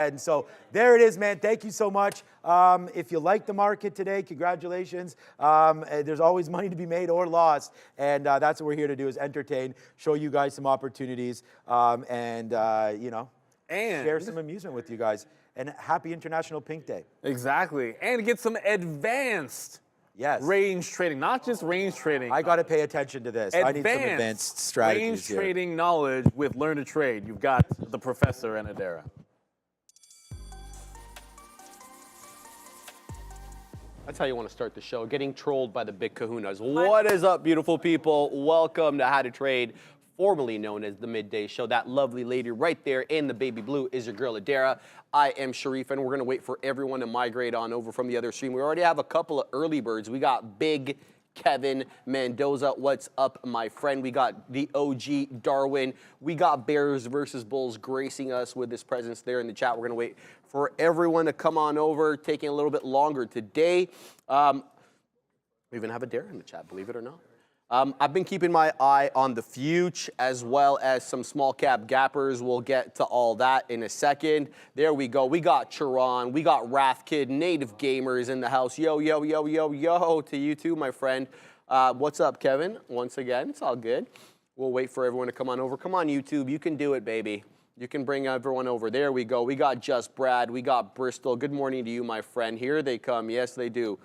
And so there it is, man. Thank you so much. If you like the market today, congratulations. There's always money to be made or lost. And that's what we're here to do, is entertain, show you guys some opportunities, and share some amusement with you guys. And happy International Pink Day. Exactly. And get some advanced range trading, not just range trading. I got to pay attention to this. I need some advanced strategies range here. trading knowledge with Learn to Trade. You've got the professor and Adara. That's how you want to start the show, getting trolled by the big kahunas. What is up, beautiful people? Welcome to How to Trade, formerly known as the Midday Show. That lovely lady right there in the baby blue is your girl, Adara. I am Sharif, and we're going to wait for everyone to migrate on over from the other stream. We already have a couple of early birds. We got Big Kevin Mendoza. What's up, my friend? We got the OG Darwin. We got Bears versus Bulls gracing us with his presence there in the chat. We're going to wait for everyone to come on over, taking a little bit longer today. We even have a Dare in the chat, believe it or not. I've been keeping my eye on the future as well as some small cap gappers. We'll get to all that in a second. There we go. We got Charon. We got Wrathkid, Native Gamers in the house. Yo, yo, yo, yo, yo to you too, my friend. What's up, Kevin? Once again, it's all good. We'll wait for everyone to come on over. Come on, YouTube. You can do it, baby. You can bring everyone over. There we go. We got Just Brad. We got Bristol. Good morning to you, my friend. Here they come. Yes, they do.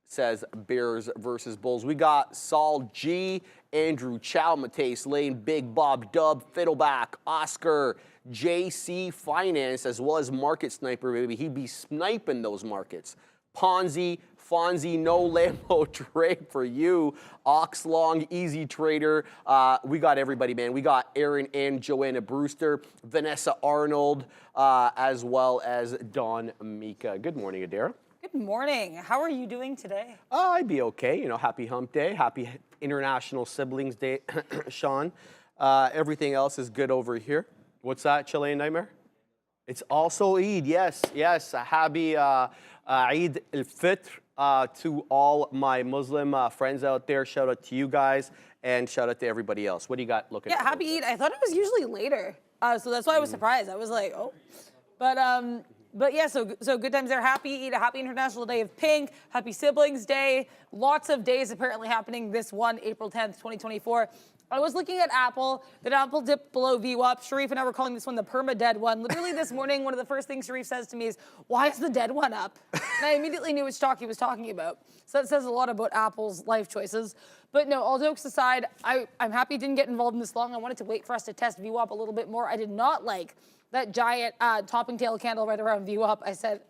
Says Bears versus Bulls. We got Saul G, Andrew Chow, Mateus Lane, Big Bob Dub, Fiddleback, Oscar, JC Finance, as well as Market Sniper, baby. He'd be sniping those markets. Ponzi, Fonzie, no Lambo trade for you. Oxlong, Easy Trader. We got everybody, man. We got Aaron and Joanna Brewster, Vanessa Arnold, as well as Dawn Mika. Good morning, Adara. Good morning. How are you doing today? I'd be okay. You know, happy Hump Day, happy International Siblings Day, Sean. Everything else is good over here. What's that, Chilean Nightmare? It's also Eid, yes, yes. Happy Eid al-Fitr to all my Muslim friends out there. Shout out to you guys, and shout out to everybody else. What do you got looking at? Yeah, happy Eid. I thought it was usually later, so that's why I was surprised. I was like, oh. But yeah, so good times there. Happy Eid, a happy International Day of Pink, happy Siblings Day. Lots of days apparently happening this one, April 10th, 2024. I was looking at Apple. That Apple dipped below VWAP. Sharif and I were calling this one the perma-dead one. Literally this morning, one of the first things Sharif says to me is, why is the dead one up? And I immediately knew which stock he was talking about. So that says a lot about Apple's life choices. But no, all jokes aside, I'm happy it didn't get involved in this long. I wanted to wait for us to test VWAP a little bit more. I did not like that giant topping tail candle right around VWAP. I said,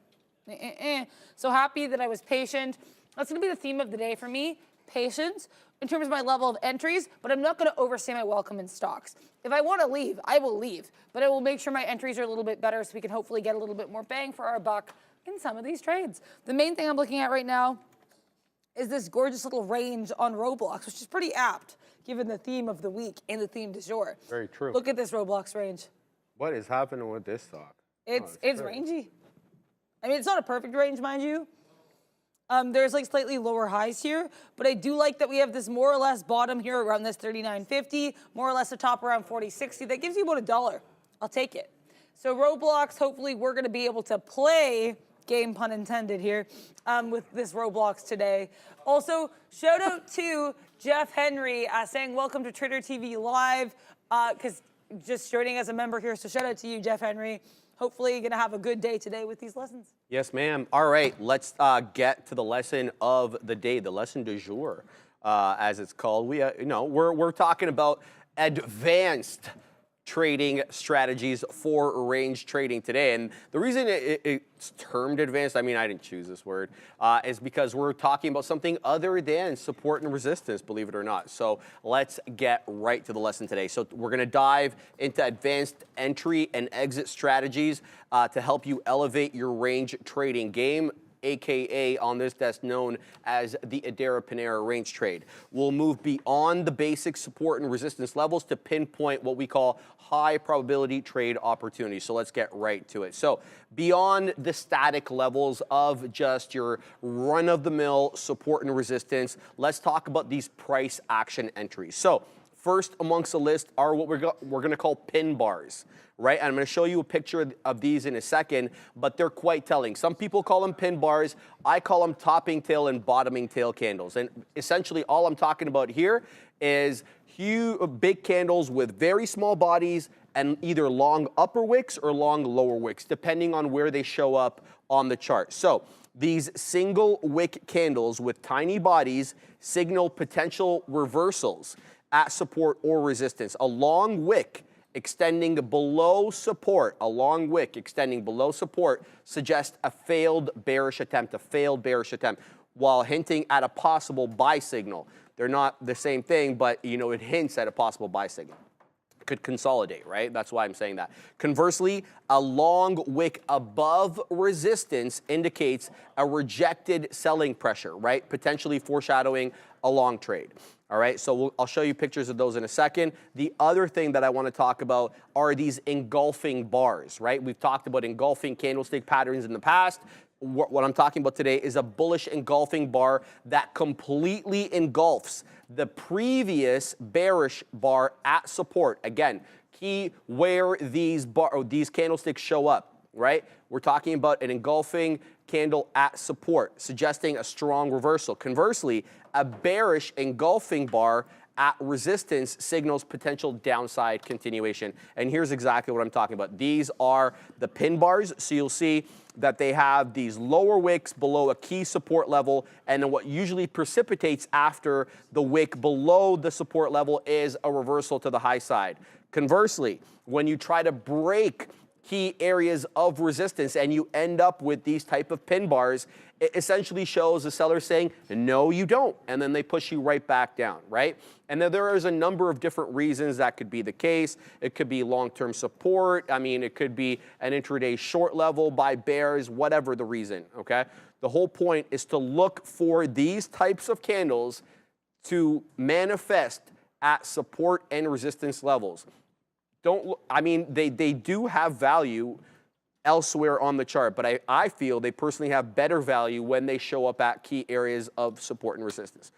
So happy that I was patient. That's going to be the theme of the day for me, patience, in terms of my level of entries, but I'm not going to overstay my welcome in stocks. If I want to leave, I will leave, but I will make sure my entries are a little bit better so we can hopefully get a little bit more bang for our buck in some of these trades. The main thing I'm looking at right now is this gorgeous little range on Roblox, which is pretty apt given the theme of the week and the theme du jour. Very true. Look at this Roblox range. What is happening with this stock? It's rangy. I mean, it's not a perfect range, mind you. There's like slightly lower highs here, but I do like that we have this more or less bottom here around this 39.50, more or less a top around 40.60. That gives you about $1. I'll take it. So Roblox, hopefully we're going to be able to play, game pun intended here, with this Roblox today. Also, shout out to Jeff Henry saying welcome to Trader TV Live, because just joining as a member here. So shout out to you, Jeff Henry. Hopefully you're going to have a good day today with these lessons. Yes, ma'am. All right, let's get to the lesson of the day, the lesson du jour, as it's called. We're talking about advanced trading strategies for range trading today. And the reason it's termed advanced, I mean, I didn't choose this word, is because we're talking about something other than support and resistance, believe it or not. So let's get right to the lesson today. So we're going to dive into advanced entry and exit strategies to help you elevate your range trading game, AKA on this desk known as the Adara Panera range trade. We'll move beyond the basic support and resistance levels to pinpoint what we call high probability trade opportunities. So let's get right to it. So beyond the static levels of just your run-of-the-mill support and resistance, let's talk about these price action entries. So First amongst the list are what we're going to call pin bars, right? And I'm going to show you a picture of these in a second, but they're quite telling. Some people call them pin bars. I call them topping tail and bottoming tail candles. And essentially all I'm talking about here is huge, big candles with very small bodies and either long upper wicks or long lower wicks, depending on where they show up on the chart. So these single wick candles with tiny bodies signal potential reversals at support or resistance. A long wick extending below support, suggests a failed bearish attempt, while hinting at a possible buy signal. They're not the same thing, but it hints at a possible buy signal. Could consolidate, right? That's why I'm saying that. Conversely, a long wick above resistance indicates a rejected selling pressure, right? Potentially foreshadowing a long trade. All right, so I'll show you pictures of those in a second. The other thing that I want to talk about are these engulfing bars, right? We've talked about engulfing candlestick patterns in the past. What I'm talking about today is a bullish engulfing bar that completely engulfs the previous bearish bar at support. Again, key where these candlesticks show up, right? We're talking about an engulfing candle at support, suggesting a strong reversal. Conversely, a bearish engulfing bar at resistance signals potential downside continuation. And here's exactly what I'm talking about. These are the pin bars. So you'll see that they have these lower wicks below a key support level, and then what usually precipitates after the wick below the support level is a reversal to the high side. Conversely, when you try to break key areas of resistance and you end up with these type of pin bars, it essentially shows the seller saying, no, you don't. And then they push you right back down, right? And then there is a number of different reasons that could be the case. It could be long-term support. I mean, it could be an intraday short level by bears, whatever the reason, okay? The whole point is to look for these types of candles to manifest at support and resistance levels. They do have value elsewhere on the chart, but I feel they personally have better value when they show up at key areas of support and resistance.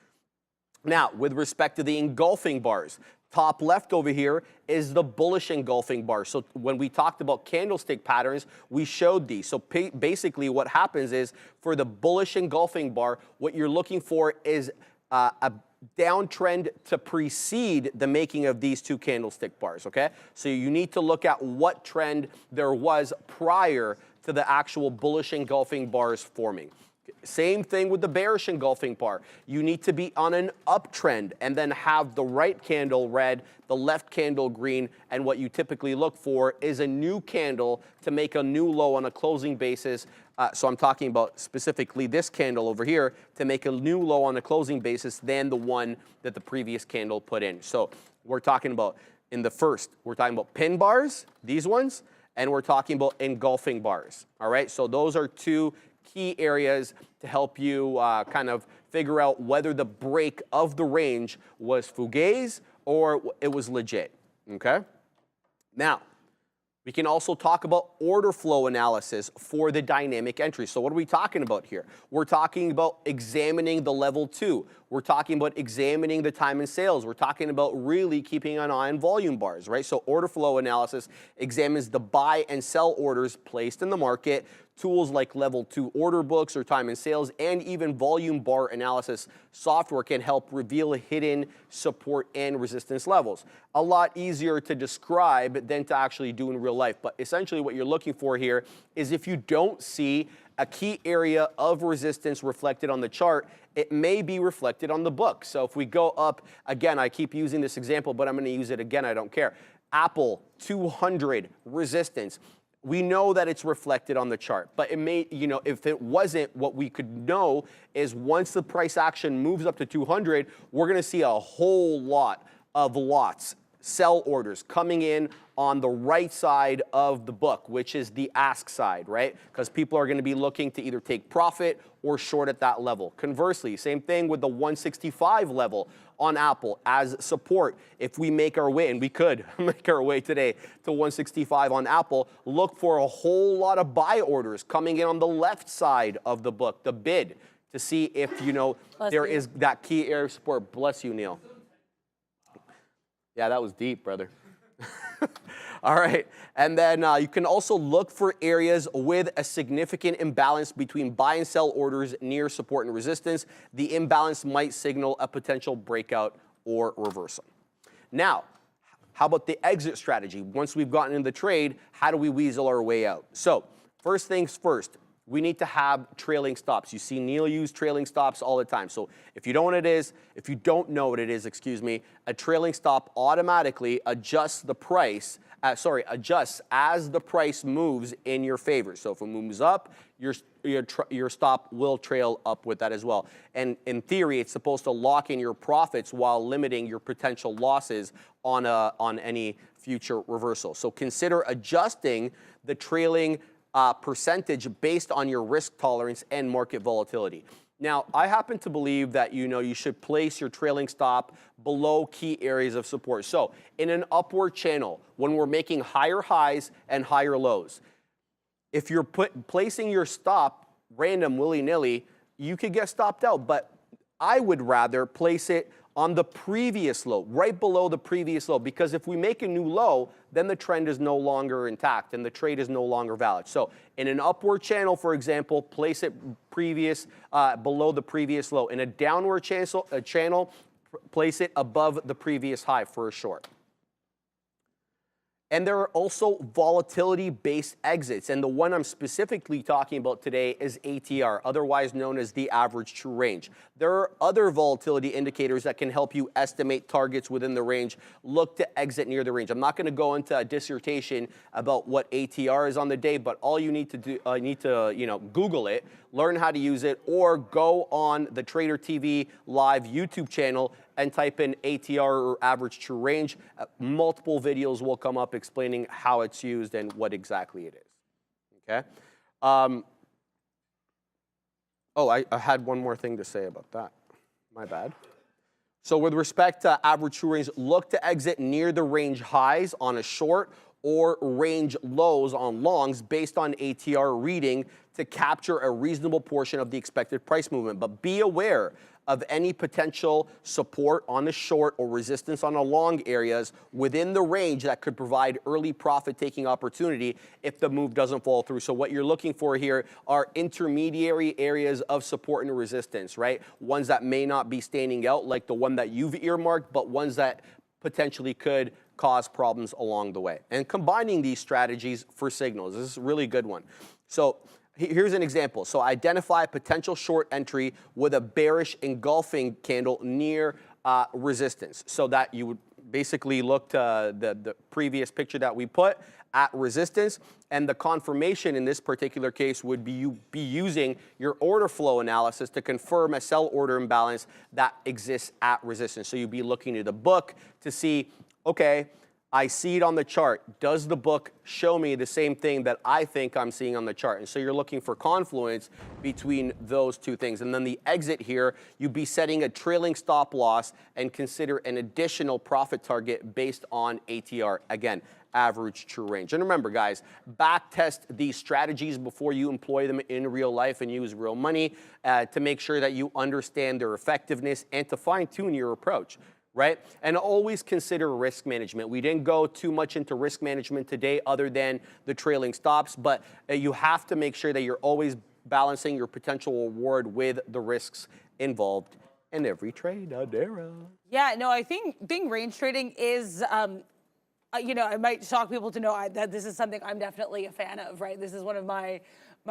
Now, with respect to the engulfing bars, top left over here is the bullish engulfing bar. So when we talked about candlestick patterns, we showed these. So basically what happens is for the bullish engulfing bar, what you're looking for is a downtrend to precede the making of these two candlestick bars, okay? So you need to look at what trend there was prior to the actual bullish engulfing bars forming. Same thing with the bearish engulfing bar. You need to be on an uptrend and then have the right candle red, the left candle green, and what you typically look for is a new candle to make a new low on a closing basis. So I'm talking about specifically this candle over here to make a new low on a closing basis than the one that the previous candle put in. So we're talking about we're talking about pin bars, these ones, and we're talking about engulfing bars. All right, so those are two key areas to help you kind of figure out whether the break of the range was fugazi or it was legit, okay? Now, we can also talk about order flow analysis for the dynamic entry. So what are we talking about here? We're talking about examining the level 2. We're talking about examining the time and sales. We're talking about really keeping an eye on volume bars, right? So order flow analysis examines the buy and sell orders placed in the market. Tools like level 2 order books or time and sales and even volume bar analysis software can help reveal hidden support and resistance levels. A lot easier to describe than to actually do in real life. But essentially what you're looking for here is if you don't see a key area of resistance reflected on the chart, it may be reflected on the book. So if we go up, again, I keep using this example, but I'm going to use it again, I don't care. Apple 200 resistance. We know that it's reflected on the chart, but it may, if it wasn't, what we could know is once the price action moves up to 200, we're going to see a whole lot of lots, sell orders coming in on the right side of the book, which is the ask side, right? Because people are going to be looking to either take profit or short at that level. Conversely, same thing with the 165 level on Apple as support. If we make our way, and we could make our way today to 165 on Apple, look for a whole lot of buy orders coming in on the left side of the book, the bid, to see if, there is that key area of support. Bless you, Neil. Yeah, that was deep, brother. All right, and then you can also look for areas with a significant imbalance between buy and sell orders near support and resistance. The imbalance might signal a potential breakout or reversal. Now, how about the exit strategy? Once we've gotten in the trade, how do we weasel our way out? So, first things first, we need to have trailing stops. You see Neil use trailing stops all the time. So if you don't know what it is, excuse me, a trailing stop automatically adjusts the price, adjusts as the price moves in your favor. So if it moves up, your stop will trail up with that as well. And in theory, it's supposed to lock in your profits while limiting your potential losses on any future reversal. So consider adjusting the trailing percentage based on your risk tolerance and market volatility. Now, I happen to believe that you should place your trailing stop below key areas of support. So in an upward channel, when we're making higher highs and higher lows, if you're placing your stop random willy-nilly, you could get stopped out. But I would rather place it on the previous low, right below the previous low, because if we make a new low, then the trend is no longer intact and the trade is no longer valid. So in an upward channel, for example, place it below the previous low. In a downward channel, place it above the previous high for a short. And there are also volatility-based exits. And the one I'm specifically talking about today is ATR, otherwise known as the average true range. There are other volatility indicators that can help you estimate targets within the range. Look to exit near the range. I'm not going to go into a dissertation about what ATR is on the day, but all you need to do, Google it, learn how to use it, or go on the Trader TV Live YouTube channel and type in ATR or average true range. Multiple videos will come up explaining how it's used and what exactly it is. Okay. I had one more thing to say about that. My bad. So with respect to average true range, look to exit near the range highs on a short or range lows on longs based on ATR reading to capture a reasonable portion of the expected price movement. But be aware of any potential support on the short or resistance on the long areas within the range that could provide early profit-taking opportunity if the move doesn't fall through. So what you're looking for here are intermediary areas of support and resistance, right? Ones that may not be standing out like the one that you've earmarked, but ones that potentially could cause problems along the way. And combining these strategies for signals, this is a really good one. So here's an example. So identify a potential short entry with a bearish engulfing candle near resistance. So that you would basically look to the previous picture that we put at resistance, and the confirmation in this particular case would be you be using your order flow analysis to confirm a sell order imbalance that exists at resistance. So you'd be looking to the book to see, okay, I see it on the chart. Does the book show me the same thing that I think I'm seeing on the chart? And so you're looking for confluence between those two things. And then the exit here, you'd be setting a trailing stop loss and consider an additional profit target based on ATR. Again, average true range. And remember, guys, back test these strategies before you employ them in real life and use real money to make sure that you understand their effectiveness and to fine-tune your approach. Right? And always consider risk management. We didn't go too much into risk management today other than the trailing stops, but you have to make sure that you're always balancing your potential reward with the risks involved in every trade. Adara. Yeah, no, I think range trading is, it might shock people to know that this is something I'm definitely a fan of, right? This is one of my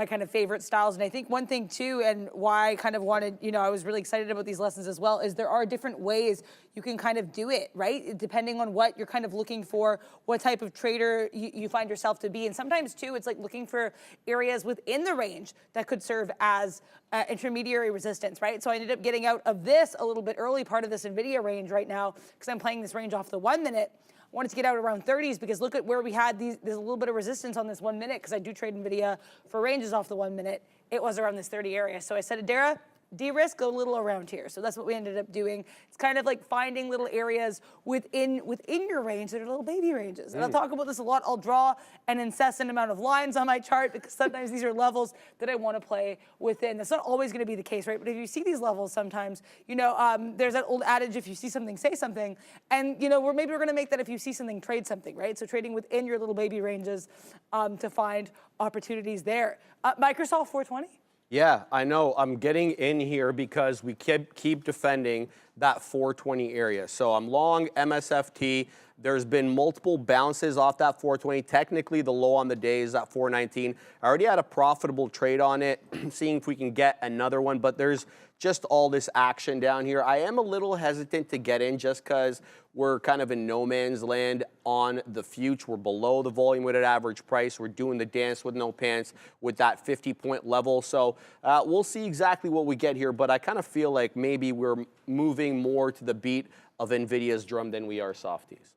kind of favorite styles. And I think one thing too, and why I kind of wanted, I was really excited about these lessons as well, is there are different ways you can kind of do it, right? Depending on what you're kind of looking for, what type of trader you find yourself to be. And sometimes too, it's like looking for areas within the range that could serve as intermediary resistance, right? So I ended up getting out of this a little bit early part of this NVIDIA range right now, because I'm playing this range off the 1 minute. Wanted to get out around 30s because look at where we had there's a little bit of resistance on this 1 minute because I do trade NVIDIA for ranges off the 1 minute. It was around this 30 area. So I said, Adara, de-risk a little around here. So that's what we ended up doing. It's kind of like finding little areas within your range that are little baby ranges. And I'll talk about this a lot. I'll draw an incessant amount of lines on my chart because sometimes these are levels that I want to play within. That's not always going to be the case, right? But if you see these levels sometimes, you know, there's that old adage, if you see something, say something. And, you know, maybe we're going to make that if you see something, trade something, right? So trading within your little baby ranges to find opportunities there. Microsoft 420? Yeah, I know. I'm getting in here because we keep defending that 420 area. So I'm long MSFT. There's been multiple bounces off that 420. Technically, the low on the day is at 419. I already had a profitable trade on it, seeing if we can get another one, but there's just all this action down here. I am a little hesitant to get in just because we're kind of in no man's land on the future. We're below the volume weighted average price. We're doing the dance with no pants with that 50-point level. So we'll see exactly what we get here, but I kind of feel like maybe we're moving more to the beat of NVIDIA's drum than we are softies.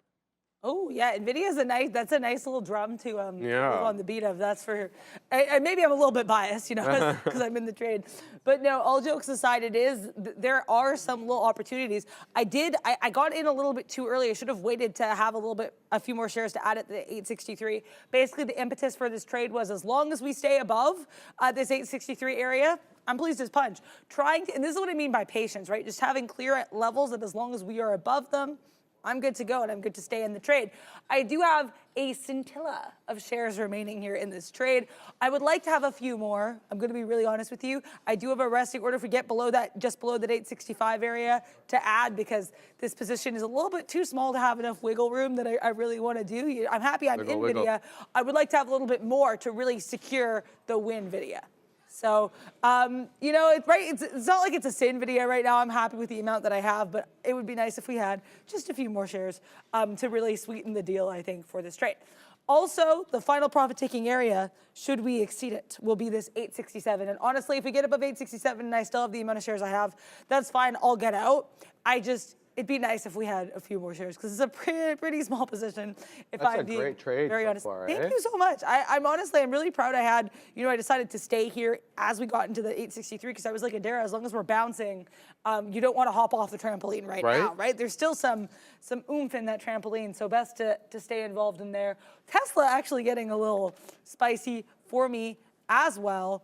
Oh yeah, NVIDIA's that's a nice little drum to move on the beat of. That's for, and maybe I'm a little bit biased, you know, because I'm in the trade. But no, all jokes aside, there are some little opportunities. I got in a little bit too early. I should have waited to have a few more shares to add at the 863. Basically, the impetus for this trade was as long as we stay above this 863 area, I'm pleased as punch. And this is what I mean by patience, right? Just having clear levels that as long as we are above them, I'm good to go and I'm good to stay in the trade. I do have a scintilla of shares remaining here in this trade. I would like to have a few more. I'm going to be really honest with you. I do have a resting order if we get below that, just below that 865 area to add because this position is a little bit too small to have enough wiggle room that I really want to do. I'm happy I'm in NVIDIA. I would like to have a little bit more to really secure the win NVIDIA. So, you know, it's not like it's a sin video right now. I'm happy with the amount that I have, but it would be nice if we had just a few more shares to really sweeten the deal, I think, for this trade. Also, the final profit-taking area, should we exceed it, will be this 867. And honestly, if we get above 867 and I still have the amount of shares I have, that's fine. I'll get out. It'd be nice if we had a few more shares because it's a pretty small position. If That's a great trade very so honest. far, Thank you so much. I'm really proud I decided to stay here as we got into the 863 because I was like, Adara, as long as we're bouncing, you don't want to hop off the trampoline right now, right? There's still some oomph in that trampoline, so best to stay involved in there. Tesla actually getting a little spicy for me as well.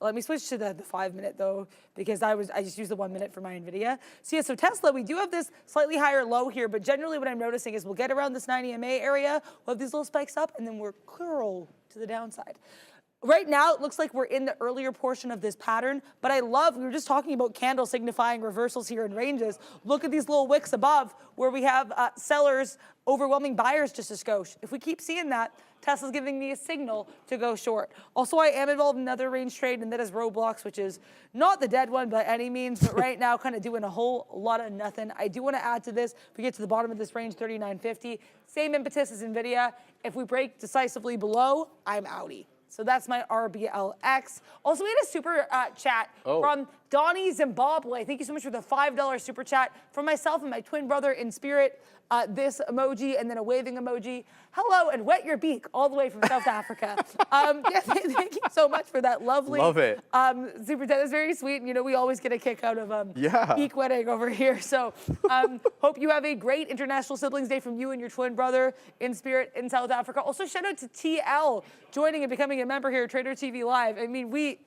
Let me switch to the 5 minute though, because I just used the 1 minute for my NVIDIA. So yeah, so Tesla, we do have this slightly higher low here, but generally what I'm noticing is we'll get around this 90 MA area, we'll have these little spikes up, and then we're curl to the downside. Right now, it looks like we're in the earlier portion of this pattern, but we were just talking about candles signifying reversals here in ranges. Look at these little wicks above where we have sellers overwhelming buyers just a skosh. If we keep seeing that, Tesla's giving me a signal to go short. Also, I am involved in another range trade, and that is Roblox, which is not the dead one by any means, but right now kind of doing a whole lot of nothing. I do want to add to this. If we get to the bottom of this range, 39.50, same impetus as NVIDIA. If we break decisively below, I'm outie. So that's my RBLX. Also, we had a super chat from Donnie Zimbabwe. Thank you so much for the $5 super chat from myself and my twin brother in spirit. This emoji and then a waving emoji. Hello and wet your beak all the way from South Africa. Yeah, thank you so much for that lovely super chat. That's very sweet. And, you know, we always get a kick out of beak wetting over here. So hope you have a great International Siblings Day from you and your twin brother in spirit in South Africa. Also, shout out to TL joining and becoming a member here at Trader TV Live. I mean, we're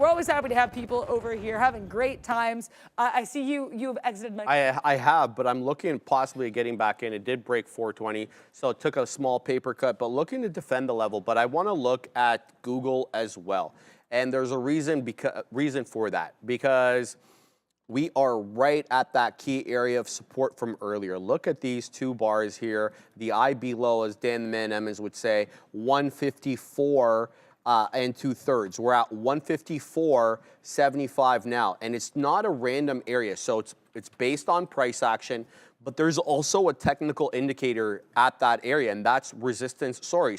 always happy to have people over here having great times. I see you have exited my... I have, but I'm looking possibly at getting back in. It did break 420, so it took a small paper cut, but looking to defend the level. But I want to look at Google as well. And there's a reason for that, because we are right at that key area of support from earlier. Look at these two bars here. The IB low, as Dan the Man Emmons would say, 154 and 2/3. We're at 154.75 now, and it's not a random area. So it's based on price action, but there's also a technical indicator at that area, and that's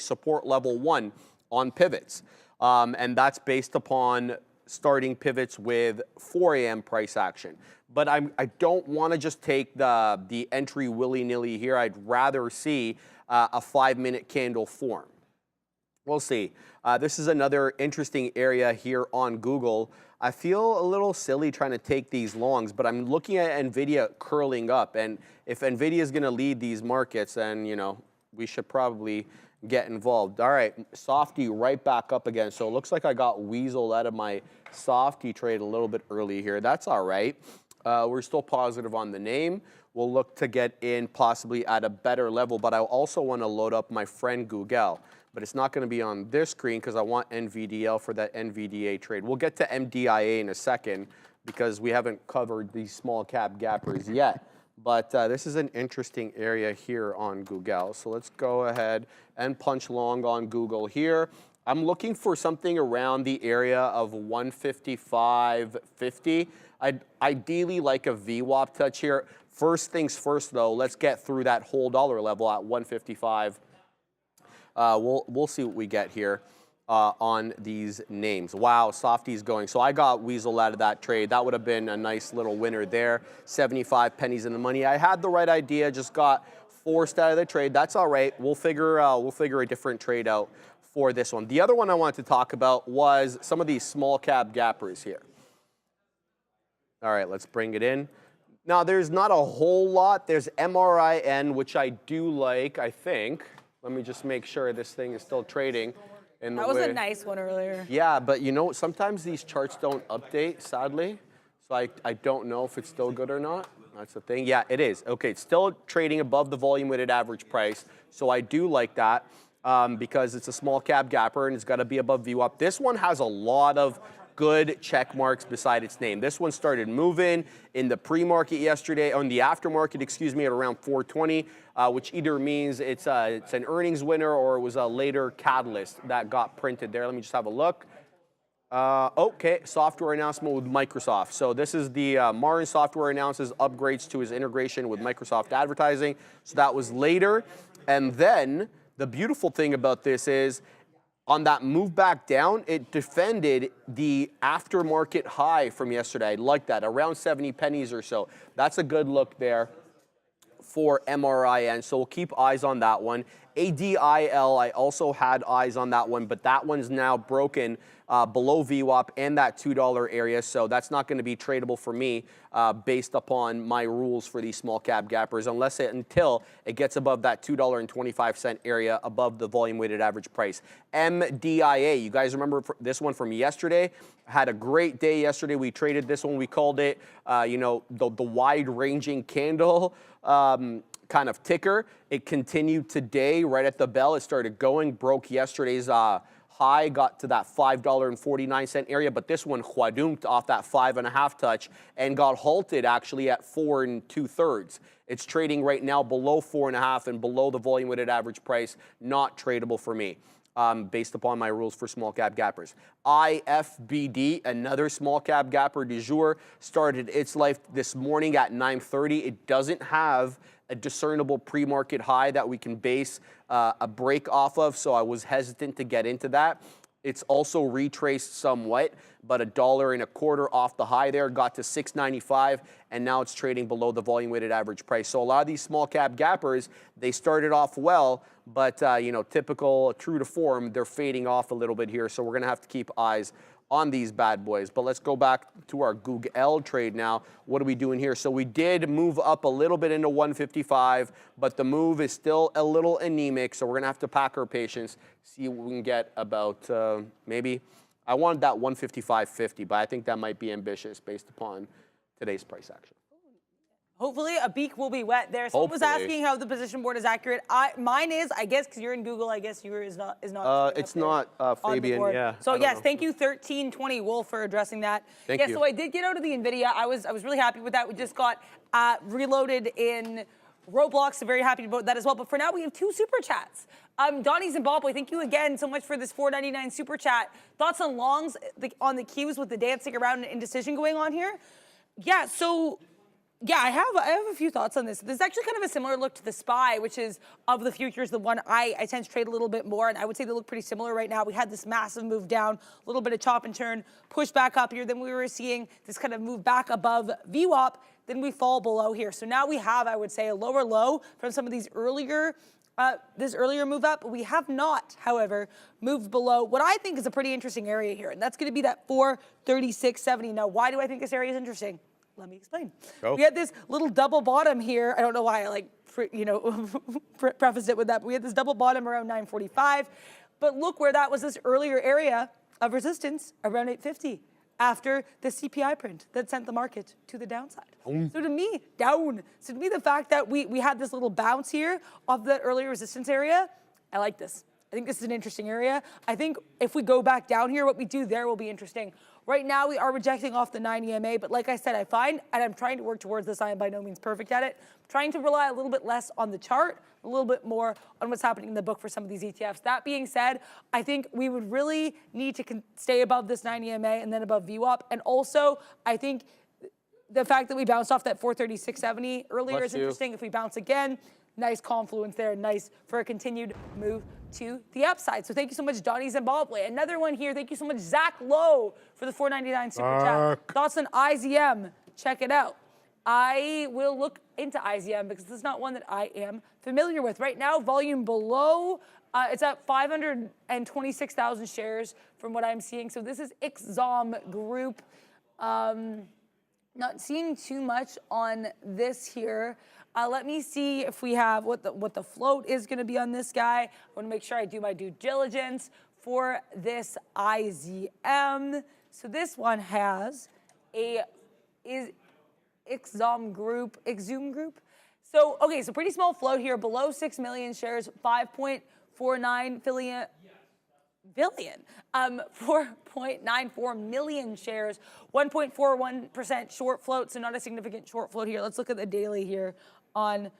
support level 1 on pivots. And that's based upon starting pivots with 4 a.m. price action. But I don't want to just take the entry willy-nilly here. I'd rather see a 5 minute candle form. We'll see. This is another interesting area here on Google. I feel a little silly trying to take these longs, but I'm looking at NVIDIA curling up. And if NVIDIA is going to lead these markets, then, you know, we should probably get involved. All right, Softy right back up again. So it looks like I got weaseled out of my Softy trade a little bit early here. That's all right. We're still positive on the name. We'll look to get in possibly at a better level, but I also want to load up my friend Google. But it's not going to be on this screen because I want NVDL for that NVDA trade. We'll get to MDIA in a second because we haven't covered these small cap gappers yet. But this is an interesting area here on Google. So let's go ahead and punch long on Google here. I'm looking for something around the area of 155.50. I'd ideally like a VWAP touch here. First things first, though, let's get through that whole dollar level at 155. We'll see what we get here on these names. Wow, Softy's going. So I got weasel out of that trade. That would have been a nice little winner there. 75 pennies in the money. I had the right idea, just got forced out of the trade. That's all right. We'll figure a different trade out for this one. The other one I wanted to talk about was some of these small cap gappers here. All right, let's bring it in. Now, there's not a whole lot. There's MRIN, which I do like, I think. Let me just make sure this thing is still trading. That was a nice one earlier. Yeah, but you know, sometimes these charts don't update, sadly. So I don't know if it's still good or not. That's the thing. Yeah, it is. Okay, it's still trading above the volume weighted average price. So I do like that because it's a small cap gapper and it's got to be above VWAP. This one has a lot of good check marks beside its name. This one started moving in the pre-market yesterday, on the aftermarket, excuse me, at around 420, which either means it's an earnings winner or it was a later catalyst that got printed there. Let me just have a look. Okay, software announcement with Microsoft. So this is the Marin Software announces upgrades to his integration with Microsoft Advertising. So that was later. And then the beautiful thing about this is on that move back down, it defended the aftermarket high from yesterday. I like that, around 70 pennies or so. That's a good look there for MRIN, so we'll keep eyes on that one. ADIL, I also had eyes on that one, but that one's now broken below VWAP and that $2 area, so that's not going to be tradable for me based upon my rules for these small cap gappers until it gets above that $2.25 area above the volume weighted average price. MDIA, you guys remember this one from yesterday? Had a great day yesterday. We traded this one. We called it, you know, the wide ranging candle kind of ticker. It continued today right at the bell. It started going, broke yesterday's high, got to that $5.49 area, but this one huadumped off that 5.5 touch and got halted actually at 4 2/3. It's trading right now below 4.5 and below the volume weighted average price. Not tradable for me. Based upon my rules for small cap gappers. IFBD, another small cap gapper du jour, started its life this morning at 9:30. It doesn't have a discernible pre-market high that we can base a break off of, so I was hesitant to get into that. It's also retraced somewhat, but $1.25 off the high there, got to $6.95, and now it's trading below the volume weighted average price. So a lot of these small cap gappers, they started off well, but you know, typical, true to form, they're fading off a little bit here. So we're gonna have to keep eyes on these bad boys. But let's go back to our Google trade now. What are we doing here? So we did move up a little bit into 155, but the move is still a little anemic. So we're gonna have to pack our patience, see what we can get about maybe. I wanted that 155.50, but I think that might be ambitious based upon today's price action. Hopefully a beak will be wet there. Someone was asking how the position board is accurate. Mine is, I guess, because you're in Google, I guess yours is not. It's not, Fabian, yeah. So yes, thank you 1320 Wolf for addressing that. Thank you. So I did get out of the NVIDIA. I was really happy with that. We just got reloaded in Roblox, so very happy about that as well. But for now, we have 2 super chats. Donnie Zimbabwe, thank you again so much for this $4.99 super chat. Thoughts on longs on the cues with the dancing around and indecision going on here? Yeah, so yeah, I have a few thoughts on this. This is actually kind of a similar look to the SPY, which is of the futures, the one I tend to trade a little bit more, and I would say they look pretty similar right now. We had this massive move down, a little bit of chop and turn, push back up here, then we were seeing this kind of move back above VWAP, then we fall below here. So now we have, I would say, a lower low from some of these earlier this earlier move up. We have not, however, moved below what I think is a pretty interesting area here, and that's going to be that 436.70. Now, why do I think this area is interesting? Let me explain. Go. We had this little double bottom here. I don't know why I prefaced it with that, but we had this double bottom around 945. But look where that was, this earlier area of resistance around 850 after the CPI print that sent the market to the downside. So to me, So to me, the fact that we had this little bounce here off that earlier resistance area, I like this. I think this is an interesting area. I think if we go back down here, what we do there will be interesting. Right now, we are rejecting off the 9 EMA, but like I said, I find, and I'm trying to work towards this, I am by no means perfect at it, I'm trying to rely a little bit less on the chart, a little bit more on what's happening in the book for some of these ETFs. That being said, I think we would really need to stay above this 9 EMA and then above VWAP. And also, I think the fact that we bounced off that 436.70 earlier is interesting. If we bounce again, nice confluence there, nice for a continued move to the upside. So thank you so much, Donnie Zimbabwe. Another one here. Thank you so much, Zach Lowe, for the $4.99 super chat. Thoughts on IZM? Check it out. I will look into IZM because this is not one that I am familiar with. Right now, volume below, it's at 526,000 shares from what I'm seeing. So this is IXZOM Group. Not seeing too much on this here. Let me see if we have what the float is going to be on this guy. I want to make sure I do my due diligence for this IZM. So this one has IXZOM Group. So, okay, so pretty small float here, below 6 million shares, 5.49 billion. 4.94 million shares, 1.41% short float, so not a significant short float here. Let's look at the daily here on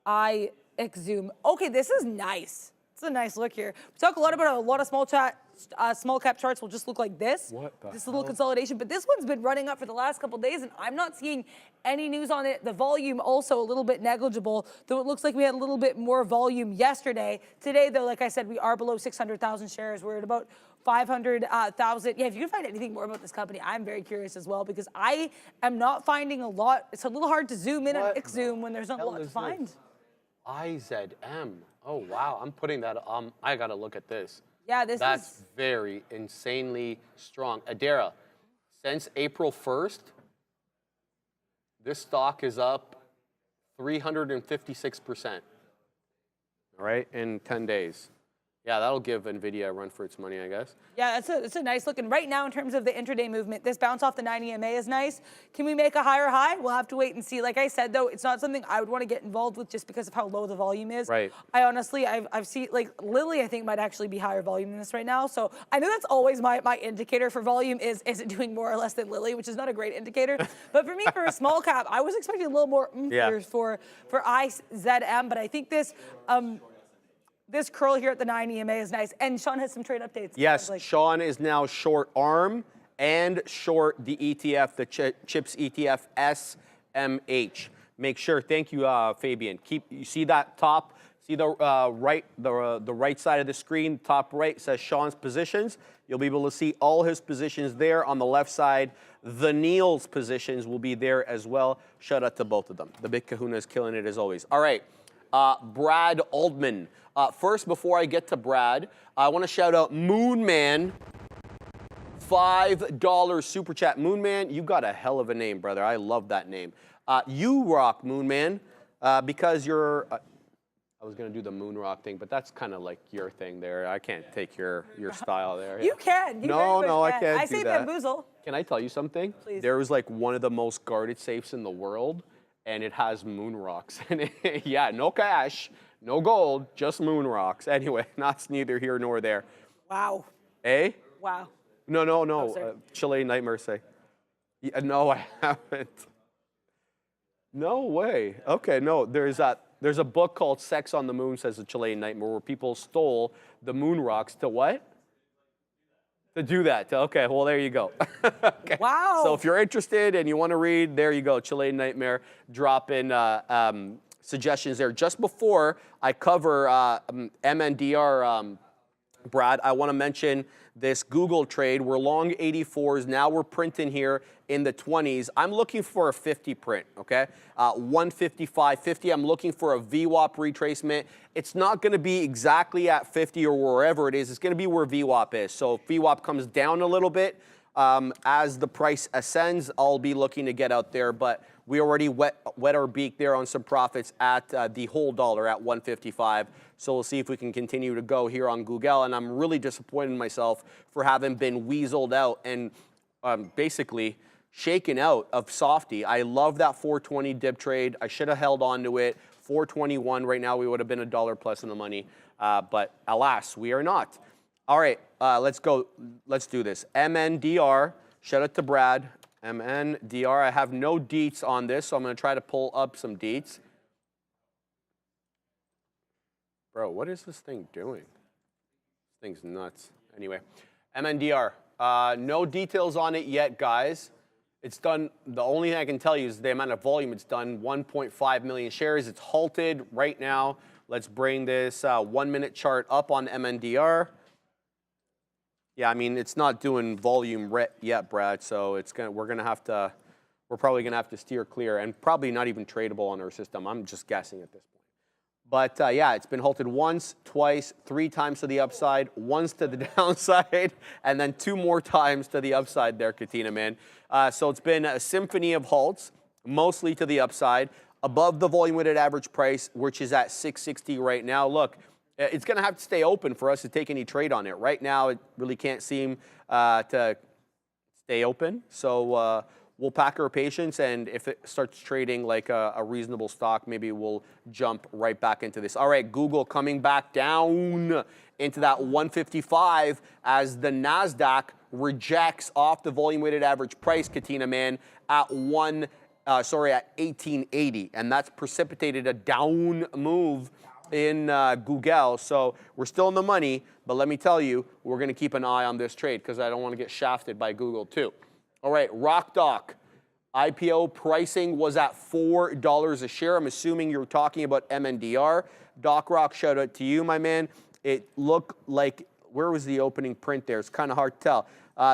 IXZOM. Okay, this is nice. It's a nice look here. We talk a lot about a lot of small cap charts will just look like this. This little consolidation, but this one's been running up for the last couple days, and I'm not seeing any news on it. The volume also a little bit negligible, though it looks like we had a little bit more volume yesterday. Today, though, like I said, we are below 600,000 shares. We're at about 500,000. Yeah, if you can find anything more about this company, I'm very curious as well, because I am not finding a lot. It's a little hard to zoom in on IXZOM when there's not a lot to find. IZM. Oh, wow. I'm putting that I got to look at this. Yeah, That's very insanely strong. Adara, since April 1st, this stock is up 356%. All right, in 10 days. Yeah, that'll give NVIDIA a run for its money, I guess. Yeah, it's a nice look. And right now, in terms of the intraday movement, this bounce off the 9 EMA is nice. Can we make a higher high? We'll have to wait and see. Like I said, though, it's not something I would want to get involved with just because of how low the volume is. Right. I honestly, I've seen, like, Lilly, I think, might actually be higher volume than this right now. So I know that's always my indicator for volume is it doing more or less than Lilly, which is not a great indicator. But for me, for a small cap, I was expecting a little more for IZM. But I think this... this curl here at the 9 EMA is nice. And Sean has some trade updates. Yes, Sean is now short ARM and short the ETF, the CHIPS ETF SMH. Make sure, thank you, Fabian. You see that top, see the right side of the screen, top right says Sean's positions. You'll be able to see all his positions there on the left side. The Neil's positions will be there as well. Shout out to both of them. The Big Kahuna is killing it as always. All right. Brad Aldman. First, before I get to Brad, I want to shout out Moonman. $5 super chat. Moonman, you got a hell of a name, brother. I love that name. You rock, Moonman, because you're... I was going to do the moon rock thing, but that's kind of like your thing there. I can't take your style there. You can. No, I can't I say bamboozle. Can I tell you something? Please. There was like one of the most guarded safes in the world, and it has moon rocks in it. Yeah, no cash, no gold, just moon rocks. Anyway, that's neither here nor there. Wow. Eh? Wow. No. Oh, Chilean Nightmare say. Yeah, no, I haven't. No way. Okay, no, there's a book called Sex on the Moon, says the Chilean Nightmare, where people stole the moon rocks to what? To do that. Okay, well, there you go. Okay. Wow. So if you're interested and you want to read, there you go, Chilean Nightmare. Drop in suggestions there. Just before I cover MNDR Brad, I want to mention this Google trade. We're long 84s. Now we're printing here in the 20s. I'm looking for a 50 print, okay? 155.50. I'm looking for a VWAP retracement. It's not going to be exactly at 50 or wherever it is. It's going to be where VWAP is. So if VWAP comes down a little bit, as the price ascends, I'll be looking to get out there. But we already wet our beak there on some profits at the whole dollar at 155. So we'll see if we can continue to go here on Google. And I'm really disappointed in myself for having been weaseled out and basically shaken out of Softy. I love that 420 dip trade. I should have held on to it. 421 right now, we would have been $1 plus in the money. But alas, we are not. All right, let's go. Let's do this. MNDR, shout out to Brad. MNDR, I have no deets on this, so I'm going to try to pull up some deets. Bro, what is this thing doing? This thing's nuts. Anyway, MNDR, no details on it yet, guys. It's done, the only thing I can tell you is the amount of volume it's done, 1.5 million shares. It's halted right now. Let's bring this 1 minute chart up on MNDR. Yeah, I mean, it's not doing volume yet, Brad, so we're probably gonna have to steer clear and probably not even tradable on our system. I'm just guessing at this point. But yeah, it's been halted once, twice, 3 times to the upside, once to the downside, and then 2 more times to the upside there, Katina, man. So it's been a symphony of halts, mostly to the upside, above the volume-weighted average price, which is at 660 right now. Look, it's going to have to stay open for us to take any trade on it. Right now, it really can't seem to stay open. So we'll pack our patience, and if it starts trading like a reasonable stock, maybe we'll jump right back into this. All right, Google coming back down into that 155 as the NASDAQ rejects off the volume-weighted average price, Katina, man, at 1880, and that's precipitated a down move in Google. So we're still in the money, but let me tell you, we're going to keep an eye on this trade because I don't want to get shafted by Google too. All right, RockDoc. IPO pricing was at $4 a share. I'm assuming you're talking about MNDR. Doc Rock, shout out to you, my man. It looked like, where was the opening print there? It's kind of hard to tell.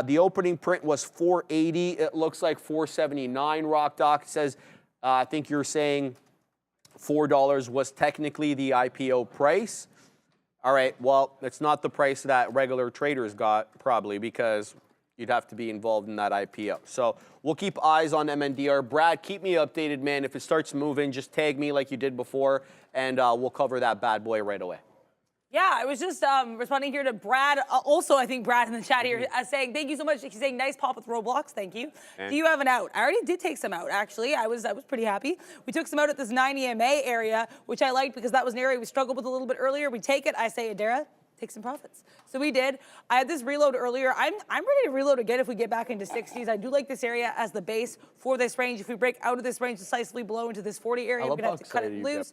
The opening print was 480. It looks like 479. RockDoc says, I think you're saying $4 was technically the IPO price. All right, well, it's not the price that regular traders got, probably, because you'd have to be involved in that IPO. So we'll keep eyes on MNDR. Brad, keep me updated, man. If it starts moving, just tag me like you did before, and we'll cover that bad boy right away. Yeah, I was just responding here to Brad. Also, I think Brad in the chat here saying, thank you so much. He's saying, nice pop with Roblox. Thank you. And do you have an out? I already did take some out, actually. I was pretty happy. We took some out at this 9 EMA area, which I liked because that was an area we struggled with a little bit earlier. We take it. I say, Adara, take some profits. So we did. I had this reload earlier. I'm ready to reload again if we get back into 60s. I do like this area as the base for this range. If we break out of this range decisively below into this 40 area, we're going to have to cut it loose.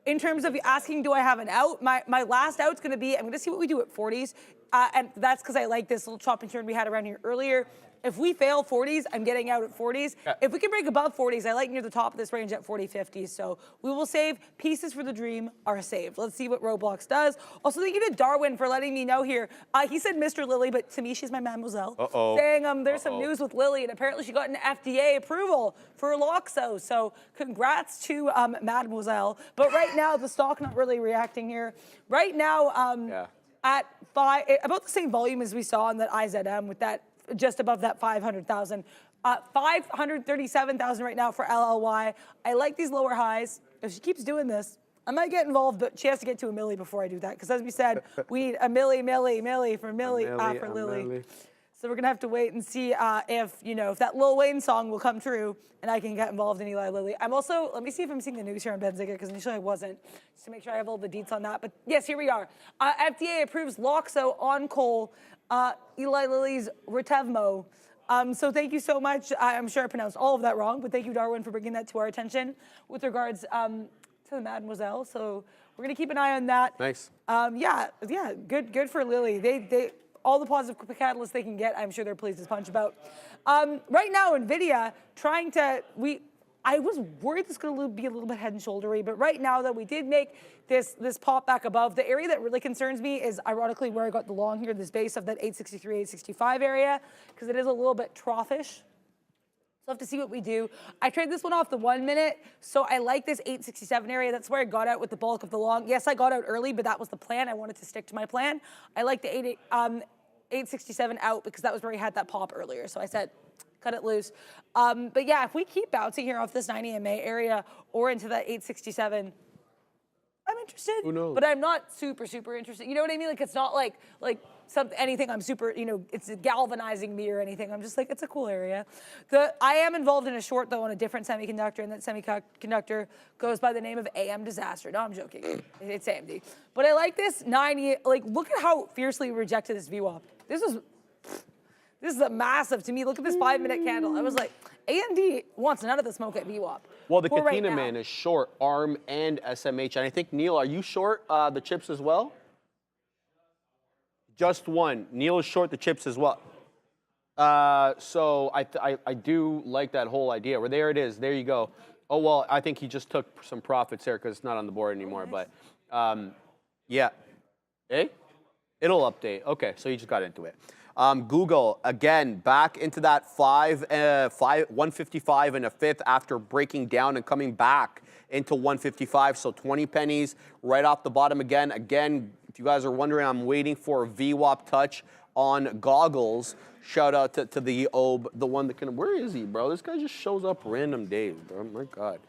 In terms of asking, do I have an out? My last out's going to be, I'm going to see what we do at 40s. And that's because I like this little chop and turn we had around here earlier. If we fail 40s, I'm getting out at 40s. Yeah. If we can break above 40s, I like near the top of this range at 40, 50s. So we will save. Pieces for the dream are saved. Let's see what Roblox does. Also, thank you to Darwin for letting me know here. He said Mr. Lily, but to me, she's my mademoiselle. Saying there's some news with Lily, and apparently she got an FDA approval for Loxo. So congrats to mademoiselle. But right now, the stock not really reacting here. Right now, at about the same volume as we saw on that IZM with that just above that 500,000. 537,000 right now for LLY. I like these lower highs. If she keeps doing this, I might get involved, but she has to get to a milli before I do that. Because as we said, we need a milli for Lily. So we're gonna have to wait and see if that Lil Wayne song will come true and I can get involved in Eli Lilly. I'm also, let me see if I'm seeing the news here on Benziger, because initially I wasn't, just to make sure I have all the deets on that. But yes, here we are. FDA approves Loxo on coal, Eli Lilly's Retevmo. So thank you so much. I'm sure I pronounced all of that wrong, but thank you, Darwin, for bringing that to our attention with regards to the mademoiselle. So we're gonna keep an eye on that. Nice. Yeah, good for Lilly. They all the positive catalysts they can get, I'm sure they're pleased as punch about. Right now, NVIDIA trying to, I was worried this was going to be a little bit head and shouldery, but right now that we did make this pop back above, the area that really concerns me is ironically where I got the long here, this base of that 863, 865 area, because it is a little bit troughish. So I have to see what we do. I trade this one off the 1 minute, so I like this 867 area. That's where I got out with the bulk of the long. Yes, I got out early, but that was the plan. I wanted to stick to my plan. I like the 867 out because that was where he had that pop earlier. So I said, cut it loose. But yeah, if we keep bouncing here off this 90 MA area or into that 867, I'm interested. Who knows? But I'm not super interested. You know what I mean? Like it's not like anything I'm super, it's galvanizing me or anything. I'm just like, it's a cool area. I am involved in a short though on a different semiconductor, and that semiconductor goes by the name of AM Disaster. No, I'm joking. It's AMD. But I like this 90, like look at how fiercely we rejected this VWAP. This is a massive, to me, look at this 5 minute candle. I was like, AMD wants none of the smoke at VWAP. Well, the Katina right man is short ARM and SMH. And I think, Neil, are you short the chips as well? Just one. Neil is short the chips as well. So I do like that whole idea. Well, there it is. There you go. Oh, well, I think he just took some profits there because it's not on the board anymore. But, yeah. Eh? It'll update. Okay, so he just got into it. Google, again, back into that 155 and a fifth after breaking down and coming back into 155. So 20 pennies right off the bottom again. Again, if you guys are wondering, I'm waiting for a VWAP touch on goggles. Shout out to the OB, the one that can, where is he, bro? This guy just shows up random days, bro. My God.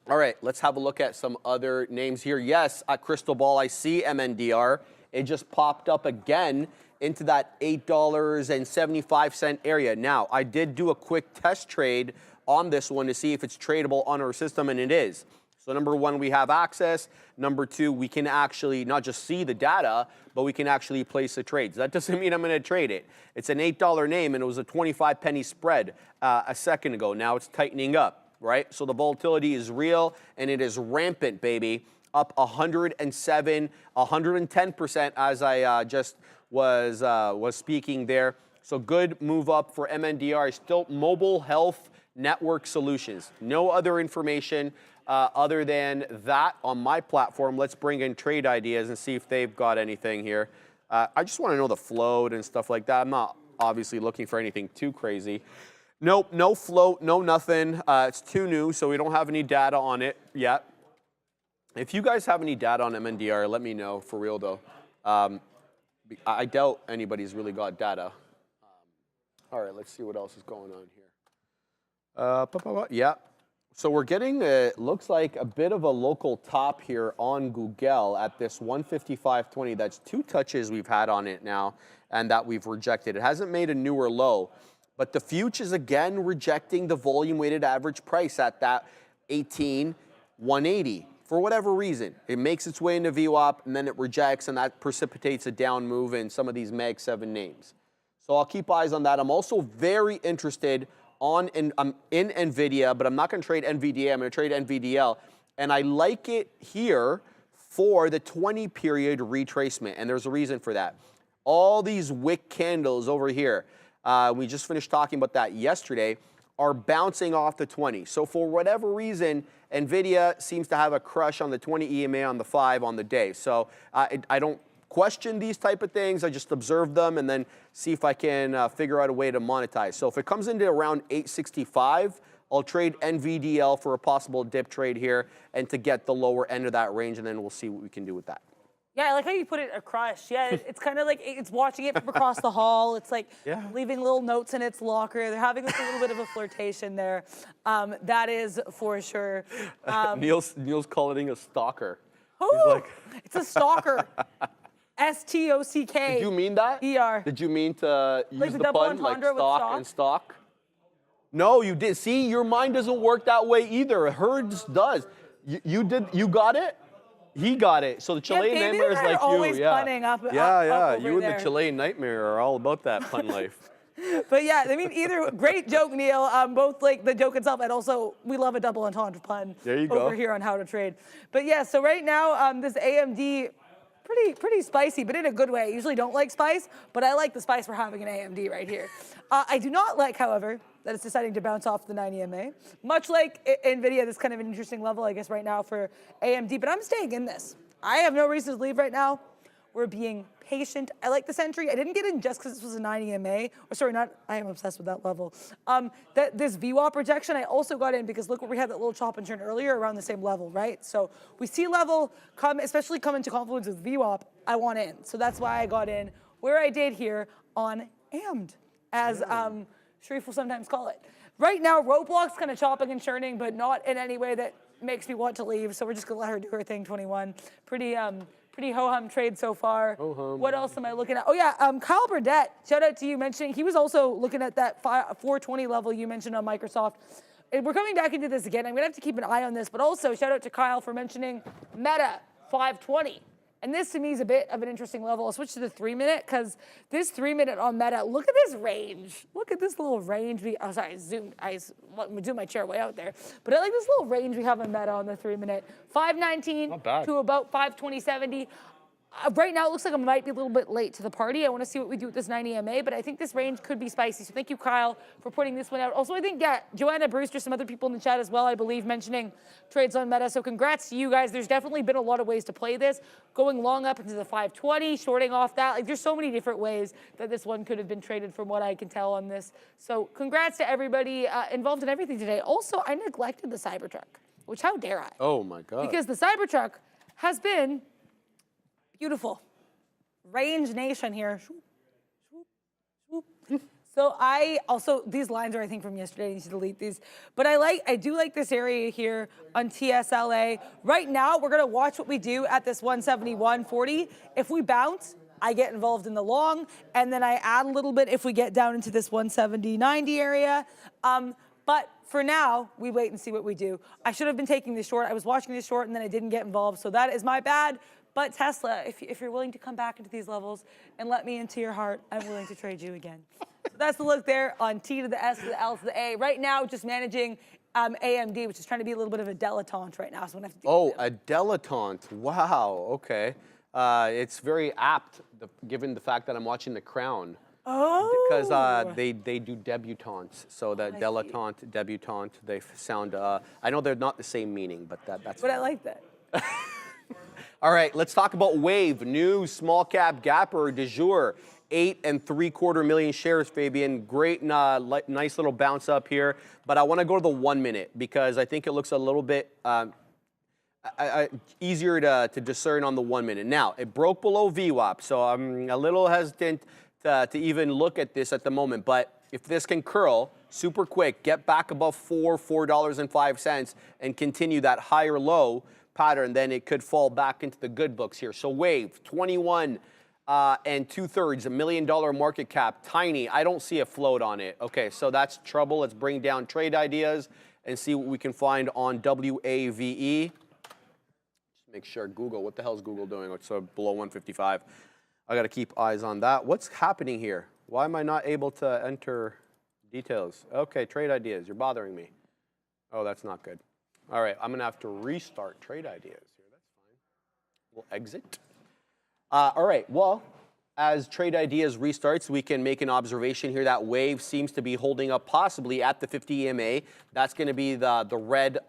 All right, let's have a look at some other names here. Yes, at Crystal Ball, I see MNDR. It just popped up again into that $8.75 area. Now, I did do a quick test trade on this one to see if it's tradable on our system, and it is. So number one, we have access. Number two, we can actually not just see the data, but we can actually place the trades. That doesn't mean I'm going to trade it. It's an $8 name, and it was a 25 penny spread a second ago. Now it's tightening up, right? So the volatility is real, and it is rampant, baby. Up 107, 110% as I just was speaking there. So good move up for MNDR. Still Mobile Health Network Solutions. No other information other than that on my platform. Let's bring in trade ideas and see if they've got anything here. I just want to know the float and stuff like that. I'm not obviously looking for anything too crazy. Nope, no float, no nothing. It's too new, so we don't have any data on it yet. If you guys have any data on MNDR, let me know, for real though. I doubt anybody's really got data. All right, let's see what else is going on here. Yeah, so we're getting, looks like a bit of a local top here on Google at this 155.20. That's two touches we've had on it now and that we've rejected. It hasn't made a newer low, but the futures again rejecting the volume weighted average price at that 18,180. For whatever reason, it makes its way into VWAP and then it rejects, and that precipitates a down move in some of these Mag 7 names. So I'll keep eyes on that. I'm also very interested in NVIDIA, but I'm not going to trade NVDA. I'm going to trade NVDL. And I like it here for the 20 period retracement, and there's a reason for that. All these wick candles over here, we just finished talking about that yesterday, are bouncing off the 20. So for whatever reason, NVIDIA seems to have a crush on the 20 EMA on the 5 on the day. So I don't question these type of things. I just observe them and then see if I can figure out a way to monetize. So if it comes into around 865, I'll trade NVDL for a possible dip trade here and to get the lower end of that range, and then we'll see what we can do with that. Yeah, I like how you put it, a crush. Yeah, it's kind of like it's watching it from across the hall. It's like leaving little notes in its locker. They're having like a little bit of a flirtation there. That is for sure. Neil's calling it a stalker. Oh, it's a stalker. S-T-O-C-K. Did you mean that? E-R. Did you mean to use like the double pun, like entendre with stock and stock? No, you did. See, your mind doesn't work that way either. Hers does. You got it? He got it. So the Chilean nightmare is like always you. Yeah. punning up, yeah. up You and the Chilean nightmare are all about that pun life. But yeah, I mean, either great joke, Neil. Both like the joke itself, and also we love a double entendre pun. There you go. Over here on How to Trade. But yeah, so right now this AMD pretty spicy, but in a good way. I usually don't like spice, but I like the spice for having an AMD right here. I do not like, however, that it's deciding to bounce off the 90 MA. Much like NVIDIA, this kind of an interesting level, I guess, right now for AMD, but I'm staying in this. I have no reason to leave right now. We're being patient. I like this entry. I didn't get in just because this was a 90 MA. Or sorry, not, I am obsessed with that level. This VWAP rejection, I also got in because look where we had that little chop and turn earlier around the same level, right? So we see level come, especially come into confluence with VWAP, I want in. So that's why I got in where I did here on AMD, as Sharif will sometimes call it. Right now, roadblocks kind of chopping and churning, but not in any way that makes me want to leave. So we're just gonna let her do her thing, 21. Pretty ho-hum trade so far. Ho-hum. What else am I looking at? Oh yeah, Kyle Burdett, shout out to you mentioning, he was also looking at that 420 level you mentioned on Microsoft. And we're coming back into this again. I'm gonna have to keep an eye on this, but also shout out to Kyle for mentioning Meta 520. And this to me is a bit of an interesting level. I'll switch to the 3-minute because this 3-minute on Meta, look at this range. Look at this little range. Oh, sorry, I zoomed my chair way out there. But I like this little range we have on Meta on the 3-minute. 519 to about 520.70. Right now, it looks like I might be a little bit late to the party. I want to see what we do with this 90 MA, but I think this range could be spicy. So thank you, Kyle, for putting this one out. Also, I think, yeah, Joanna Brewster, some other people in the chat as well, I believe, mentioning trades on Meta. So congrats to you guys. There's definitely been a lot of ways to play this. Going long up into the 520, shorting off that. Like, there's so many different ways that this one could have been traded from what I can tell on this. So congrats to everybody involved in everything today. Also, I neglected the Cybertruck, which how dare I? Oh, my God. Because the Cybertruck has been beautiful. Range nation here. So I also, these lines are I think from yesterday, I need to delete these. But I do like this area here on TSLA. Right now, we're gonna watch what we do at this 171.40. If we bounce, I get involved in the long, and then I add a little bit if we get down into this 170.90 area. But for now, we wait and see what we do. I should have been taking this short. I was watching this short and then I didn't get involved, so that is my bad. But Tesla, if you're willing to come back into these levels and let me into your heart, I'm willing to trade you again. So that's the look there on T to the S to the L to the A. Right now, just managing AMD, which is trying to be a little bit of a dilettante right now. So I'm gonna have to do a dilettante. Wow, okay. It's very apt, given the fact that I'm watching The Crown. Oh. Because they do debutantes. So that dilettante, debutante, they sound, I know they're not the same meaning, but that's But I like that. All right, let's talk about Wave, new small cap gapper du jour. 8 3/4 million shares, Fabian. Great, nice little bounce up here. But I want to go to the 1 minute because I think it looks a little bit easier to discern on the 1 minute. Now, it broke below VWAP, so I'm a little hesitant to even look at this at the moment. But if this can curl super quick, get back above $4.05, and continue that higher low pattern, then it could fall back into the good books here. So Wave, 21 2/3 $1 million market cap, tiny. I don't see a float on it. Okay, so that's trouble. Let's bring down trade ideas and see what we can find on WAVE. Just make sure Google, what the hell is Google doing? It's below 155. I got to keep eyes on that. What's happening here? Why am I not able to enter details? Okay, trade ideas. You're bothering me. Oh, that's not good. All right, I'm going to have to restart trade ideas here. That's fine. We'll exit. All right, well, as trade ideas restarts, we can make an observation here that Wave seems to be holding up possibly at the 50 EMA. That's going to be the red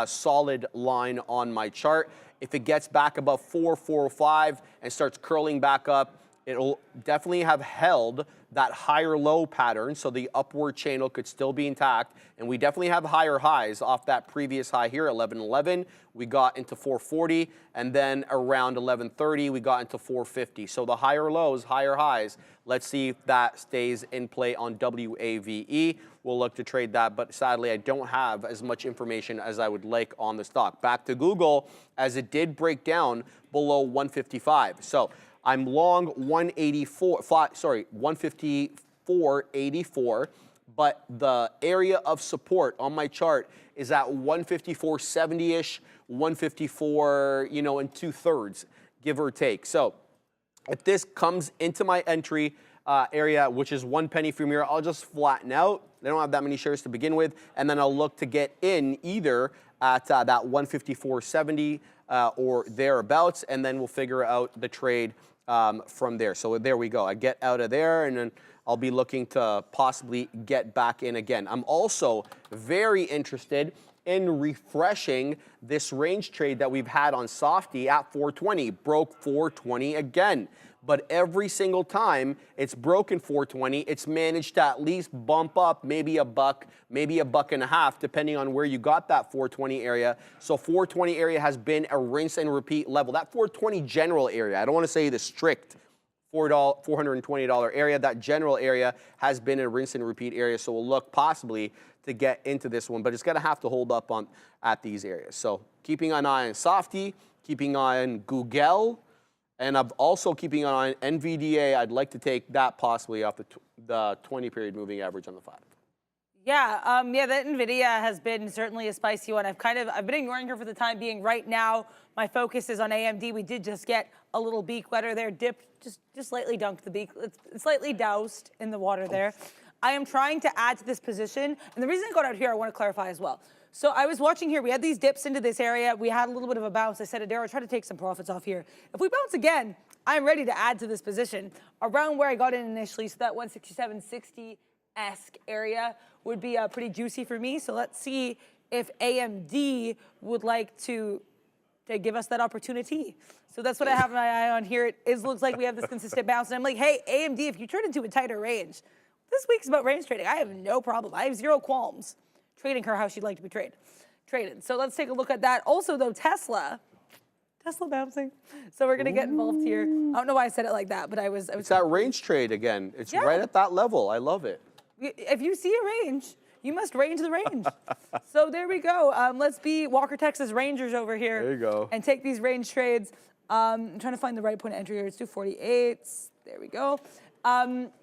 solid line on my chart. If it gets back above 4.45 and starts curling back up, it'll definitely have held that higher low pattern, so the upward channel could still be intact. And we definitely have higher highs off that previous high here, 11.11. We got into 440, and then around 11.30, we got into 450. So the higher lows, higher highs. Let's see if that stays in play on WAVE. We'll look to trade that, but sadly, I don't have as much information as I would like on the stock. Back to Google, as it did break down below 155. So I'm long 154.84, but the area of support on my chart is at 154.70-ish, 154, and 2/3, give or take. So if this comes into my entry area, which is 1 penny from here, I'll just flatten out. They don't have that many shares to begin with, and then I'll look to get in either at that 154.70 or thereabouts, and then we'll figure out the trade from there. So there we go. I get out of there, and then I'll be looking to possibly get back in again. I'm also very interested in refreshing this range trade that we've had on Softy at 420. Broke 420 again. But every single time it's broken 420, it's managed to at least bump up maybe a buck, maybe $1.50, depending on where you got that 420 area. So 420 area has been a rinse and repeat level. That 420 general area, I don't want to say the strict $420 area, that general area has been a rinse and repeat area. So we'll look possibly to get into this one, but it's going to have to hold up at these areas. So keeping an eye on Softy, keeping an eye on Google, and I'm also keeping an eye on NVDA. I'd like to take that possibly off the 20-period moving average on the 5. Yeah, yeah, that NVIDIA has been certainly a spicy one. I've been ignoring her for the time being. Right now, my focus is on AMD. We did just get a little beak wetter there, dipped, just slightly dunked the beak. It's slightly doused in the water there. I am trying to add to this position, and the reason I got out here, I want to clarify as well. So I was watching here, we had these dips into this area. We had a little bit of a bounce. I said to Darryl, try to take some profits off here. If we bounce again, I'm ready to add to this position around where I got in initially, so that 167.60-esque area would be pretty juicy for me. So let's see if AMD would like to give us that opportunity. So that's what I have my eye on here. It looks like we have this consistent bounce. And I'm like, hey, AMD, if you turn into a tighter range, this week's about range trading. I have no problem. I have zero qualms trading her how she'd like to be traded. So let's take a look at that. Also, though, Tesla bouncing. So we're going to get involved here. I don't know why I said it like that, but I was. It's that range trade again. It's right at that level. I love it. If you see a range, you must range the range. So there we go. Let's be Walker, Texas Rangers over here. There you go. And take these range trades. I'm trying to find the right point of entry here. It's 248s. There we go.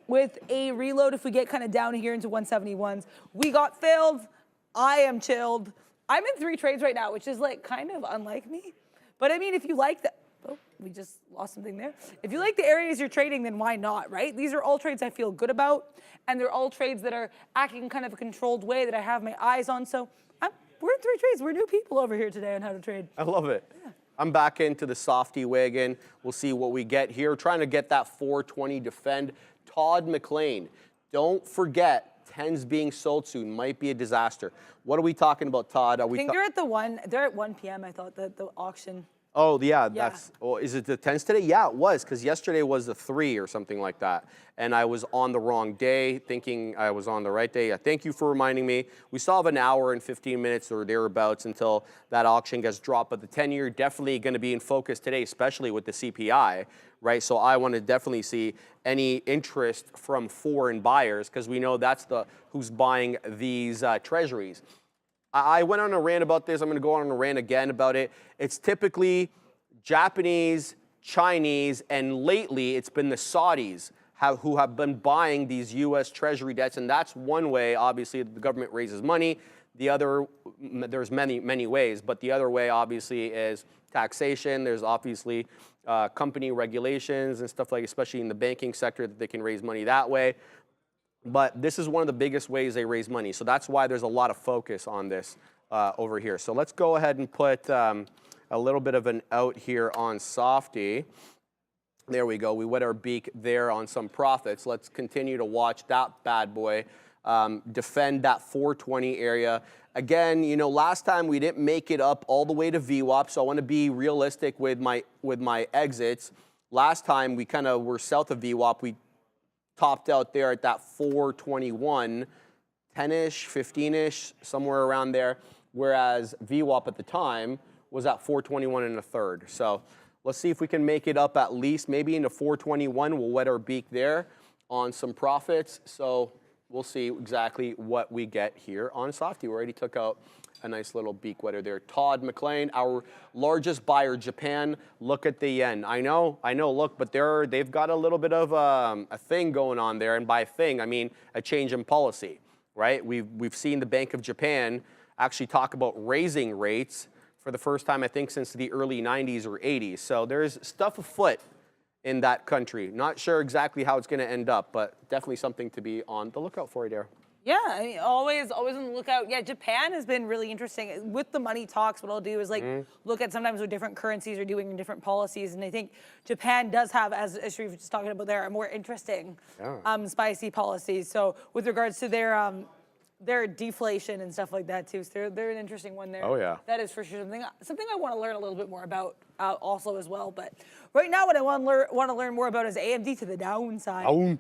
With a reload, if we get kind of down here into 171s, we got filled. I am chilled. I'm in 3 trades right now, which is like kind of unlike me. But I mean, if you like that, oh, we just lost something there. If you like the areas you're trading, then why not, right? These are all trades I feel good about, and they're all trades that are acting in kind of a controlled way that I have my eyes on. So we're in 3 trades. We're new people over here today on how to trade. I love it. Yeah. I'm back into the Softy wagon. We'll see what we get here. Trying to get that 420 defend. Todd McLean, don't forget, 10s being sold soon might be a disaster. What are we talking about, Todd? I think they're at the 1. They're at 1 p.m. I thought the auction. Oh yeah, that's. Oh, is it the 10s today? Yeah, it was, because yesterday was the 3 or something like that, and I was on the wrong day, thinking I was on the right day. Thank you for reminding me. We still have an hour and 15 minutes or thereabouts until that auction gets dropped, but the 10-year definitely going to be in focus today, especially with the CPI, right? So I want to definitely see any interest from foreign buyers, because we know that's who's buying these treasuries. I went on a rant about this. I'm going to go on a rant again about it. It's typically Japanese, Chinese, and lately it's been the Saudis who have been buying these U.S. Treasury debts, and that's one way, obviously, the government raises money. The other, there's many ways, but the other way, obviously, is taxation. There's obviously company regulations and stuff like, especially in the banking sector, that they can raise money that way. But this is one of the biggest ways they raise money. So that's why there's a lot of focus on this over here. So let's go ahead and put a little bit of an out here on Softy. There we go. We wet our beak there on some profits. Let's continue to watch that bad boy defend that 420 area. Again, you know, last time we didn't make it up all the way to VWAP, so I want to be realistic with my exits. Last time we kind of were south of VWAP. We topped out there at that 421, 10-ish, 15-ish, somewhere around there, whereas VWAP at the time was at 421 1/3. So let's see if we can make it up at least maybe into 421. We'll wet our beak there on some profits. So we'll see exactly what we get here on Softy. We already took out a nice little beak wetter there. Todd McLean, our largest buyer, Japan. Look at the yen. I know, look, but they've got a little bit of a thing going on there. And by thing, I mean a change in policy, right? We've seen the Bank of Japan actually talk about raising rates for the first time, I think, since the early 90s or 80s. So there's stuff afoot in that country. Not sure exactly how it's going to end up, but definitely something to be on the lookout for there. Yeah, I mean, always on the lookout. Yeah, Japan has been really interesting. With the money talks, what I'll do is like look at sometimes what different currencies are doing in different policies. And I think Japan does have, as Sharif was just talking about there, a more interesting spicy policy. So with regards to their deflation and stuff like that too. So they're an interesting one there. Oh, yeah. That is for sure something I want to learn a little bit more about also as well. But right now what I want to learn more about is AMD to the downside.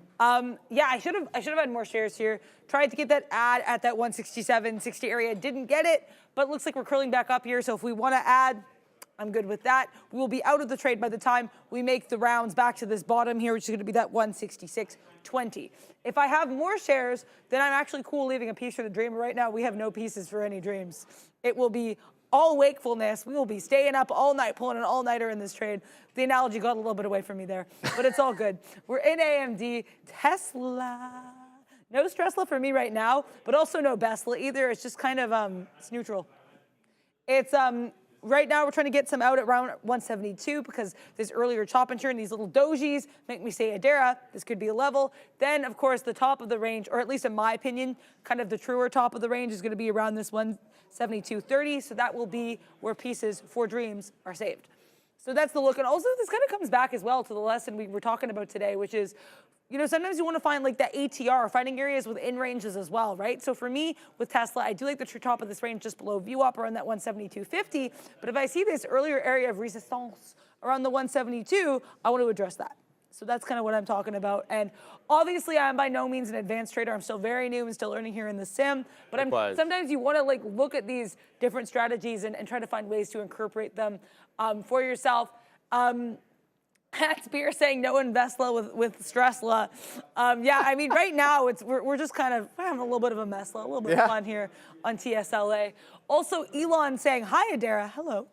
Yeah, I should have had more shares here. Tried to get that add at that 167.60 area. Didn't get it, but it looks like we're curling back up here. So if we want to add, I'm good with that. We will be out of the trade by the time we make the rounds back to this bottom here, which is going to be that 166.20. If I have more shares, then I'm actually cool leaving a piece for the dream. Right now, we have no pieces for any dreams. It will be all wakefulness. We will be staying up all night, pulling an all-nighter in this trade. The analogy got a little bit away from me there, but it's all good. We're in AMD. Tesla. No Stresla for me right now, but also no Besla either. It's just kind of, it's neutral. It's, right now, we're trying to get some out at around 172 because this earlier chop and churn, these little dojis make me say, Adara, this could be a level. Then, of course, the top of the range, or at least in my opinion, kind of the truer top of the range is going to be around this 172.30. So that will be where pieces for dreams are saved. So that's the look. And also, this kind of comes back as well to the lesson we were talking about today, which is, you know, sometimes you want to find like that ATR, finding areas within ranges as well, right? So for me, with Tesla, I do like the true top of this range just below VWAP around that 172.50. But if I see this earlier area of resistance around the 172, I want to address that. So that's kind of what I'm talking about. And obviously, I'm by no means an advanced trader. I'm still very new and still learning here in the sim. But sometimes you want to like look at these different strategies and try to find ways to incorporate them for yourself. Pat Spear saying no in Vesla with Stressla. Yeah, I mean, right now we're just kind of having a little bit of a messla, a little bit of fun here on TSLA. Also, Elon saying, hi, Adara, hello.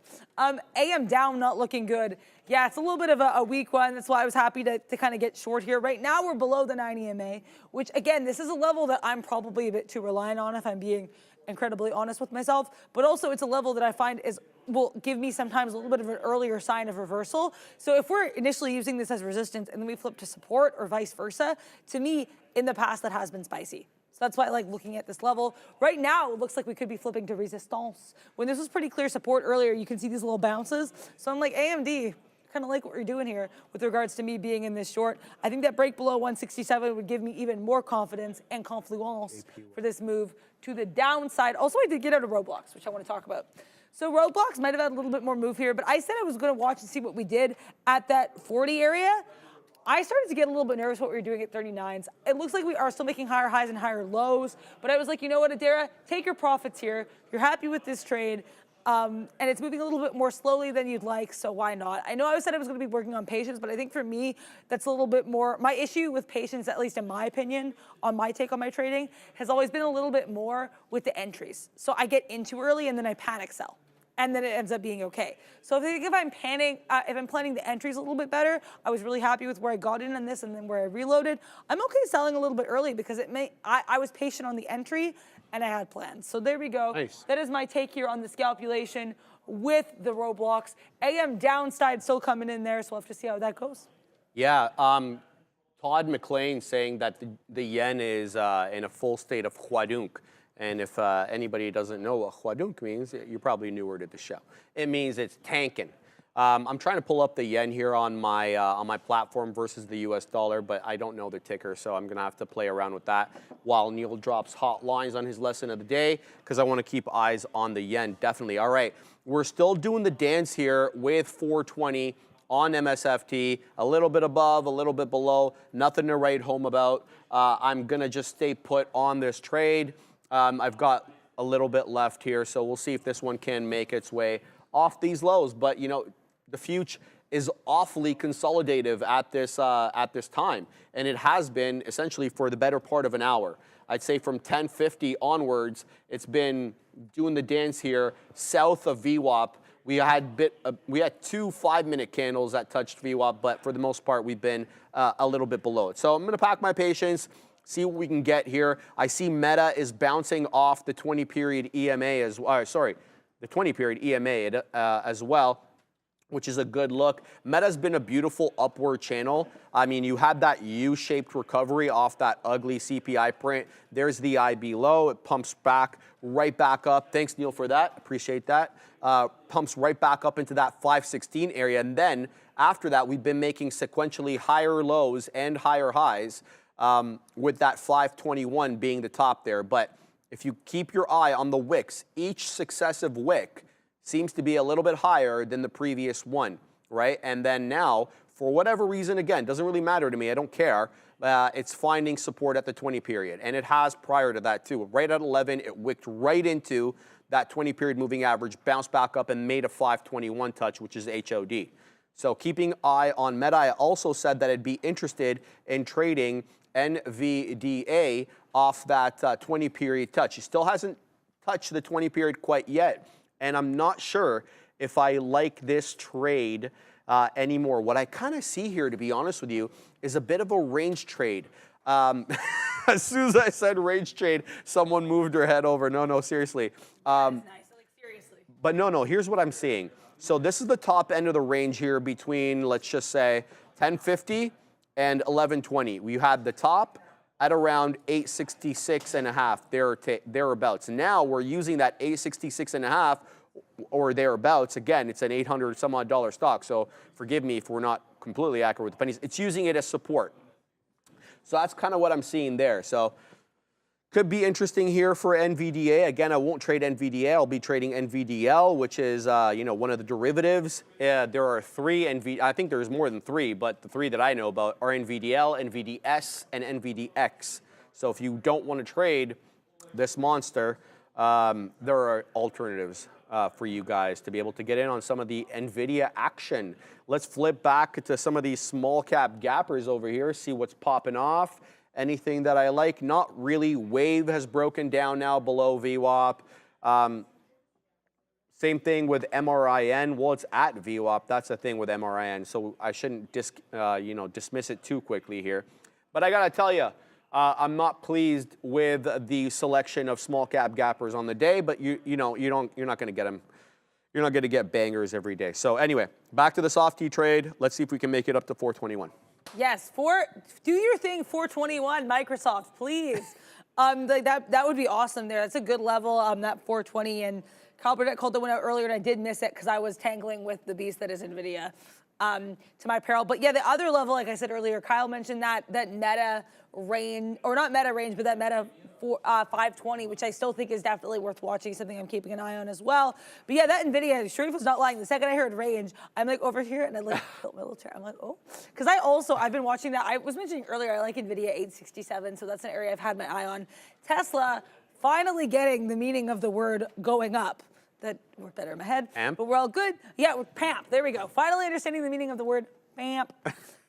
AM down, not looking good. Yeah, it's a little bit of a weak one. That's why I was happy to kind of get short here. Right now, we're below the 9 EMA, which, again, this is a level that I'm probably a bit too reliant on if I'm being incredibly honest with myself. But also, it's a level that I find will give me sometimes a little bit of an earlier sign of reversal. So if we're initially using this as resistance and then we flip to support or vice versa, to me, in the past, that has been spicy. So that's why I like looking at this level. Right now, it looks like we could be flipping to resistance. When this was pretty clear support earlier, you can see these little bounces. So I'm like, AMD, kind of like what we're doing here with regards to me being in this short. I think that break below 167 would give me even more confidence and confluence for this move to the downside. Also, I did get out of Roblox, which I want to talk about. So Roblox might have had a little bit more move here, but I said I was going to watch and see what we did at that 40 area. I started to get a little bit nervous what we were doing at 39s. It looks like we are still making higher highs and higher lows, but I was like, you know what, Adara, take your profits here. You're happy with this trade. And it's moving a little bit more slowly than you'd like, so why not? I know I said I was going to be working on patience, but I think for me, that's a little bit more, my issue with patience, at least in my opinion, on my take on my trading, has always been a little bit more with the entries. So I get in too early and then I panic sell. And then it ends up being okay. So if I'm planning the entries a little bit better, I was really happy with where I got in on this and then where I reloaded. I'm okay selling a little bit early because I was patient on the entry and I had plans. So there we go. Nice. That is my take here on the scalpulation with the Roblox. AM downside still coming in there, so we'll have to see how that goes. Yeah, Todd McLean saying that the yen is in a full state of huadunk. And if anybody doesn't know what huadunk means, you're probably newer to the show. It means it's tanking. I'm trying to pull up the yen here on my platform versus the US dollar, but I don't know the ticker, so I'm gonna have to play around with that while Neil drops hot lines on his lesson of the day, because I want to keep eyes on the yen, definitely. All right, we're still doing the dance here with 420 on MSFT, a little bit above, a little bit below, nothing to write home about. I'm gonna just stay put on this trade. I've got a little bit left here, so we'll see if this one can make its way off these lows. But you know, the future is awfully consolidative at this time, and it has been essentially for the better part of an hour. I'd say from 10:50 onwards, it's been doing the dance here south of VWAP. We had 2 5-minute candles that touched VWAP, but for the most part, we've been a little bit below it. So I'm going to pack my patience, see what we can get here. I see Meta is bouncing off the 20-period EMA as well. Sorry, the 20-period EMA as well. which is a good look. Meta's been a beautiful upward channel. I mean, you had that U-shaped recovery off that ugly CPI print. There's the IB low. It pumps back, right back up. Thanks, Neil, for that. Appreciate that. Pumps right back up into that 516 area. And then after that, we've been making sequentially higher lows and higher highs, with that 521 being the top there. But if you keep your eye on the wicks, each successive wick seems to be a little bit higher than the previous one, right? And then now, for whatever reason, again, doesn't really matter to me, I don't care, it's finding support at the 20 period. And it has prior to that too. Right at 11, it wicked right into that 20 period moving average, bounced back up and made a 521 touch, which is HOD. So keeping eye on Meta. I also said that I'd be interested in trading NVDA off that 20 period touch. He still hasn't touched the 20 period quite yet. And I'm not sure if I like this trade anymore. What I kind of see here, to be honest with you, is a bit of a range trade. As soon as I said range trade, someone moved their head over. No, seriously. That's nice. Like, seriously. But no, here's what I'm seeing. So this is the top end of the range here between, let's just say, 1050 and 1120. We had the top at around 866.5, thereabouts. Now we're using that 866.5 or thereabouts. Again, it's an $800 some odd stock, so forgive me if we're not completely accurate with the pennies. It's using it as support. So that's kind of what I'm seeing there. So could be interesting here for NVDA. Again, I won't trade NVDA. I'll be trading NVDL, which is one of the derivatives. There are three I think there's more than three, but the three that I know about are NVDL, NVDS, and NVDX. So if you don't want to trade this monster, there are alternatives for you guys to be able to get in on some of the NVIDIA action. Let's flip back to some of these small cap gappers over here, see what's popping off. Anything that I like? Not really. Wave has broken down now below VWAP. Same thing with MRIN. Well, it's at VWAP. That's the thing with MRIN. So I shouldn't dismiss it too quickly here. But I gotta tell you, I'm not pleased with the selection of small cap gappers on the day. But you're not gonna get them. You're not gonna get bangers every day. So anyway, back to the softy trade. Let's see if we can make it up to 421. Yes, do your thing, 421, Microsoft, please. That would be awesome there. That's a good level, that 420. And Kyle Burnett called the one out earlier, and I did miss it because I was tangling with the beast that is NVIDIA, to my peril. But yeah, the other level, like I said earlier, Kyle mentioned that Meta range, or not Meta range, but that Meta 520, which I still think is definitely worth watching, something I'm keeping an eye on as well. But yeah, that NVIDIA, Sharif was not lying. The second I heard range, I'm like over here and I like built my little chair. I'm like, oh. Because I've been watching that. I was mentioning earlier, I like NVIDIA 867, so that's an area I've had my eye on. Tesla, finally getting the meaning of the word going up. That worked better in my head. Amp? But we're all good. Yeah, PAMP, there we go. Finally understanding the meaning of the word PAMP.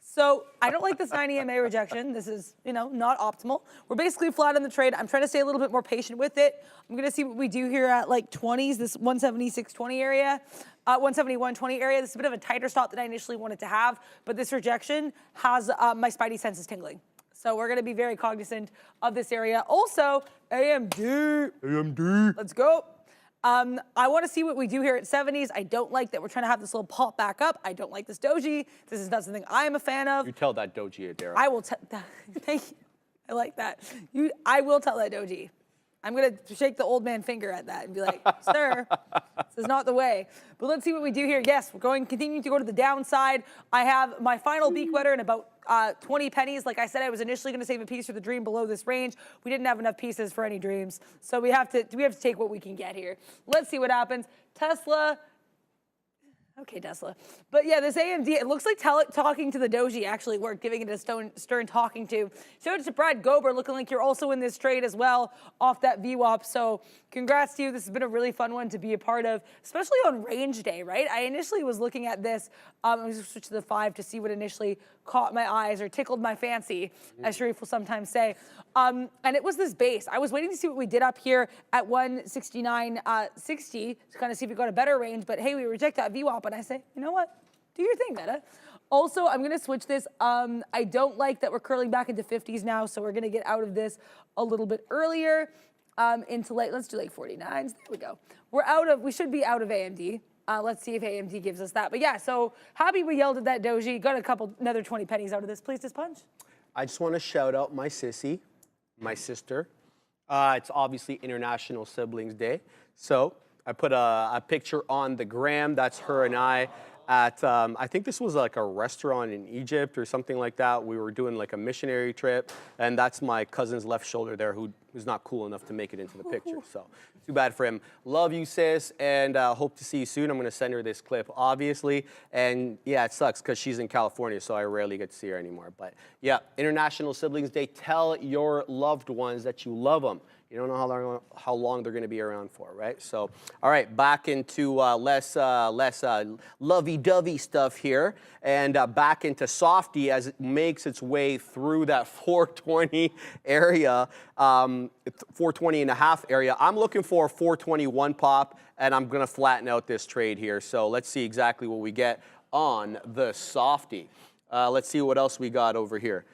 So I don't like this 9 EMA rejection. This is, not optimal. We're basically flat on the trade. I'm trying to stay a little bit more patient with it. I'm going to see what we do here at like 20s, this 176.20 area, 171.20 area. This is a bit of a tighter stop than I initially wanted to have, but this rejection has my spidey senses tingling. So we're going to be very cognizant of this area. Also, AMD. Let's go. I want to see what we do here at 70s. I don't like that we're trying to have this little pop back up. I don't like this doji. This is not something I am a fan of. You tell that doji, Adara. I will tell. Thank you. I like that. I will tell that doji. I'm going to shake the old man finger at that and be like, sir, this is not the way. But let's see what we do here. Yes, we're continuing to go to the downside. I have my final beak wetter in about 20 pennies. Like I said, I was initially going to save a piece for the dream below this range. We didn't have enough pieces for any dreams. So we have to take what we can get here. Let's see what happens. Tesla. Okay, Tesla. But yeah, this AMD, it looks like talking to the doji actually worked, giving it a stern talking to. Showed it to Brad Gober, looking like you're also in this trade as well off that VWAP. So congrats to you. This has been a really fun one to be a part of, especially on range day, right? I initially was looking at this. I'm going to switch to the 5 to see what initially caught my eyes or tickled my fancy, as Sharif will sometimes say. And it was this base. I was waiting to see what we did up here at 169.60 to kind of see if we got a better range. But hey, we reject that VWAP, and I say, you know what? Do your thing, Meta. Also, I'm going to switch this. I don't like that we're curling back into 50s now, so we're going to get out of this a little bit earlier into late. Let's do like 49s. There we go. We should be out of AMD. Let's see if AMD gives us that. But yeah, so happy we yelled at that doji. Got another 20 pennies out of this. Please, this punch. I just want to shout out my sissy, my sister. It's obviously International Siblings Day. So I put a picture on the gram. That's her and I at, I think this was like a restaurant in Egypt or something like that. We were doing like a missionary trip. And that's my cousin's left shoulder there who's not cool enough to make it into the picture. So too bad for him. Love you, sis, and hope to see you soon. I'm going to send her this clip, obviously. And yeah, it sucks because she's in California, so I rarely get to see her anymore. But yeah, International Siblings Day. Tell your loved ones that you love them. You don't know how long they're going to be around for, right? So, all right, back into less lovey-dovey stuff here, and back into softy as it makes its way through that 420 area, 420 and a half area. I'm looking for a 421 pop, and I'm going to flatten out this trade here. So let's see exactly what we get on the softy. Let's see what else we got over here.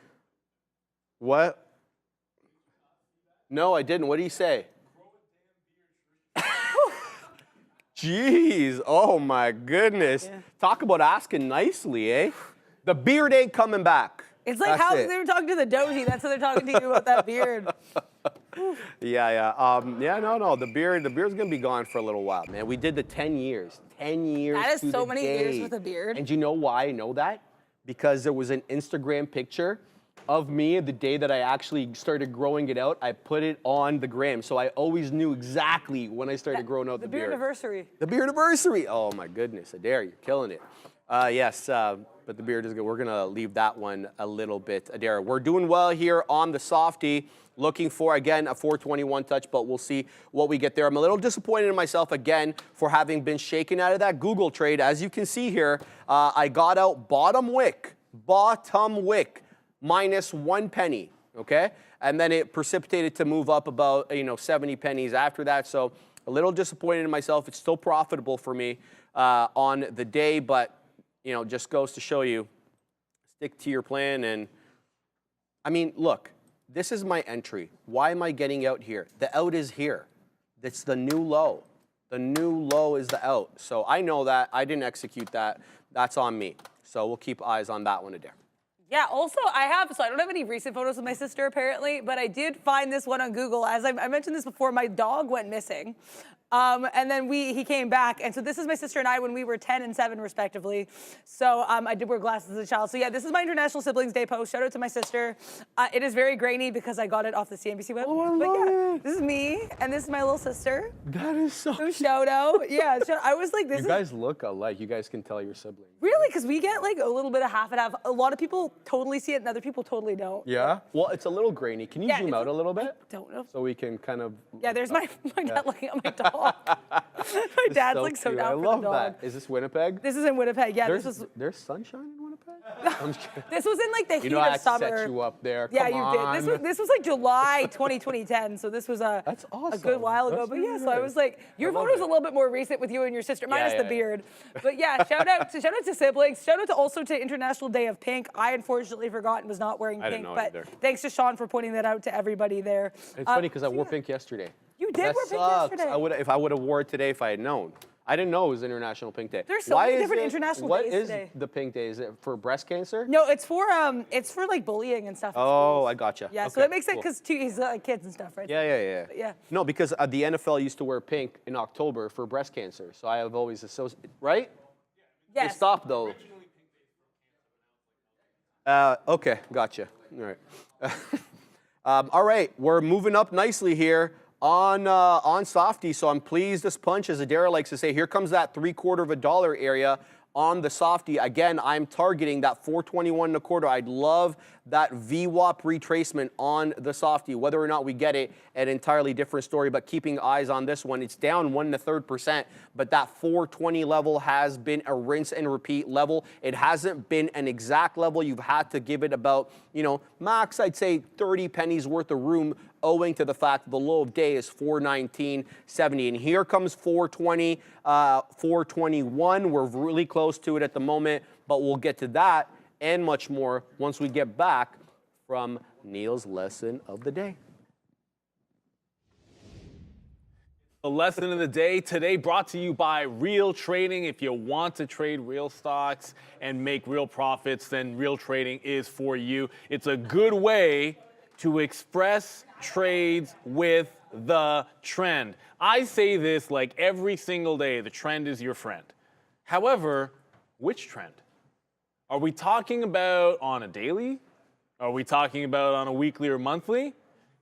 What? No, I didn't. What did he say? Jeez. Oh, my goodness. Yeah. Talk about asking nicely, eh? The beard ain't coming back. It's like how they were talking to the doji. That's how they're talking to you about that beard. Yeah. No. The beard's going to be gone for a little while, man. We did the 10 years. 10 years. That is so many years with a beard. And you know why I know that? Because there was an Instagram picture of me the day that I actually started growing it out. I put it on the gram, so I always knew exactly when I started growing out the beard. The beardiversary. The beardiversary. Oh my goodness, Adair, you're killing it. Yes, but the beard is good. We're gonna leave that one a little bit, Adair. We're doing well here on the softy. Looking for, again, a 421 touch, but we'll see what we get there. I'm a little disappointed in myself, again, for having been shaken out of that Google trade. As you can see here, I got out bottom wick, minus 1 penny, okay? And then it precipitated to move up about, 70 pennies after that. So a little disappointed in myself. It's still profitable for me on the day, but, just goes to show you, stick to your plan. And, I mean, look, this is my entry. Why am I getting out here? The out is here. It's the new low. The new low is the out. So I know that. I didn't execute that. That's on me. So we'll keep eyes on that one, Adair. Yeah, also I don't have any recent photos with my sister apparently, but I did find this one on Google. As I mentioned this before, my dog went missing. And then he came back. And so this is my sister and I when we were 10 and 7 respectively. So I did wear glasses as a child. So yeah, this is my International Siblings Day post. Shout out to my sister. It is very grainy because I got it off the CNBC web. Oh, I love it. This is me and this is my little sister. That is so cute. Shout out. Yeah, I was like, this You guys look alike. You guys can tell your siblings. Really? Because we get like a little bit of half and half. A lot of people totally see it and other people totally don't. Yeah? Well, it's a little grainy. Can you zoom out a little bit? I don't know. So we can kind of... Yeah, there's my dad looking at my dog. My dad's like so down for the dog. I love that. Is this Winnipeg? This is in Winnipeg. Yeah, There's sunshine in Winnipeg? This was in like the heat of I summer. set you up there. Yeah, Come you on. did. This was like July 2010, so this was That's awesome. a good while ago. That's But yeah, really so I nice. was like, your photo's a little bit more recent with you and your sister, minus the beard. But yeah, shout out to siblings. Shout out also to International Day of Pink. I unfortunately forgot and was not wearing pink, but thanks to Sean for pointing that out to everybody there. It's funny because I wore pink yesterday. You did wear pink yesterday. If I would have wore it today if I had known. I didn't know it was International Pink Day. There's so many different international days today. What is the pink day? Is it for breast cancer? No, it's for like bullying and stuff. Oh, I gotcha. Yeah, okay, so that makes sense because he's kids and stuff, right? Yeah. No, because the NFL used to wear pink in October for breast cancer, so I have always associated. Right? Yes. They stopped though. Okay, gotcha. All right. All right, we're moving up nicely here on softy, so I'm pleased this punch, as Adair likes to say. Here comes that $0.75 area on the softy. Again, I'm targeting that 421 and a quarter. I'd love that VWAP retracement on the softy. Whether or not we get it, an entirely different story, but keeping eyes on this one. It's down 1 1/3%, but that 420 level has been a rinse and repeat level. It hasn't been an exact level. You've had to give it about, max, I'd say 30 pennies worth of room, owing to the fact that the low of day is 419.70. And here comes 420, 421. We're really close to it at the moment, but we'll get to that and much more once we get back from Neil's lesson of the day. The lesson of the day today brought to you by Real Trading. If you want to trade real stocks and make real profits, then Real Trading is for you. It's a good way to express trades with the trend. I say this like every single day, the trend is your friend. However, which trend? Are we talking about on a daily? Are we talking about on a weekly or monthly?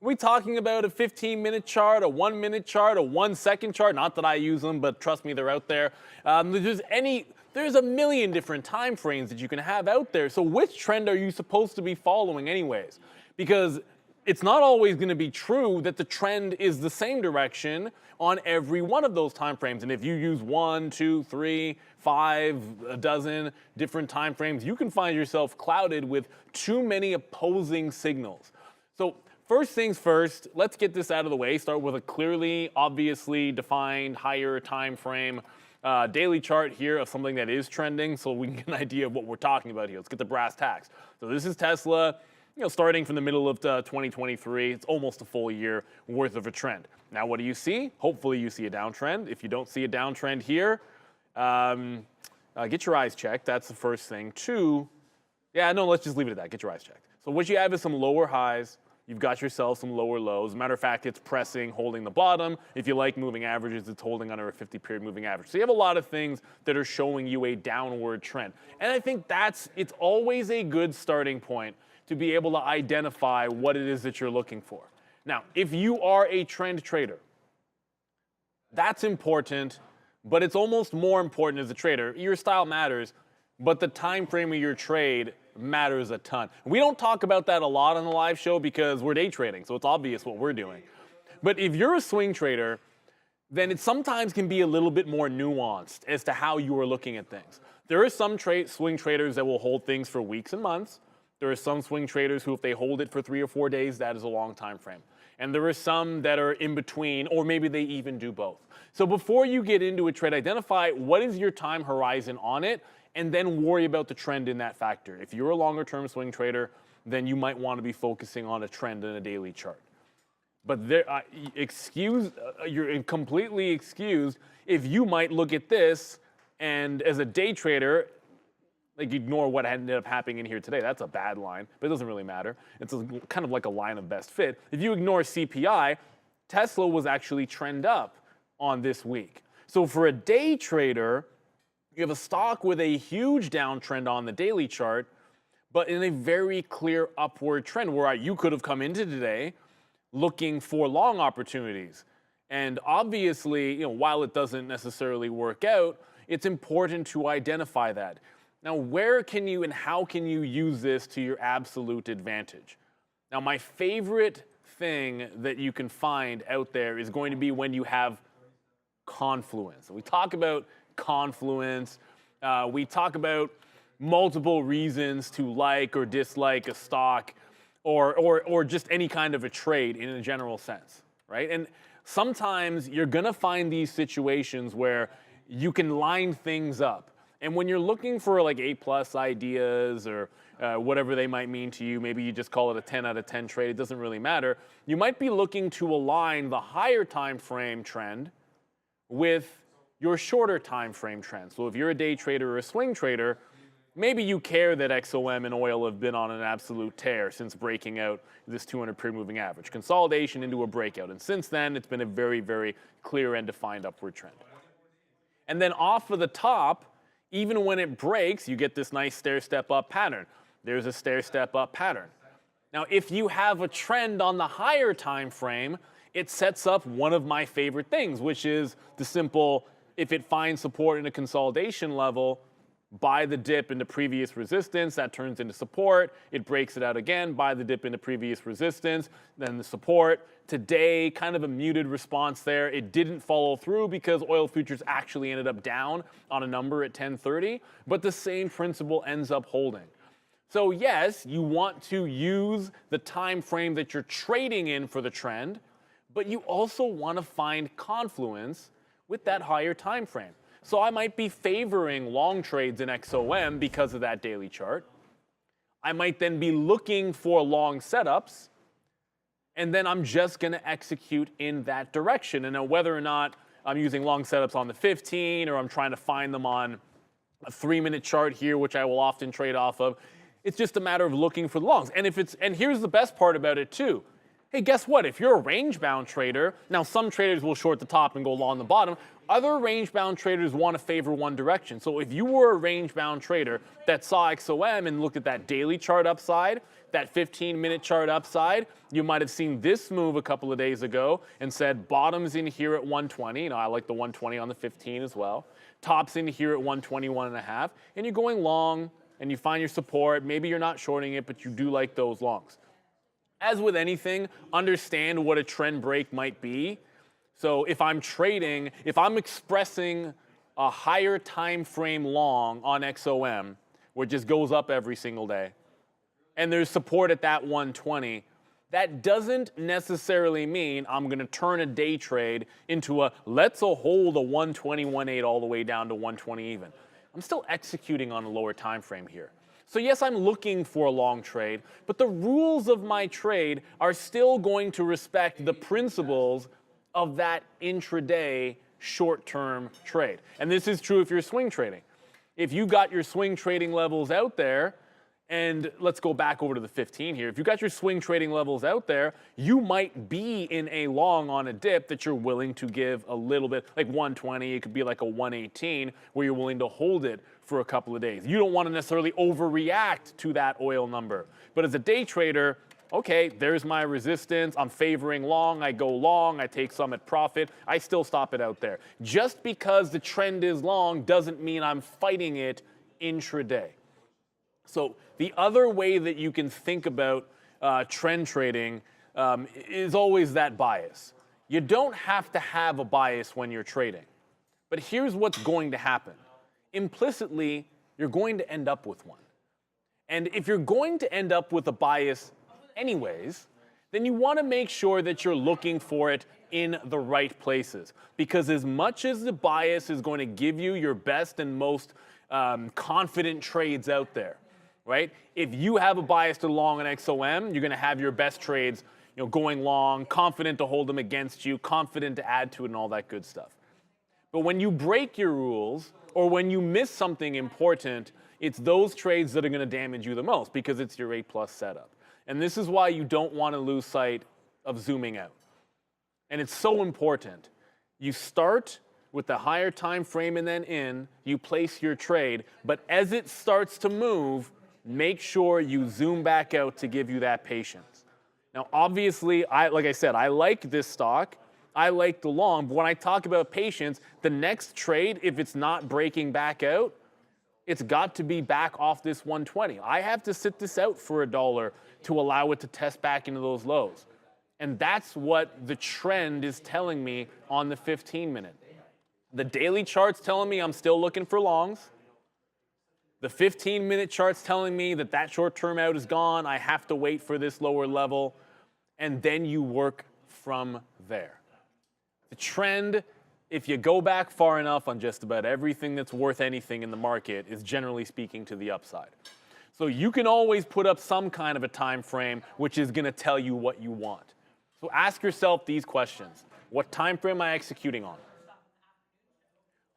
Are we talking about a 15-minute chart, a 1-minute chart, a 1-second chart? Not that I use them, but trust me, they're out there. There's a million different time frames that you can have out there. So which trend are you supposed to be following anyways? Because it's not always going to be true that the trend is the same direction on every one of those time frames. And if you use 1, 2, 3, 5, a dozen different time frames, you can find yourself clouded with too many opposing signals. So first things first, let's get this out of the way. Start with a clearly, obviously defined higher time frame daily chart here of something that is trending, so we can get an idea of what we're talking about here. Let's get the brass tacks. So this is Tesla. Starting from the middle of 2023, it's almost a full year worth of a trend. Now, what do you see? Hopefully you see a downtrend. If you don't see a downtrend here, get your eyes checked. That's the first thing. 2, let's just leave it at that. Get your eyes checked. So what you have is some lower highs. You've got yourself some lower lows. As a matter of fact, it's pressing, holding the bottom. If you like moving averages, it's holding under a 50-period moving average. So you have a lot of things that are showing you a downward trend. And I think it's always a good starting point to be able to identify what it is that you're looking for. Now, if you are a trend trader, that's important, but it's almost more important as a trader. Your style matters, but the time frame of your trade matters a ton. We don't talk about that a lot on the live show because we're day trading, so it's obvious what we're doing. But if you're a swing trader, then it sometimes can be a little bit more nuanced as to how you are looking at things. There are some swing traders that will hold things for weeks and months. There are some swing traders who, if they hold it for 3 or 4 days, that is a long time frame. And there are some that are in between, or maybe they even do both. So before you get into a trade, identify what is your time horizon on it, and then worry about the trend in that factor. If you're a longer-term swing trader, then you might want to be focusing on a trend in a daily chart. But you're completely excused if you might look at this, and as a day trader, ignore what ended up happening in here today. That's a bad line, but it doesn't really matter. It's kind of like a line of best fit. If you ignore CPI, Tesla was actually trend up on this week. So for a day trader, you have a stock with a huge downtrend on the daily chart, but in a very clear upward trend where you could have come into today looking for long opportunities. And obviously, while it doesn't necessarily work out, it's important to identify that. Now, where can you and how can you use this to your absolute advantage? Now, my favorite thing that you can find out there is going to be when you have confluence. We talk about confluence. We talk about multiple reasons to like or dislike a stock or just any kind of a trade in a general sense, right? And sometimes you're going to find these situations where you can line things up. And when you're looking for like A+ ideas or whatever they might mean to you, maybe you just call it a 10 out of 10 trade, it doesn't really matter. You might be looking to align the higher time frame trend with your shorter time frame trend. So if you're a day trader or a swing trader, maybe you care that XOM and oil have been on an absolute tear since breaking out this 200-period moving average. Consolidation into a breakout. And since then, it's been a very, very clear and defined upward trend. And then off of the top, even when it breaks, you get this nice stair-step up pattern. There's a stair-step up pattern. Now, if you have a trend on the higher time frame, it sets up one of my favorite things, which is the simple, if it finds support in a consolidation level, buy the dip into previous resistance, that turns into support, it breaks it out again, buy the dip into previous resistance, then the support. Today, kind of a muted response there. It didn't follow through because oil futures actually ended up down on a number at 1030, but the same principle ends up holding. So yes, you want to use the time frame that you're trading in for the trend, but you also want to find confluence with that higher time frame. So I might be favoring long trades in XOM because of that daily chart. I might then be looking for long setups, and then I'm just going to execute in that direction. And now whether or not I'm using long setups on the 15 or I'm trying to find them on a 3-minute chart here, which I will often trade off of, it's just a matter of looking for the longs. And here's the best part about it too. Hey, guess what? If you're a range-bound trader, now some traders will short the top and go long the bottom. Other range-bound traders want to favor one direction. So if you were a range-bound trader that saw XOM and looked at that daily chart upside, that 15-minute chart upside, you might have seen this move a couple of days ago and said bottoms in here at 120. You know, I like the 120 on the 15 as well. Tops in here at 121.5, and you're going long and you find your support. Maybe you're not shorting it, but you do like those longs. As with anything, understand what a trend break might be. So if I'm trading, if I'm expressing a higher time frame long on XOM, where it just goes up every single day, and there's support at that 120, that doesn't necessarily mean I'm going to turn a day trade into let's hold a 121.8 all the way down to 120 even. I'm still executing on a lower time frame here. So yes, I'm looking for a long trade, but the rules of my trade are still going to respect the principles of that intraday short-term trade. And this is true if you're swing trading. If you got your swing trading levels out there, and let's go back over to the 15 here. If you got your swing trading levels out there, you might be in a long on a dip that you're willing to give a little bit, like 120, it could be like a 118, where you're willing to hold it for a couple of days. You don't want to necessarily overreact to that oil number. But as a day trader, okay, there's my resistance. I'm favoring long. I go long. I take some at profit. I still stop it out there. Just because the trend is long doesn't mean I'm fighting it intraday. So the other way that you can think about trend trading is always that bias. You don't have to have a bias when you're trading. But here's what's going to happen. Implicitly, you're going to end up with one. And if you're going to end up with a bias anyways, then you want to make sure that you're looking for it in the right places. Because as much as the bias is going to give you your best and most confident trades out there, right? If you have a bias to long on XOM, you're going to have your best trades, going long, confident to hold them against you, confident to add to it, and all that good stuff. But when you break your rules, or when you miss something important, it's those trades that are going to damage you the most because it's your A+ setup. And this is why you don't want to lose sight of zooming out. And it's so important. You start with the higher time frame and then you place your trade, but as it starts to move, make sure you zoom back out to give you that patience. Now, obviously, like I said, I like this stock. I like the long, but when I talk about patience, the next trade, if it's not breaking back out, it's got to be back off this 120. I have to sit this out for $1 to allow it to test back into those lows. And that's what the trend is telling me on the 15-minute. The daily chart's telling me I'm still looking for longs. The 15-minute chart's telling me that that short-term out is gone. I have to wait for this lower level. And then you work from there. The trend, if you go back far enough on just about everything that's worth anything in the market, is generally speaking to the upside. So you can always put up some kind of a time frame which is going to tell you what you want. So ask yourself these questions. What time frame am I executing on?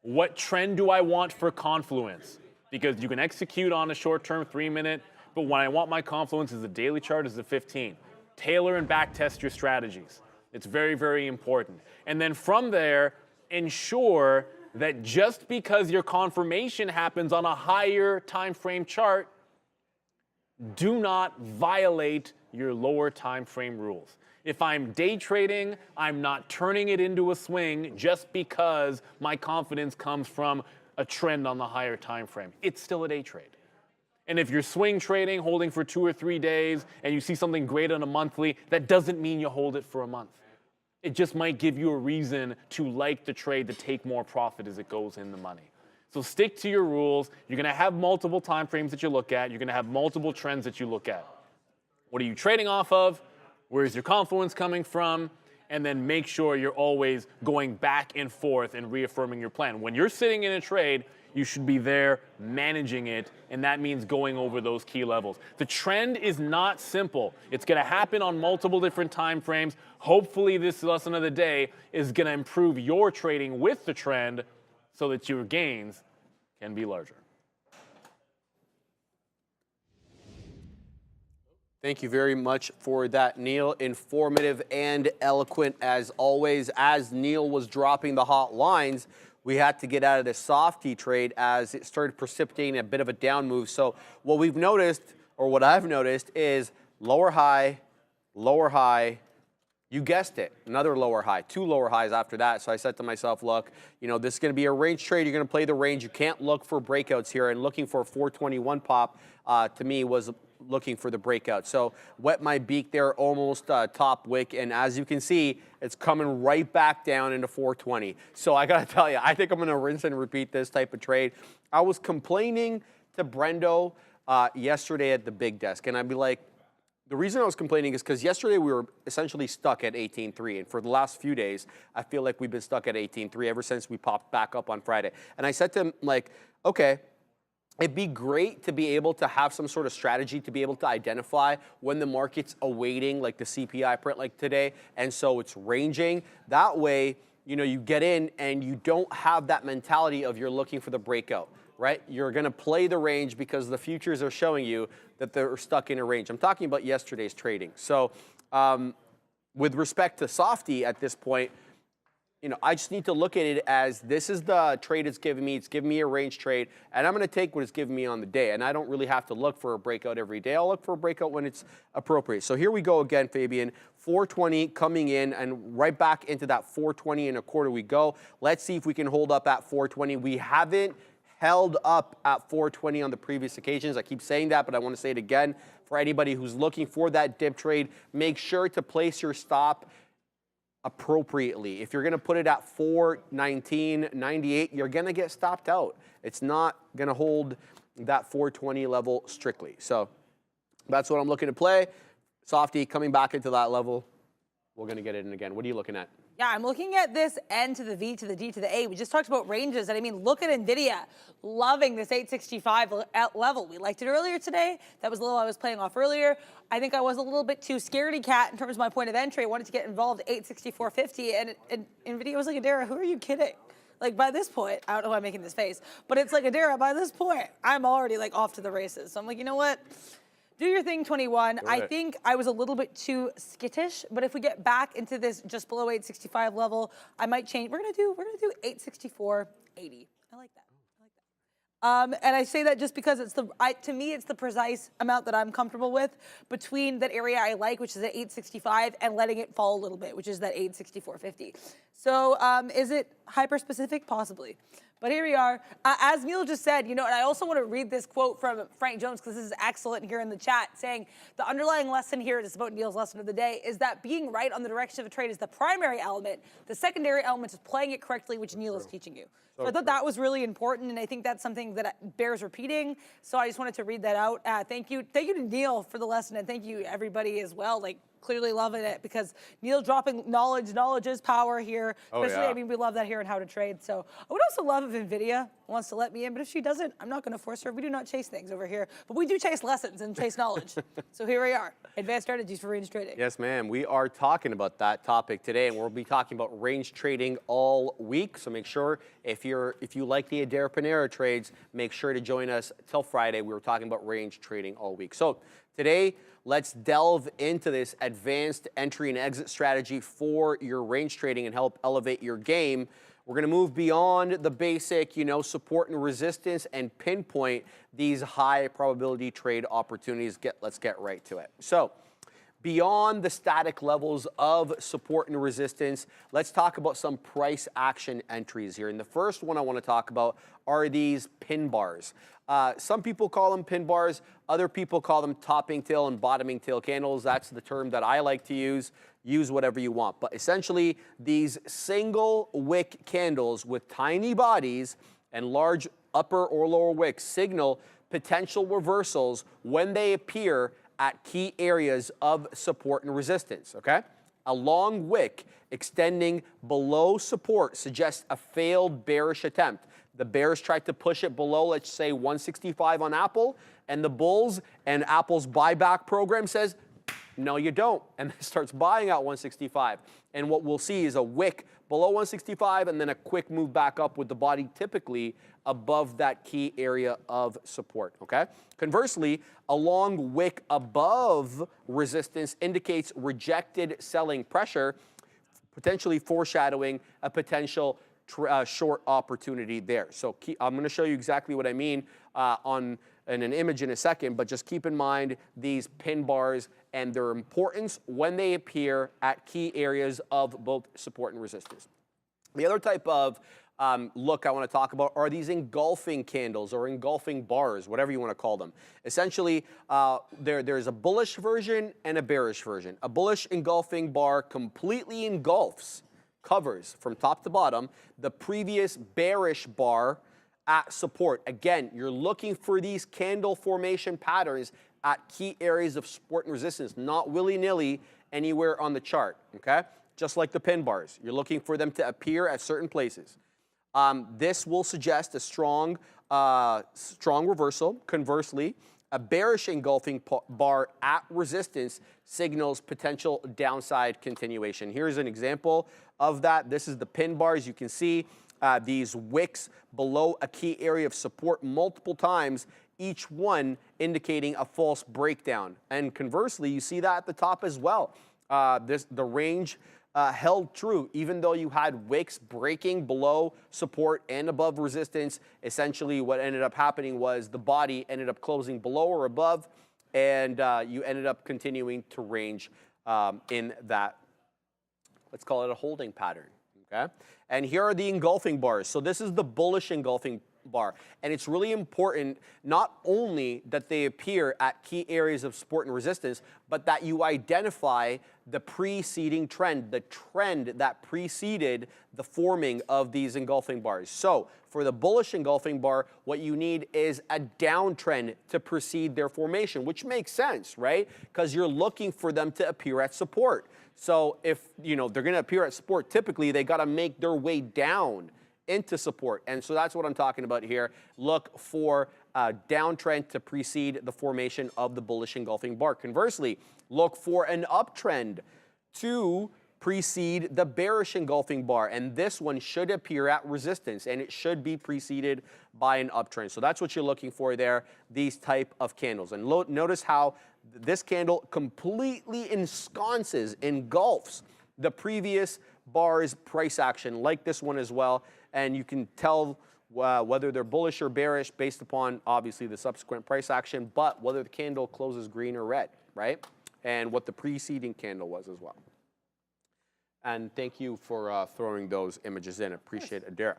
What trend do I want for confluence? Because you can execute on a short-term 3-minute, but when I want my confluence is a daily chart, is a 15. Tailor and backtest your strategies. It's very, very important. And then from there, ensure that just because your confirmation happens on a higher time frame chart, do not violate your lower time frame rules. If I'm day trading, I'm not turning it into a swing just because my confidence comes from a trend on the higher time frame. It's still a day trade. And if you're swing trading, holding for 2 or 3 days, and you see something great on a monthly, that doesn't mean you hold it for a month. It just might give you a reason to like the trade to take more profit as it goes in the money. So stick to your rules. You're going to have multiple time frames that you look at. You're going to have multiple trends that you look at. What are you trading off of? Where's your confluence coming from? And then make sure you're always going back and forth and reaffirming your plan. When you're sitting in a trade, you should be there managing it, and that means going over those key levels. The trend is not simple. It's going to happen on multiple different time frames. Hopefully this lesson of the day is going to improve your trading with the trend so that your gains can be larger. Thank you very much for that, Neil. Informative and eloquent as always. As Neil was dropping the hot lines, we had to get out of the softy trade as it started precipitating a bit of a down move. So what we've noticed, or what I've noticed, is lower high, you guessed it, another lower high, 2 lower highs after that. So I said to myself, look, you know, this is going to be a range trade. You're going to play the range. You can't look for breakouts here. And looking for a 421 pop to me was looking for the breakout. So wet my beak there, almost top wick. And as you can see, it's coming right back down into 420. So I got to tell you, I think I'm going to rinse and repeat this type of trade. I was complaining to Brendo yesterday at the big desk. And I'd be like, the reason I was complaining is because yesterday we were essentially stuck at 18.3. And for the last few days, I feel like we've been stuck at 18.3 ever since we popped back up on Friday. And I said to him, like, okay, it'd be great to be able to have some sort of strategy to be able to identify when the market's awaiting like the CPI print like today, and so it's ranging. That way, you know, you get in and you don't have that mentality of you're looking for the breakout, right? You're gonna play the range because the futures are showing you that they're stuck in a range. I'm talking about yesterday's trading. So with respect to softy at this point, you know, I just need to look at it as this is the trade it's giving me. It's giving me a range trade, and I'm going to take what it's giving me on the day. And I don't really have to look for a breakout every day. I'll look for a breakout when it's appropriate. So here we go again, Fabian. 420 coming in, and right back into that 420 and a quarter we go. Let's see if we can hold up at 420. We haven't held up at 420 on the previous occasions. I keep saying that, but I want to say it again. For anybody who's looking for that dip trade, make sure to place your stop appropriately. If you're going to put it at 419.98, you're going to get stopped out. It's not going to hold that 420 level strictly. So that's what I'm looking to play. Softy coming back into that level. We're going to get it in again. What are you looking at? Yeah, I'm looking at this N to the V to the D to the A. We just talked about ranges, and I mean, look at NVIDIA. Loving this 865 level. We liked it earlier today. That was the level I was playing off earlier. I think I was a little bit too scaredy cat in terms of my point of entry. I wanted to get involved at 864.50, and NVIDIA was like, Adara, who are you kidding? Like, by this point, I don't know why I'm making this face, but it's like, Adara, by this point, I'm already like off to the races. So I'm like, you know what? Do your thing, 21. I think I was a little bit too skittish, but if we get back into this just below 865 level, I might change. We're gonna do 864.80. I like that. And I say that just because it's to me, it's the precise amount that I'm comfortable with between that area I like, which is at 865, and letting it fall a little bit, which is that 864.50. So is it hyper-specific? Possibly. But here we are. As Neil just said, you know, and I also want to read this quote from Frank Jones because this is excellent here in the chat, saying the underlying lesson here, this is about Neil's lesson of the day, is that being right on the direction of a trade is the primary element. The secondary element is playing it correctly, which Neil is teaching you. So I thought that was really important, and I think that's something that bears repeating. So I just wanted to read that out. Thank you to Neil for the lesson, and thank you everybody as well. Like, clearly loving it because Neil dropping knowledge. Knowledge is power here. Especially, I mean, we love that here in How to Trade. So I would also love if NVIDIA wants to let me in, but if she doesn't, I'm not going to force her. We do not chase things over here, but we do chase lessons and chase knowledge. So here we are, advanced strategies for range trading. Yes, ma'am. We are talking about that topic today, and we'll be talking about range trading all week. So make sure if you like the Adair Panera trades, make sure to join us till Friday. We were talking about range trading all week. So today, let's delve into this advanced entry and exit strategy for your range trading and help elevate your game. We're going to move beyond the basic, you know, support and resistance and pinpoint these high probability trade opportunities. Let's get right to it. So beyond the static levels of support and resistance, let's talk about some price action entries here. And the first one I want to talk about are these pin bars. Some people call them pin bars. Other people call them topping tail and bottoming tail candles. That's the term that I like to use. Use whatever you want. But essentially, these single wick candles with tiny bodies and large upper or lower wicks signal potential reversals when they appear at key areas of support and resistance, okay? A long wick extending below support suggests a failed bearish attempt. The bears tried to push it below, let's say 165 on Apple, and the bulls and Apple's buyback program says, no, you don't, and it starts buying at 165. And what we'll see is a wick below 165 and then a quick move back up with the body typically above that key area of support, okay? Conversely, a long wick above resistance indicates rejected selling pressure, potentially foreshadowing a potential short opportunity there. So I'm going to show you exactly what I mean in an image in a second, but just keep in mind these pin bars and their importance when they appear at key areas of both support and resistance. The other type of look I want to talk about are these engulfing candles or engulfing bars, whatever you want to call them. Essentially, there's a bullish version and a bearish version. A bullish engulfing bar completely engulfs, covers from top to bottom, the previous bearish bar at support. Again, you're looking for these candle formation patterns at key areas of support and resistance, not willy-nilly anywhere on the chart, okay? Just like the pin bars. You're looking for them to appear at certain places. This will suggest a strong reversal. Conversely, a bearish engulfing bar at resistance signals potential downside continuation. Here's an example of that. This is the pin bars. You can see these wicks below a key area of support multiple times, each one indicating a false breakdown. And conversely, you see that at the top as well. The range held true, even though you had wicks breaking below support and above resistance. Essentially, what ended up happening was the body ended up closing below or above, and you ended up continuing to range in that, let's call it a holding pattern, okay? And here are the engulfing bars. So this is the bullish engulfing bar. And it's really important not only that they appear at key areas of support and resistance, but that you identify the preceding trend, the trend that preceded the forming of these engulfing bars. So for the bullish engulfing bar, what you need is a downtrend to precede their formation, which makes sense, right? Because you're looking for them to appear at support. So if they're going to appear at support, typically they got to make their way down into support. And so that's what I'm talking about here. Look for a downtrend to precede the formation of the bullish engulfing bar. Conversely, look for an uptrend to precede the bearish engulfing bar. And this one should appear at resistance, and it should be preceded by an uptrend. So that's what you're looking for there, these type of candles. And notice how this candle completely engulfs the previous bar's price action, like this one as well. And you can tell whether they're bullish or bearish based upon, obviously, the subsequent price action, but whether the candle closes green or red, right? And what the preceding candle was as well. And thank you for throwing those images in. Appreciate it, Adara.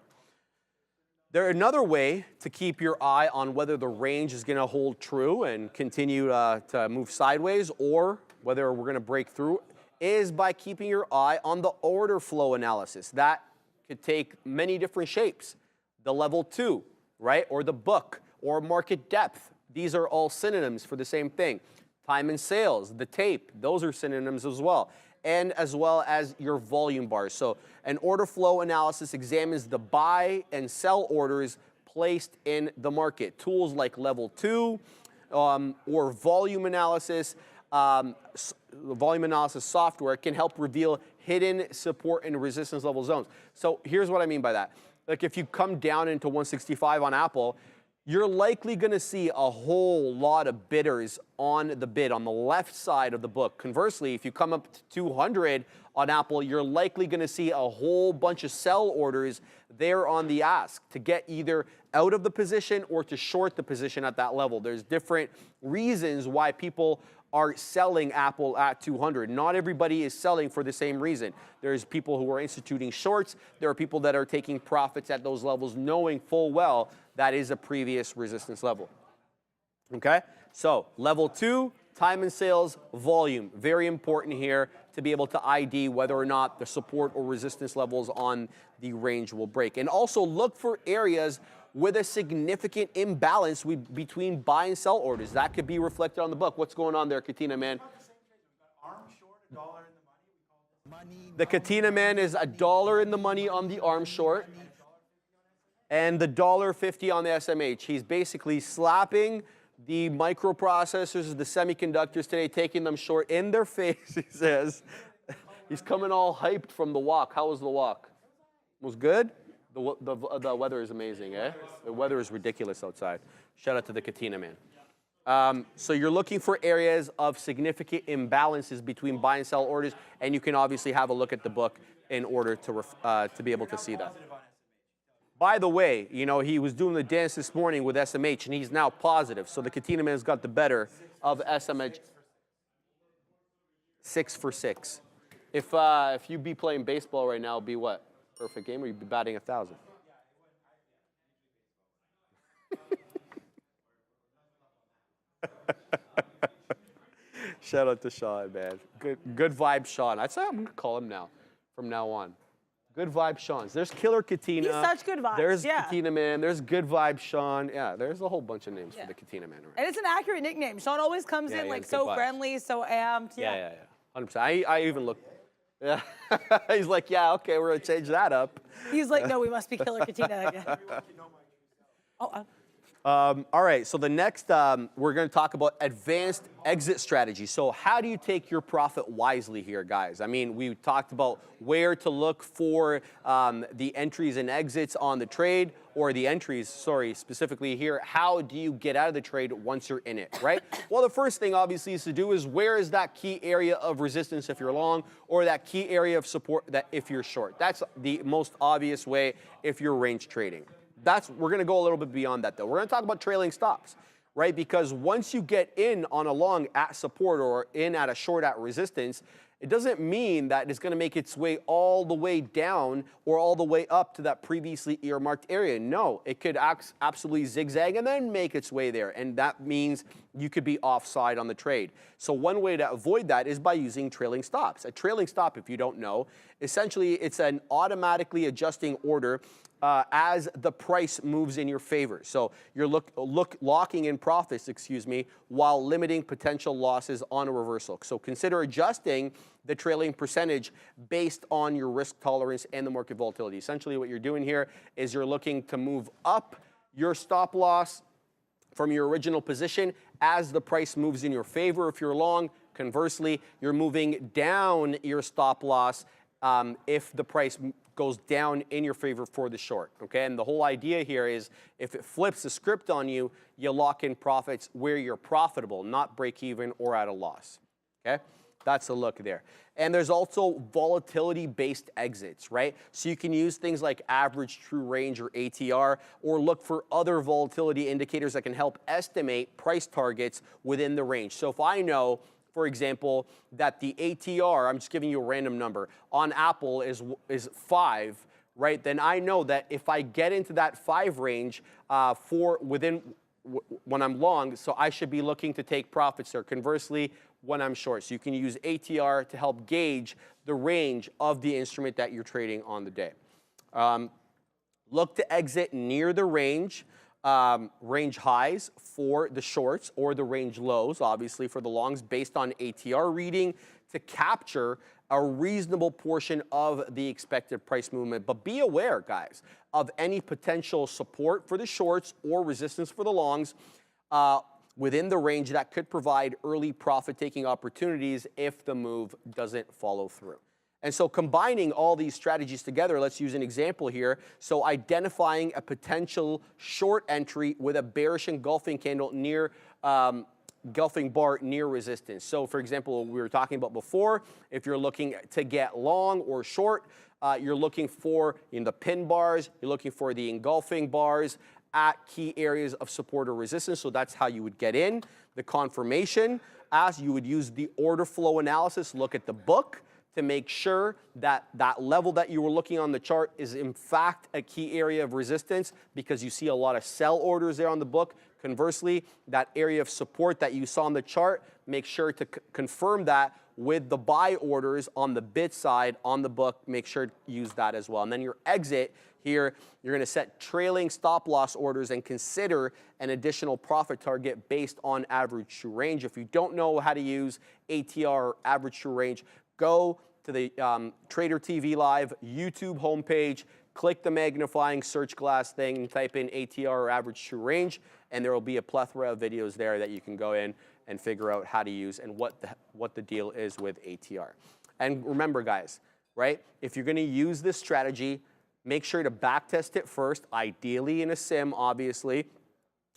Another way to keep your eye on whether the range is going to hold true and continue to move sideways, or whether we're going to break through, is by keeping your eye on the order flow analysis. That could take many different shapes. The level 2, right? Or the book, or market depth. These are all synonyms for the same thing. Time and sales, the tape, those are synonyms as well. And as well as your volume bars. So an order flow analysis examines the buy and sell orders placed in the market. Tools like level 2 or volume analysis software can help reveal hidden support and resistance level zones. So here's what I mean by that. Like if you come down into 165 on Apple, you're likely going to see a whole lot of bidders on the bid on the left side of the book. Conversely, if you come up to 200 on Apple, you're likely going to see a whole bunch of sell orders there on the ask to get either out of the position or to short the position at that level. There's different reasons why people are selling Apple at 200. Not everybody is selling for the same reason. There's people who are instituting shorts. There are people that are taking profits at those levels, knowing full well that is a previous resistance level. Okay? So level 2, time and sales, volume. Very important here to be able to ID whether or not the support or resistance levels on the range will break. And also look for areas with a significant imbalance between buy and sell orders. That could be reflected on the book. What's going on there, Katina man? The Katina man is $1 in the money on the arm short. And the $1.50 on the SMH. He's basically slapping the microprocessors, the semiconductors today, taking them short in their face, he says. He's coming all hyped from the walk. How was the walk? Was good? The weather is amazing, eh? The weather is ridiculous outside. Shout out to the Katina man. So you're looking for areas of significant imbalances between buy and sell orders, and you can obviously have a look at the book in order to be able to see that. By the way, you know, he was doing the dance this morning with SMH, and he's now positive. So the Katina man's got the better of SMH. 6 for 6. If you'd be playing baseball right now, it'd be what? Perfect game, or you'd be batting 1,000? Shout out to Sean, man. Good vibe, Sean. I'd say I'm gonna call him now, from now on. Good vibe, Sean. There's Killer Katina. He's such good vibes. There's yeah. Katina man. There's Good Vibe Sean. Yeah, there's a whole bunch of names for the Katina man. Right? And it's an accurate nickname. Sean always comes in like so friendly, so amped. Yeah. 100%. I even look. Yeah. He's like, yeah, okay, we're gonna change that up. He's like, no, we must be Killer Katina again. All right, so the next, we're going to talk about advanced exit strategy. So how do you take your profit wisely here, guys? I mean, we talked about where to look for the entries and exits on the trade, or the entries, sorry, specifically here. How do you get out of the trade once you're in it, right? Well, the first thing, obviously, is to do is where is that key area of resistance if you're long, or that key area of support that if you're short. That's the most obvious way if you're range trading. We're going to go a little bit beyond that, though. We're going to talk about trailing stops, right? Because once you get in on a long at support or in at a short at resistance, it doesn't mean that it's going to make its way all the way down or all the way up to that previously earmarked area. No, it could absolutely zigzag and then make its way there. And that means you could be offside on the trade. So one way to avoid that is by using trailing stops. A trailing stop, if you don't know, essentially it's an automatically adjusting order as the price moves in your favor. So you're locking in profits, while limiting potential losses on a reversal. So consider adjusting the trailing percentage based on your risk tolerance and the market volatility. Essentially what you're doing here is you're looking to move up your stop loss from your original position as the price moves in your favor if you're long. Conversely, you're moving down your stop loss if the price goes down in your favor for the short, okay? And the whole idea here is if it flips the script on you, you lock in profits where you're profitable, not break even or at a loss, okay? That's a look there. And there's also volatility-based exits, right? So you can use things like average true range or ATR, or look for other volatility indicators that can help estimate price targets within the range. So if I know, for example, that the ATR, I'm just giving you a random number, on Apple is 5, right? Then I know that if I get into that 5 range when I'm long, so I should be looking to take profits there. Conversely, when I'm short. So you can use ATR to help gauge the range of the instrument that you're trading on the day. Look to exit near the range highs for the shorts, or the range lows, obviously, for the longs, based on ATR reading to capture a reasonable portion of the expected price movement. But be aware, guys, of any potential support for the shorts or resistance for the longs within the range that could provide early profit-taking opportunities if the move doesn't follow through. And so combining all these strategies together, let's use an example here. So identifying a potential short entry with a bearish engulfing candle near engulfing bar near resistance. So for example, we were talking about before, if you're looking to get long or short, you're looking for in the pin bars, you're looking for the engulfing bars at key areas of support or resistance. So that's how you would get in. The confirmation, as you would use the order flow analysis, look at the book to make sure that that level that you were looking on the chart is in fact a key area of resistance, because you see a lot of sell orders there on the book. Conversely, that area of support that you saw on the chart, make sure to confirm that with the buy orders on the bid side on the book. Make sure to use that as well. And then your exit here, you're going to set trailing stop loss orders and consider an additional profit target based on average true range. If you don't know how to use ATR or average true range, go to the Trader TV Live YouTube homepage, click the magnifying search glass thing and type in ATR or average true range, and there will be a plethora of videos there that you can go in and figure out how to use and what the deal is with ATR. And remember, guys, right? If you're going to use this strategy, make sure to backtest it first, ideally in a sim, obviously,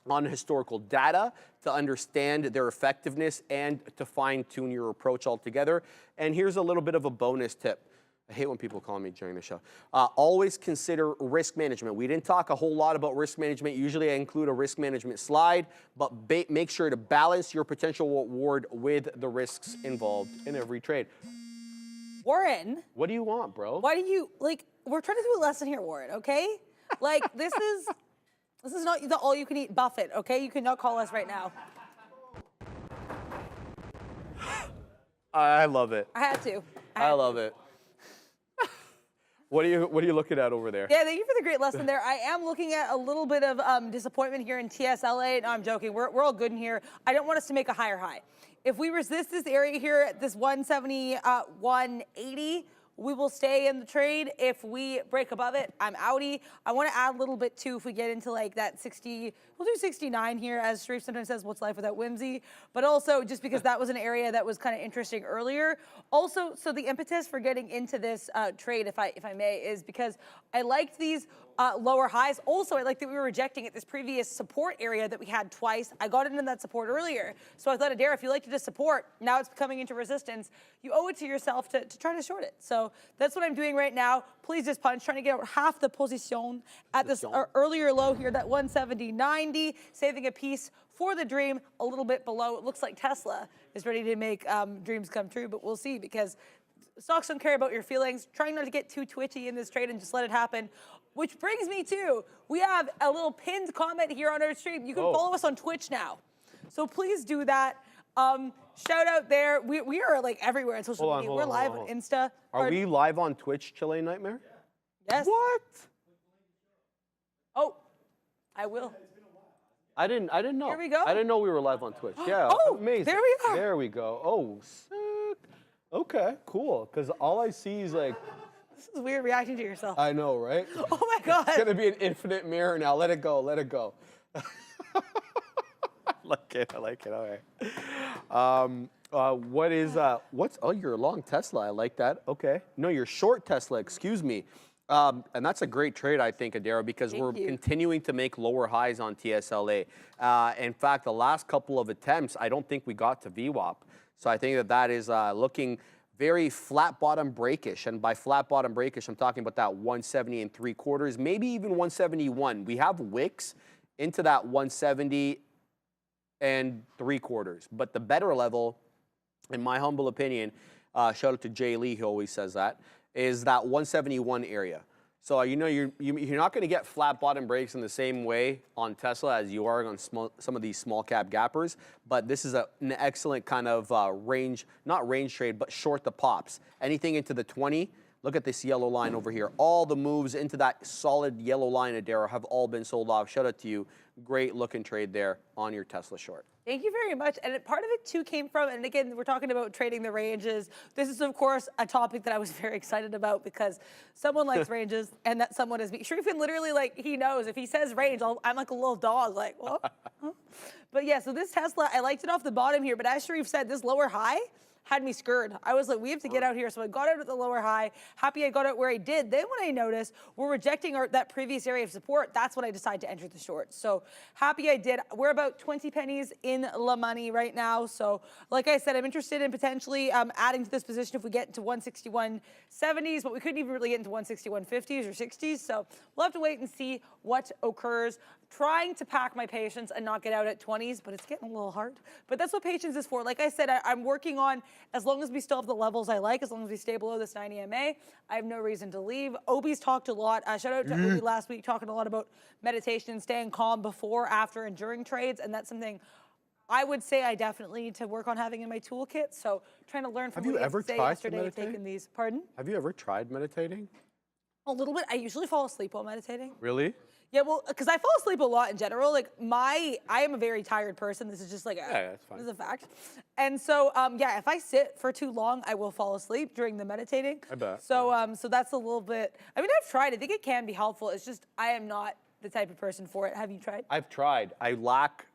on historical data to understand their effectiveness and to fine-tune your approach altogether. And here's a little bit of a bonus tip. I hate when people call me during the show. Always consider risk management. We didn't talk a whole lot about risk management. Usually I include a risk management slide, but make sure to balance your potential reward with the risks involved in every trade. Warren. What do you want, bro? Why do you, like, we're trying to do a lesson here, Warren, okay? Like, this is not the all-you-can-eat buffet, okay? You cannot call us right now. I love it. I had to. I love it. What are you looking at over there? Yeah, thank you for the great lesson there. I am looking at a little bit of disappointment here in TSLA. No, I'm joking. We're all good in here. I don't want us to make a higher high. If we resist this area here at this 170, 180, we will stay in the trade. If we break above it, I'm outie. I want to add a little bit too if we get into like that 60, we'll do 69 here, as Sharif sometimes says, what's life without whimsy? But also just because that was an area that was kind of interesting earlier. Also, so the impetus for getting into this trade, if I may, is because I liked these lower highs. Also, I like that we were rejecting at this previous support area that we had twice. I got into that support earlier. So I thought, Adair, if you liked it as support, now it's coming into resistance, you owe it to yourself to try to short it. So that's what I'm doing right now. Please just punch, trying to get out half the position at this earlier low here, that 170.90, saving a piece for the dream a little bit below. It looks like Tesla is ready to make dreams come true, but we'll see, because stocks don't care about your feelings. Trying not to get too twitchy in this trade and just let it happen. Which brings me to, we have a little pinned comment here on our stream. You can follow us on Twitch now. So please do that. Shout out there. We are like everywhere on social media. We're live on Insta. Are we live on Twitch, Chile Nightmare? Yes. What? Oh, I will. I didn't know. Here we go. I didn't know we were live on Twitch. Yeah. Oh, amazing. there we are. There we go. Oh, sick. Okay, cool. Because all I see is like. This is weird reacting to yourself. I know, right? Oh my God. It's gonna be an infinite mirror now. Let it go. Let it go. I like it. I like it. All right. What is what's? Oh, you're a long Tesla. I like that. Okay. No, you're short Tesla. Excuse me. And that's a great trade, I think, Adara, because we're continuing to make lower highs on TSLA. In fact, the last couple of attempts, I don't think we got to VWAP. So I think that is looking very flat bottom breakish. And by flat bottom breakish, I'm talking about that 170 3/4, maybe even 171. We have wicks into that 170 3/4. But the better level, in my humble opinion, shout out to Jay Lee, who always says that, is that 171 area. So you know you're not going to get flat bottom breaks in the same way on Tesla as you are on some of these small cap gappers. But this is an excellent kind of range, not range trade, but short the pops. Anything into the 20. Look at this yellow line over here. All the moves into that solid yellow line, Adara, have all been sold off. Shout out to you. Great looking trade there on your Tesla short. Thank you very much. And part of it too came from, and again, we're talking about trading the ranges. This is, of course, a topic that I was very excited about because someone likes ranges, and that someone is me. Sharif can literally, like, he knows. If he says range, I'm like a little dog, like, what? Huh? But yeah, so this Tesla, I liked it off the bottom here, but as Sharif said, this lower high had me scared. I was like, we have to get out here. So I got out at the lower high. Happy I got out where I did. Then when I noticed we're rejecting that previous area of support, that's when I decided to enter the short. So happy I did. We're about 20 pennies in la money right now. So like I said, I'm interested in potentially adding to this position if we get into 161.70s, but we couldn't even really get into 161.50s or 60s. So we'll have to wait and see what occurs. Trying to pack my patience and not get out at 20s, but it's getting a little hard. But that's what patience is for. Like I said, I'm working on, as long as we still have the levels I like, as long as we stay below this 90 MA, I have no reason to leave. Obi's talked a lot. Shout out to Obi last week, talking a lot about meditation and staying calm before, after, and during trades. And that's something I would say I definitely need to work on having in my toolkit. So trying to learn from what you say yesterday, taking these. Pardon? Have you ever tried meditating? A little bit. I usually fall asleep while meditating. Really? Yeah, well, because I fall asleep a lot in general. Like I am a very tired person. This is just like that's fine. this is a fact. And so, yeah, if I sit for too long, I will fall asleep during the meditating. I bet. So, so that's a little bit. I mean, I've tried. I think it can be helpful. It's just I am not the type of person for it. Have you tried? I've tried. I lacked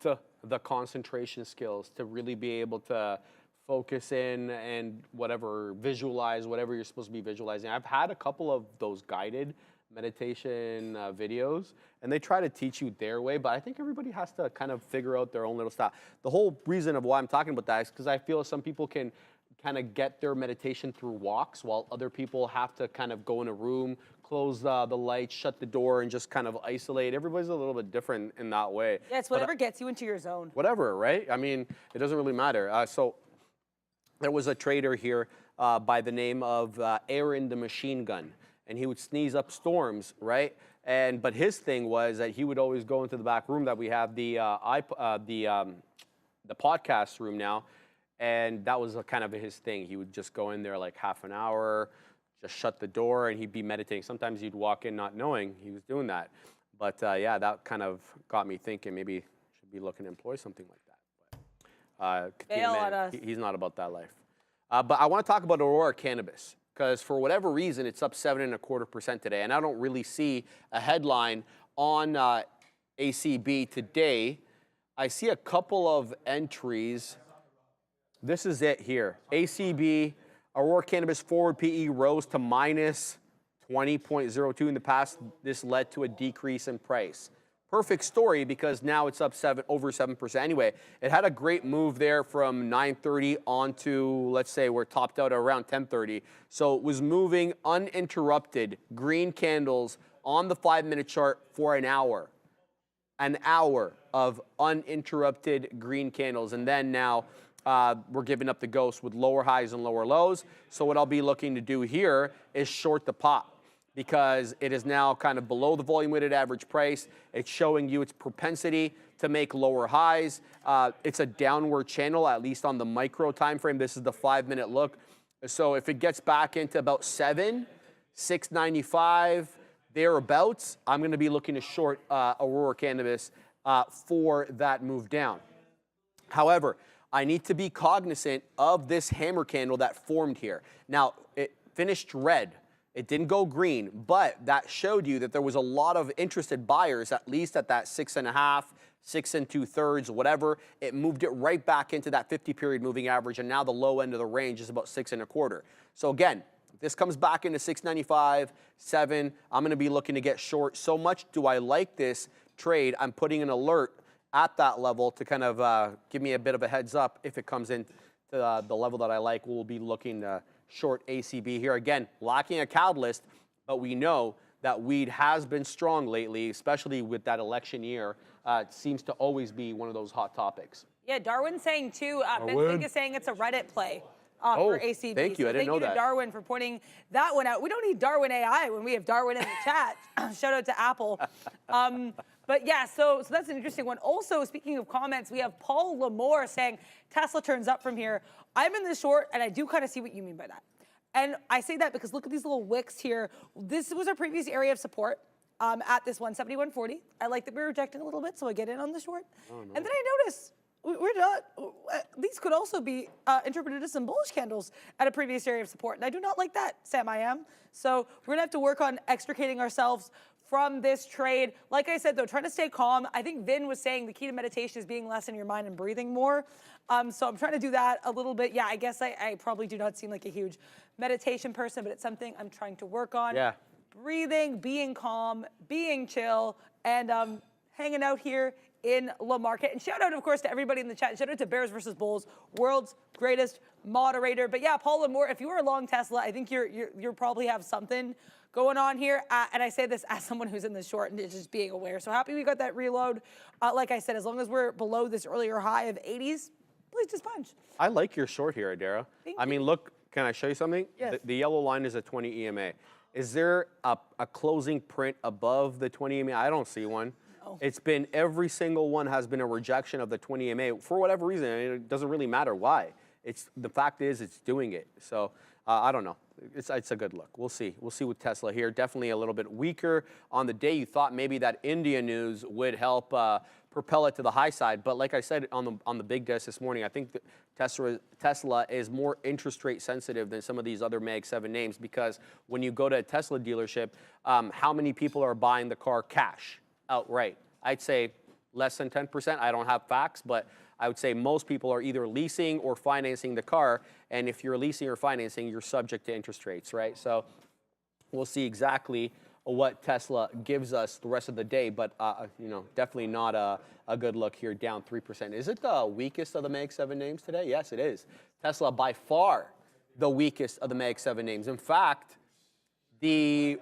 the concentration skills to really be able to focus in and visualize whatever you're supposed to be visualizing. I've had a couple of those guided meditation videos, and they try to teach you their way, but I think everybody has to kind of figure out their own little style. The whole reason of why I'm talking about that is because I feel some people can kind of get their meditation through walks, while other people have to kind of go in a room, close the lights, shut the door, and just kind of isolate. Everybody's a little bit different in that way. Yeah, it's whatever gets you into your zone. Whatever, right? I mean, it doesn't really matter. So there was a trader here by the name of Aaron the Machine Gun, and he would sneeze up storms, right? But his thing was that he would always go into the back room that we have the podcast room now, and that was kind of his thing. He would just go in there like half an hour, just shut the door, and he'd be meditating. Sometimes he'd walk in not knowing he was doing that. But yeah, that kind of got me thinking maybe I should be looking to employ something like that. But Bail on us. he's not about that life. But I want to talk about Aurora Cannabis, because for whatever reason, it's up 7.25% today. And I don't really see a headline on ACB today. I see a couple of entries. This is it here. ACB, Aurora Cannabis forward PE rose to minus 20.02 in the past. This led to a decrease in price. Perfect story, because now it's up over 7%. Anyway, it had a great move there from 9:30 on to, let's say, we're topped out around 10:30. So it was moving uninterrupted, green candles on the 5-minute chart for an hour. An hour of uninterrupted green candles. And then now we're giving up the ghost with lower highs and lower lows. So what I'll be looking to do here is short the pop, because it is now kind of below the volume weighted average price. It's showing you its propensity to make lower highs. It's a downward channel, at least on the micro time frame. This is the 5-minute look. So if it gets back into about 695, thereabouts, I'm going to be looking to short Aurora Cannabis for that move down. However, I need to be cognizant of this hammer candle that formed here. Now, it finished red. It didn't go green, but that showed you that there was a lot of interested buyers, at least at that 6.5, 6 2/3, whatever. It moved it right back into that 50-period moving average, and now the low end of the range is about 6.25. So again, if this comes back into 695, 7, I'm going to be looking to get short. So much do I like this trade, I'm putting an alert at that level to kind of give me a bit of a heads up. If it comes in to the level that I like, we'll be looking to short ACB here. Again, lacking a catalyst, but we know that weed has been strong lately, especially with that election year. It seems to always be one of those hot topics. Yeah, Darwin's saying too, Ben Fink is saying it's a Reddit play for ACB. Thank you, So I didn't know that. Thank you to Darwin for pointing that one out. We don't need Darwin AI when we have Darwin in the chat. Shout out to Apple. But yeah, so that's an interesting one. Also, speaking of comments, we have Paul Lamore saying Tesla turns up from here. I'm in the short, and I do kind of see what you mean by that. And I say that because look at these little wicks here. This was our previous area of support at this 171.40. I like that we're rejecting a little bit, so I get in on the short. Oh, no. And then I notice we're not. These could also be interpreted as some bullish candles at a previous area of support, and I do not like that, Sam. I am. So we're gonna have to work on extricating ourselves from this trade. Like I said, though, trying to stay calm. I think Vin was saying the key to meditation is being less in your mind and breathing more. So I'm trying to do that a little bit. Yeah, I guess I probably do not seem like a huge meditation person, but it's something I'm trying to work on. Yeah. Breathing, being calm, being chill, and hanging out here in the market. And shout out, of course, to everybody in the chat. Shout out to Bears versus Bulls, world's greatest moderator. But yeah, Paul Lamore, if you were a long Tesla, I think you're probably have something going on here. And I say this as someone who's in the short and just being aware. So happy we got that reload. Like I said, as long as we're below this earlier high of 80s, please just punch. I like your short here, Adara. I mean, look, can I show you something? Yes. The yellow line is a 20 EMA. Is there a closing print above the 20 EMA? I don't see one. No. It's been, every single one has been a rejection of the 20 EMA for whatever reason. I mean, it doesn't really matter why. The fact is it's doing it. So I don't know. It's a good look. We'll see. We'll see with Tesla here. Definitely a little bit weaker on the day. You thought maybe that India news would help propel it to the high side, but like I said on the big desk this morning, I think that Tesla is more interest rate sensitive than some of these other Mag 7 names, because when you go to a Tesla dealership, how many people are buying the car cash outright? I'd say less than 10%. I don't have facts, but I would say most people are either leasing or financing the car. And if you're leasing or financing, you're subject to interest rates, right? So we'll see exactly what Tesla gives us the rest of the day. But, you know, definitely not a good look here, down 3%. Is it the weakest of the Mag 7 names today? Yes, it is. Tesla by far the weakest of the Mag 7 names. In fact, I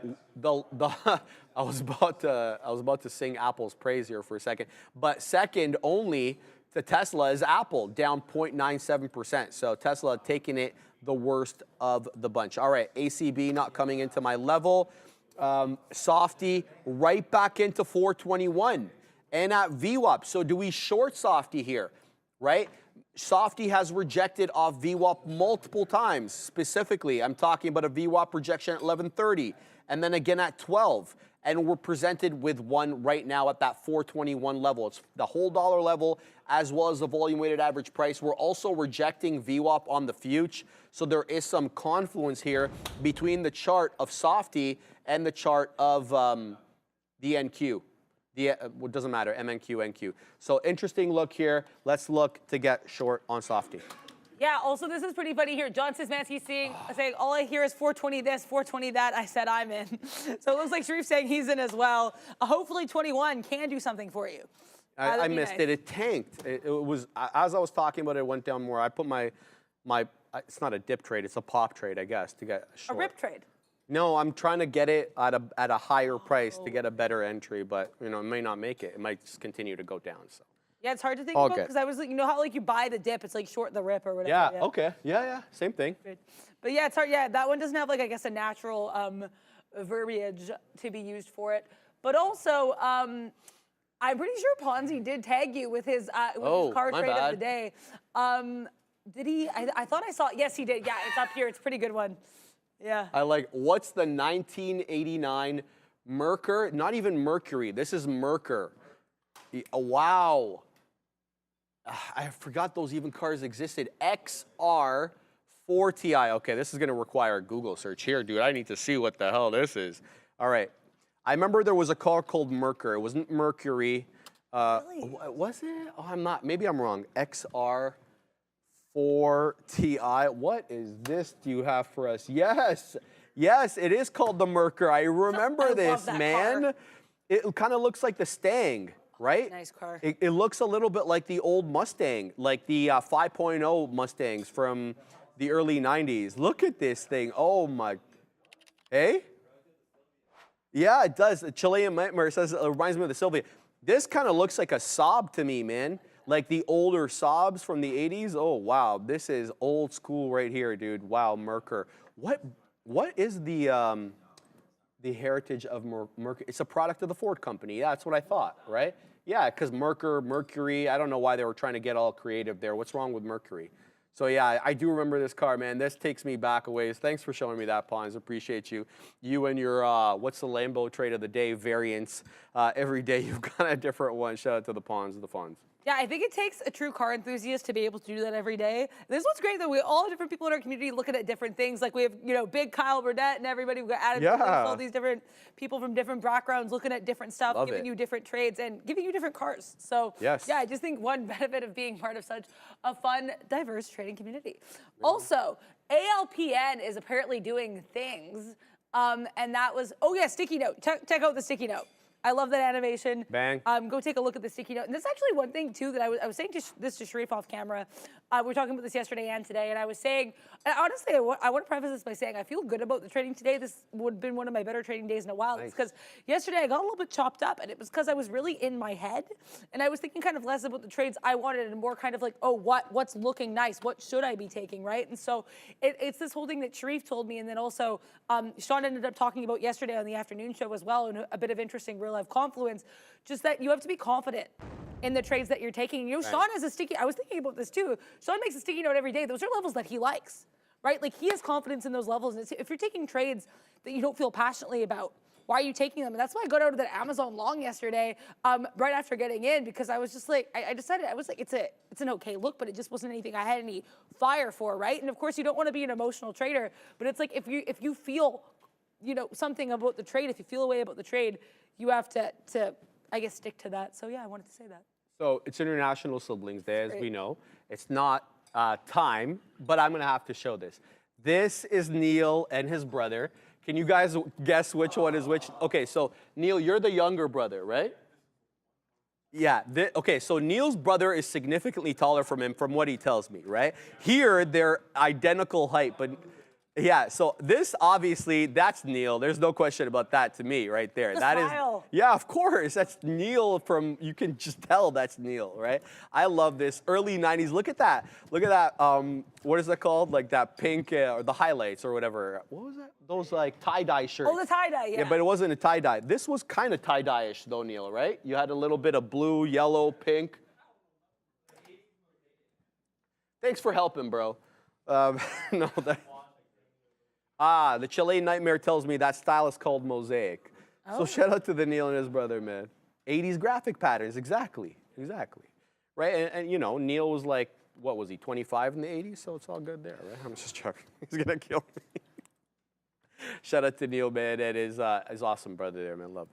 was about to sing Apple's praise here for a second, but second only to Tesla is Apple, down 0.97%. So Tesla taking it the worst of the bunch. All right, ACB not coming into my level. Softy right back into 421 and at VWAP. So do we short Softy here, right? Softy has rejected off VWAP multiple times. Specifically, I'm talking about a VWAP rejection at 11:30 and then again at 12. And we're presented with one right now at that 421 level. It's the whole dollar level as well as the volume weighted average price. We're also rejecting VWAP on the future. So there is some confluence here between the chart of Softy and the chart of the NQ. It doesn't matter, MNQ, NQ. So interesting look here. Let's look to get short on Softy. Yeah, also this is pretty funny here. John Szymanski's saying, all I hear is 420 this, 420 that. I said I'm in. So it looks like Sharif's saying he's in as well. Hopefully 21 can do something for you. I missed it. It tanked. It was, as I was talking about it, it went down more. I put my it's not a dip trade, it's a pop trade, I guess, to get short. A rip trade. No, I'm trying to get it at a higher price to get a better entry, but you know, it may not make it. It might just continue to go down. So. Yeah, it's hard to think about because I was like, you know how like you buy the dip, it's like short the rip or whatever. Yeah. Okay. Yeah. Same thing. But yeah, it's hard. Yeah, that one doesn't have like I guess a natural verbiage to be used for it. But also, I'm pretty sure Ponzi did tag you with his card trade of the day. Did he? I thought I saw. Yes, he did. Yeah, it's up here. It's a pretty good one. Yeah. I like. What's the 1989 Merkur? Not even Mercury. This is Merkur. Wow. I forgot those even cars existed. XR4 Ti. Okay, this is going to require a Google search here, dude. I need to see what the hell this is. All right. I remember there was a car called Merkur. It wasn't Mercury. Really? Was it? Oh, I'm not. Maybe I'm wrong. XR4 Ti. What is this do you have for us? Yes. Yes, it is called the Merkur. I remember this, man. Car. It kind of looks like the Stang. Right? Nice car. It looks a little bit like the old Mustang, like the 5.0 Mustangs from the early 90s. Look at this thing. Oh, my. Hey? Yeah, it does. The Chilean Nightmare says it reminds me of the Sylvia. This kind of looks like a Saab to me, man. Like the older Saabs from the 80s. Oh, wow. This is old school right here, dude. Wow, Merkur. What is the heritage of Mercury? It's a product of the Ford company. Yeah, that's what I thought, right? Yeah, because Mercury, I don't know why they were trying to get all creative there. What's wrong with Mercury? So yeah, I do remember this car, man. This takes me back a ways. Thanks for showing me that, Pons. Appreciate you. You and your, what's the Lambo trade of the day variants. Every day you've got a different one. Shout out to the Pons of the Fonz. Yeah, I think it takes a true car enthusiast to be able to do that every day. This is what's great, though. We all have different people in our community looking at different things. Like we have, you know, big Kyle Burnett and everybody. We've got Adam, all these different people from different backgrounds looking at different stuff, giving you different trades and giving you different cars. So yeah, I just think one benefit of being part of such a fun, diverse trading community. Really? Also, AAPL is apparently doing things, and that was, sticky note. Check out the sticky note. I love that animation. Bang. Go take a look at the sticky note. And that's actually one thing, too, that I was saying this to Sharif off camera. We were talking about this yesterday and today, and I was saying, and honestly, I want to preface this by saying I feel good about the trading today. This would have been one of my better trading days in a while. Nice. It's because yesterday I got a little bit chopped up, and it was because I was really in my head, and I was thinking kind of less about the trades I wanted and more kind of like, oh, what's looking nice? What should I be taking, right? And so it's this whole thing that Sharif told me, and then also Sean ended up talking about yesterday on the afternoon show as well, and a bit of interesting real-life confluence, just that you have to be confident in the trades that you're taking. You know, Sean has a sticky, I was thinking about this too. Sean makes a sticky note every day. Those are levels that he likes, right? Like he has confidence in those levels. And if you're taking trades that you don't feel passionately about, why are you taking them? And that's why I got out of that Amazon long yesterday, right after getting in, because I was just like, I decided, I was like, it's an okay look, but it just wasn't anything I had any fire for, right? And of course, you don't want to be an emotional trader, but it's like if you feel, you know, something about the trade, if you feel a way about the trade, you have to I guess stick to that. So yeah, I wanted to say that. So it's International Siblings Day, as we know. It's not time, but I'm gonna have to show this. This is Neil and his brother. Can you guys guess which one is which? Okay, so Neil, you're the younger brother, right? Yeah, okay, so Neil's brother is significantly taller from him, from what he tells me, right? Here, they're identical height, but yeah, so this obviously, that's Neil. There's no question about that to me right there. The that smile. is, yeah, of course. That's Neil from, you can just tell that's Neil, right? I love this. Early 90s, look at that. Look at that, what is that called? Like that pink, or the highlights or whatever. What was that? Those like tie-dye shirts. Oh, the tie-dye, yeah. Yeah, but it wasn't a tie-dye. This was kind of tie-dye-ish though, Neil, right? You had a little bit of blue, yellow, pink. Thanks for helping, bro. No, that. The Chilean Nightmare tells me that style is called mosaic. Oh. So shout out to the Neil and his brother, man. 80s graphic patterns, exactly. Right, and you know, Neil was like, what was he, 25 in the 80s? So it's all good there, right? I'm just joking. He's gonna kill me. Shout out to Neil, man, and his awesome brother there, man. Love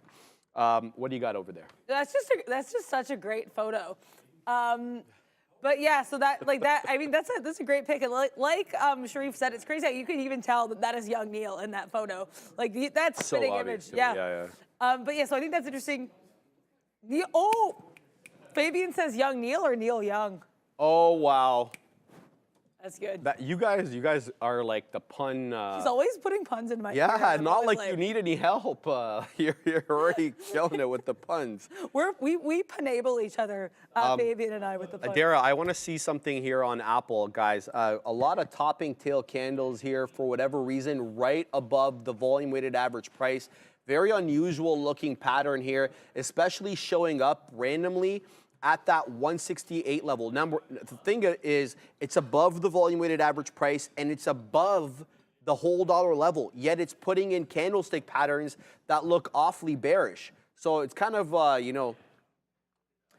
him. What do you got over there? That's just such a great photo. But yeah, so that I mean that's a great pick, and like Sharif said, it's crazy how you can even tell that is young Neil in that photo. Like that's So spitting obvious image. to me, Yeah. yeah. But yeah, so I think that's interesting. Fabian says young Neil or Neil Young. Oh wow. That's good. You guys are like the pun. He's always putting puns in my ear. Yeah, I'm not always like you need any help. You're already killing it with the puns. We enable each other, Fabian and I, with the puns. Adara, I want to see something here on Apple, guys. A lot of topping tail candles here for whatever reason, right above the volume weighted average price. Very unusual looking pattern here, especially showing up randomly at that 168 level. The thing is, it's above the volume weighted average price and it's above the whole dollar level, yet it's putting in candlestick patterns that look awfully bearish. So it's kind of, you know,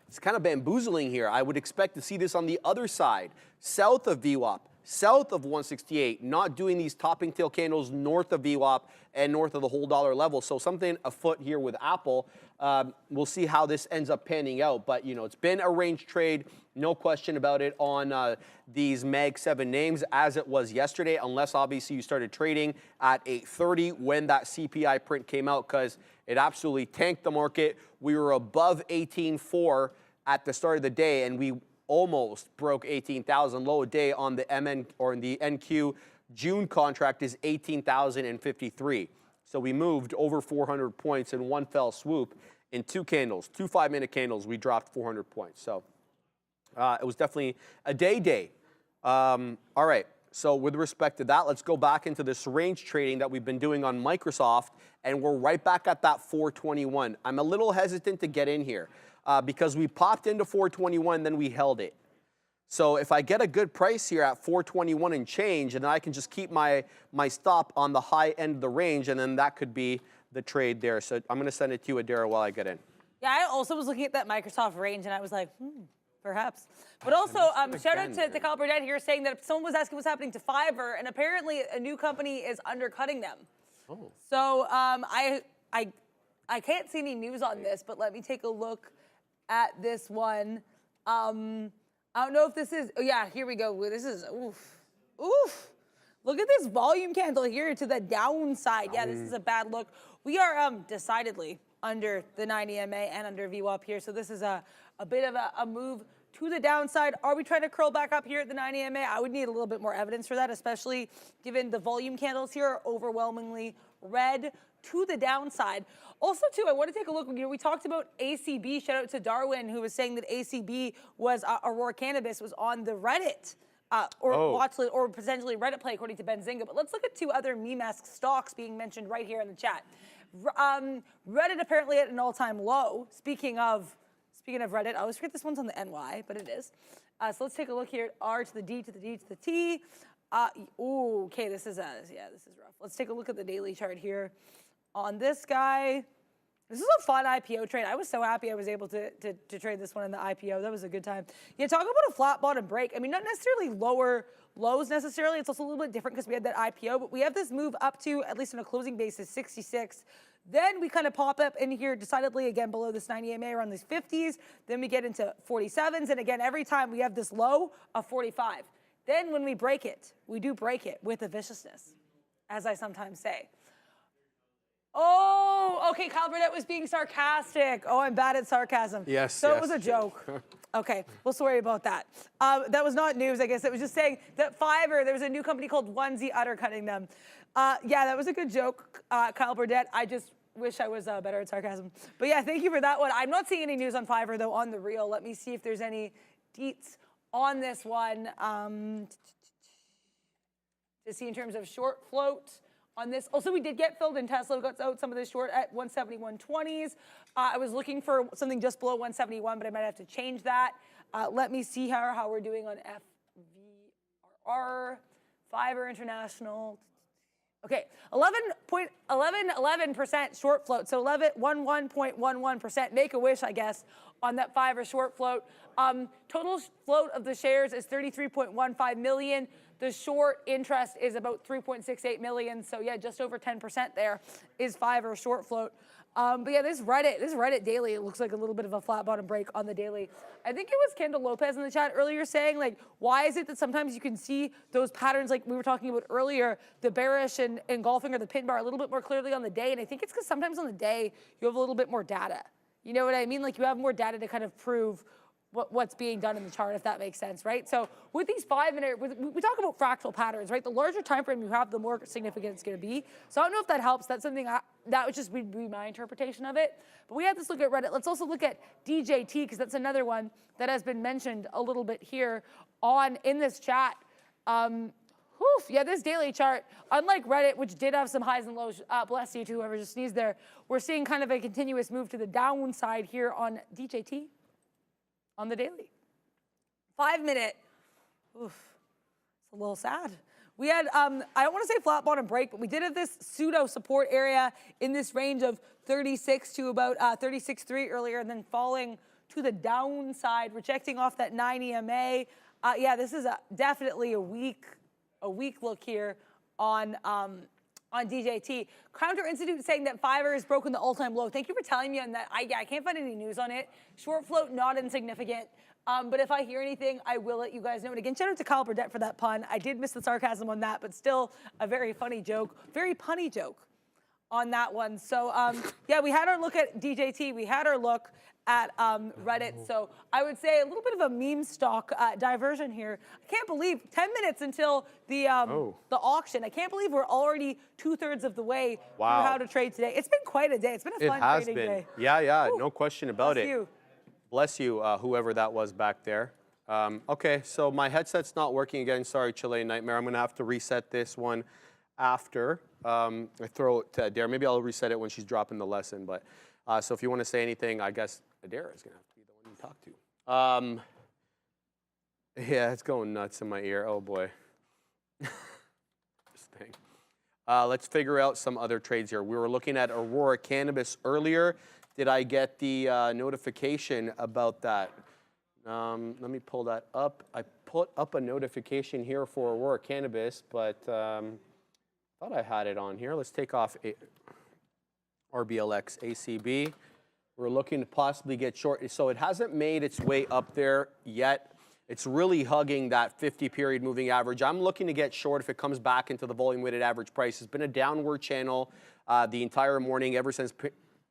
it's kind of bamboozling here. I would expect to see this on the other side, south of VWAP, south of 168, not doing these topping tail candles north of VWAP and north of the whole dollar level. So something afoot here with Apple. We'll see how this ends up panning out. But, you know, it's been a range trade, no question about it, on these Mag 7 names as it was yesterday, unless obviously you started trading at 8:30 when that CPI print came out, because it absolutely tanked the market. We were above 18.4 at the start of the day, and we almost broke 18,000. Low day on the MN or in the NQ June contract is 18,053. So we moved over 400 points in one fell swoop in two candles, 2 5-minute candles. We dropped 400 points. So it was definitely a day. All right. So with respect to that, let's go back into this range trading that we've been doing on Microsoft, and we're right back at that 421. I'm a little hesitant to get in here because we popped into 421, then we held it. So if I get a good price here at 421 and change, and then I can just keep my stop on the high end of the range, and then that could be the trade there. So I'm going to send it to you, Adara, while I get in. Yeah, I also was looking at that Microsoft range, and I was like, perhaps. But also, shout out to Kyle Burdett here saying that if someone was asking what's happening to Fiverr, and apparently a new company is undercutting them. Oh. So I can't see any news on this, but let me take a look at this one. I don't know if this is, oh yeah, here we go. This is, oof. Look at this volume candle here to the downside. Yeah, this is a bad look. We are decidedly under the 90 MA and under VWAP here. So this is a bit of a move to the downside. Are we trying to curl back up here at the 90 MA? I would need a little bit more evidence for that, especially given the volume candles here are overwhelmingly red to the downside. Also, too, I want to take a look. You know, we talked about ACB. Shout out to Darwin, who was saying that ACB was Aurora Cannabis was on the Reddit watch list or potentially Reddit play, according to Benzinga. But let's look at two other meme-esque stocks being mentioned right here in the chat. Reddit apparently at an all-time low. Speaking of Reddit, I always forget this one's on the NY, but it is. So let's take a look here at R to the D to the D to the T. Ooh, okay, this is rough. Let's take a look at the daily chart here. On this guy, this is a fun IPO trade. I was so happy I was able to trade this one in the IPO. That was a good time. Yeah, talk about a flat bottom break. I mean, not necessarily lower lows necessarily. It's also a little bit different because we had that IPO, but we have this move up to, at least on a closing basis, 66. Then we kind of pop up in here decidedly again below this 90 MA around these 50s. Then we get into 47s. And again, every time we have this low of 45. Then when we break it, we do break it with a viciousness, as I sometimes say. Oh, okay, Kyle Burnett was being sarcastic. Oh, I'm bad at sarcasm. Yes, So yes. it was a joke. Okay, well, sorry about that. That was not news, I guess. It was just saying that Fiverr, there was a new company called Onesie undercutting them. Yeah, that was a good joke, Kyle Burnett. I just wish I was better at sarcasm. But yeah, thank you for that one. I'm not seeing any news on Fiverr, though, on the reel. Let me see if there's any deets on this one. To see in terms of short float on this. Also, we did get filled in Tesla. We got out some of this short at 171.20s. I was looking for something just below 171, but I might have to change that. Let me see how we're doing on FVRR, Fiverr International. Okay, 11% short float, so 11.11%. Make a wish, I guess, on that Fiverr short float. Total float of the shares is 33.15 million. The short interest is about 3.68 million. So yeah, just over 10% there is Fiverr short float. But yeah, this Reddit daily, it looks like a little bit of a flat bottom break on the daily. I think it was Kendall Lopez in the chat earlier saying, like, why is it that sometimes you can see those patterns like we were talking about earlier, the bearish and engulfing or the pin bar a little bit more clearly on the day. And I think it's because sometimes on the day you have a little bit more data. You know what I mean? Like you have more data to kind of prove what's being done in the chart, if that makes sense, right? So with these 5 minute, we talk about fractal patterns, right? The larger time frame you have, the more significant it's going to be. So I don't know if that helps. That's something that would just be my interpretation of it. But we have this look at Reddit. Let's also look at DJT because that's another one that has been mentioned a little bit here in this chat. Yeah, this daily chart, unlike Reddit, which did have some highs and lows, bless you to whoever just sneezed there, we're seeing kind of a continuous move to the downside here on DJT. On the daily. 5 minute, it's a little sad. We had, I don't want to say flat bottom break, but we did have this pseudo support area in this range of 36 to about 36.3 earlier, and then falling to the downside, rejecting off that 90 MA. Yeah, this is definitely a weak look here on DJT. Counter Institute saying that Fiverr has broken the all-time low. Thank you for telling me on that. I can't find any news on it. Short float, not insignificant. But if I hear anything, I will let you guys know. And again, shout out to Kyle Burdett for that pun. I did miss the sarcasm on that, but still a very funny joke, very punny joke on that one. So yeah, we had our look at DJT. We had our look at Reddit. So I would say a little bit of a meme stock diversion here. I can't believe 10 minutes until the auction. I can't believe we're already 2/3 of the way through how to trade today. It's been quite a day. It's been a fun trading day. Yeah, no question about Bless it. you. Bless you, whoever that was back there. Okay, so my headset's not working again. Sorry, Chilean Nightmare. I'm going to have to reset this one after. I throw it to Adair. Maybe I'll reset it when she's dropping the lesson. But so if you want to say anything, I guess Adair is going to have to be the one you talk to. Yeah, it's going nuts in my ear. Oh, boy. This thing. Let's figure out some other trades here. We were looking at Aurora Cannabis earlier. Did I get the notification about that? Let me pull that up. I put up a notification here for Aurora Cannabis, but thought I had it on here. Let's take off RBLX ACB. We're looking to possibly get short. So it hasn't made its way up there yet. It's really hugging that 50-period moving average. I'm looking to get short if it comes back into the volume-weighted average price. It's been a downward channel the entire morning ever since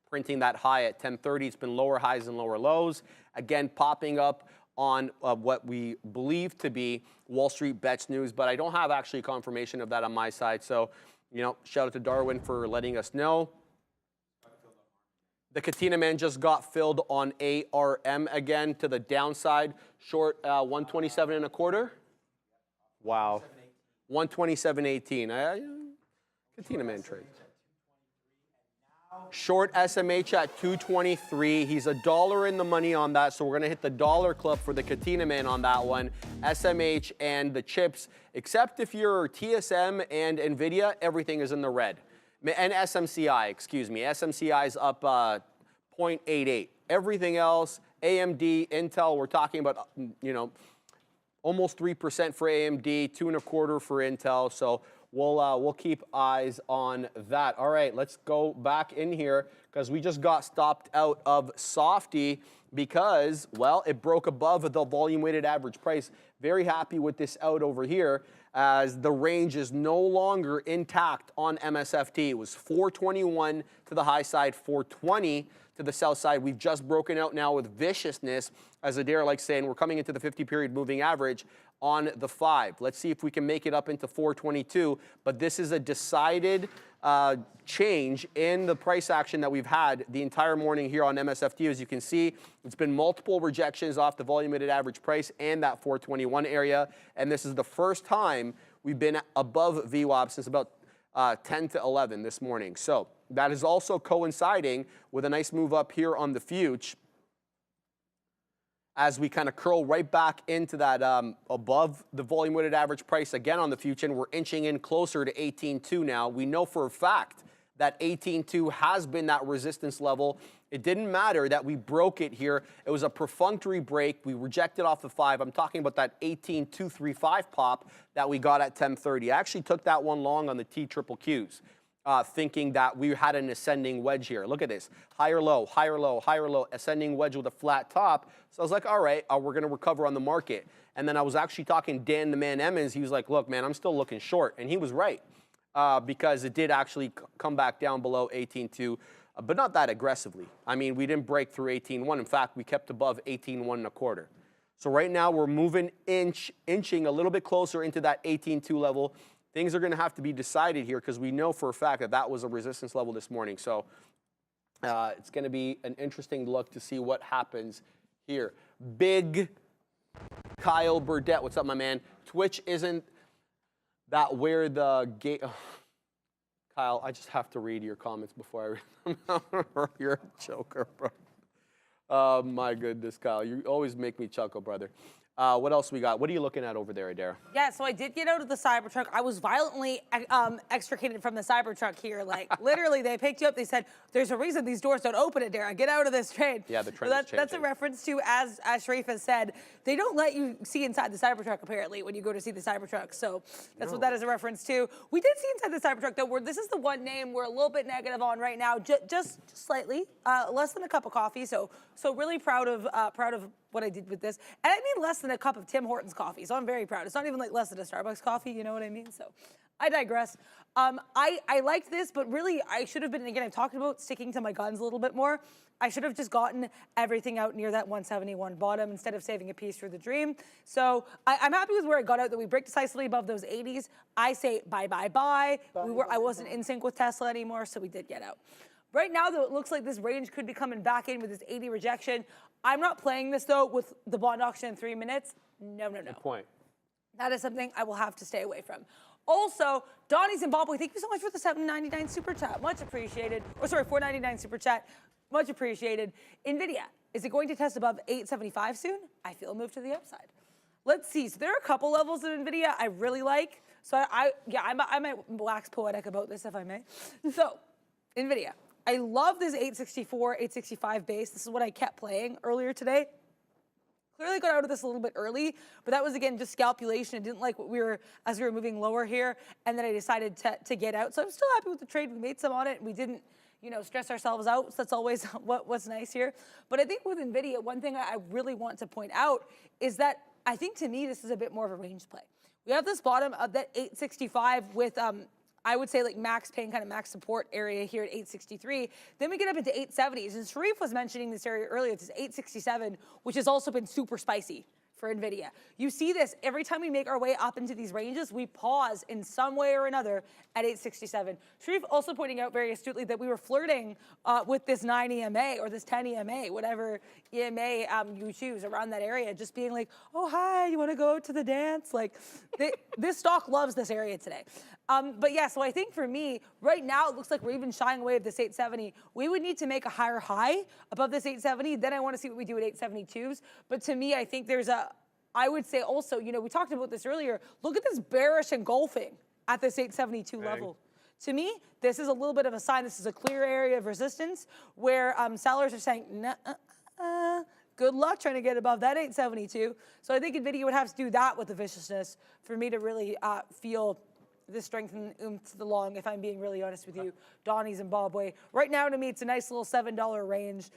printing that high at 10:30. It's been lower highs and lower lows. Again, popping up on what we believe to be Wall Street Bets news, but I don't have actually confirmation of that on my side. So, shout out to Darwin for letting us know. The Katina Man just got filled on ARM again to the downside, short 127.25. Wow, 127.18. Katina Man trade. Short SMH at 223. He's $1 in the money on that, so we're gonna hit the dollar club for the Katina man on that one. SMH and the chips, except if you're TSM and NVIDIA, everything is in the red. And SMCI, excuse me. SMCI is up 0.88. Everything else, AMD, Intel, we're talking about, almost 3% for AMD, 2.25% for Intel. So we'll keep eyes on that. All right, let's go back in here because we just got stopped out of Softy because, well, it broke above the volume weighted average price. Very happy with this out over here as the range is no longer intact on MSFT. It was 421 to the high side, 420 to the south side. We've just broken out now with viciousness, as Adair likes saying, we're coming into the 50-period moving average on the 5. Let's see if we can make it up into 422, but this is a decided change in the price action that we've had the entire morning here on MSFT. As you can see, it's been multiple rejections off the volume weighted average price and that 421 area, and this is the first time we've been above VWAP since about 10 to 11 this morning. So that is also coinciding with a nice move up here on the future as we kind of curl right back into that above the volume weighted average price again on the future, and we're inching in closer to 18.2 now. We know for a fact that 18.2 has been that resistance level. It didn't matter that we broke it here. It was a perfunctory break. We rejected off the 5. I'm talking about that 18.235 pop that we got at 10:30. I actually took that one long on the TQQQs. Thinking that we had an ascending wedge here. Look at this, higher low, higher low, higher low, ascending wedge with a flat top. So I was like, all right, we're gonna recover on the market. And then I was actually talking Dan the Man Emmons. He was like, look, man, I'm still looking short. And he was right because it did actually come back down below 18.2, but not that aggressively. I mean, we didn't break through 18.1. In fact, we kept above 18.125. So right now we're moving inching a little bit closer into that 18.2 level. Things are going to have to be decided here because we know for a fact that that was a resistance level this morning. So it's going to be an interesting look to see what happens here. Big Kyle Burdett, what's up, my man? Twitch isn't that where the gate... Oh. Kyle, I just have to read your comments before I read them. You're a joker, bro. Oh, my goodness, Kyle. You always make me chuckle, brother. What else we got? What are you looking at over there, Adair? Yeah, so I did get out of the Cybertruck. I was violently extricated from the Cybertruck here. Like, literally, they picked you up. They said, there's a reason these doors don't open, Adair. Get out of this trade. Yeah, the trend so is changing. That's a reference to, as Sharif has said, they don't let you see inside the Cybertruck, apparently, when you go to see the Cybertruck. So that's what that is a reference to. We did see inside the Cybertruck, though, where this is the one name we're a little bit negative on right now, just slightly, less than a cup of coffee. So really proud of what I did with this. And I mean less than a cup of Tim Hortons coffee, so I'm very proud. It's not even like less than a Starbucks coffee, you know what I mean? So I digress. I liked this, but really I should have been, again, I've talked about sticking to my guns a little bit more. I should have just gotten everything out near that 171 bottom instead of saving a piece for the dream. So I'm happy with where it got out, that we break decisively above those 80s. I say bye, bye, bye. I wasn't in sync with Tesla anymore, so we did get out. Right now, though, it looks like this range could be coming back in with this 80 rejection. I'm not playing this, though, with the bond auction in 3 minutes. No. Good point. That is something I will have to stay away from. Also, Donnie Zimbabwe, thank you so much for the $7.99 super chat. Much appreciated. Or sorry, $4.99 super chat. Much appreciated. NVIDIA, is it going to test above 875 soon? I feel a move to the upside. Let's see. So there are a couple levels of NVIDIA I really like. So I might wax poetic about this, if I may. So, NVIDIA. I love this 864, 865 base. This is what I kept playing earlier today. Clearly got out of this a little bit early, but that was, again, just scalpulation. I didn't like what as we were moving lower here, and then I decided to get out. So I'm still happy with the trade. We made some on it. We didn't, stress ourselves out. So that's always what's nice here. But I think with NVIDIA, one thing I really want to point out is that I think, to me, this is a bit more of a range play. We have this bottom of that 865 with I would say like max pain, kind of max support area here at 863. Then we get up into 870s. And Sharif was mentioning this area earlier. This is 867, which has also been super spicy for NVIDIA. You see this every time we make our way up into these ranges, we pause in some way or another at 867. Sharif also pointing out very astutely that we were flirting with this 9 EMA or this 10 EMA, whatever EMA you choose around that area, just being like, oh, hi, you want to go to the dance? Like, this stock loves this area today. But yeah, so I think for me, right now, it looks like we're even shying away at this 870. We would need to make a higher high above this 870. Then I want to see what we do at 872s. But to me, I think I would say also, you know, we talked about this earlier. Look at this bearish engulfing at this 872 level. To me, this is a little bit of a sign. This is a clear area of resistance where sellers are saying, nah, good luck trying to get above that 872. So I think NVIDIA would have to do that with the viciousness for me to really feel the strength and oomph to the long, if I'm being really honest with you. Donnie, Zimbabwe. Right now, to me, it's a nice little $7 range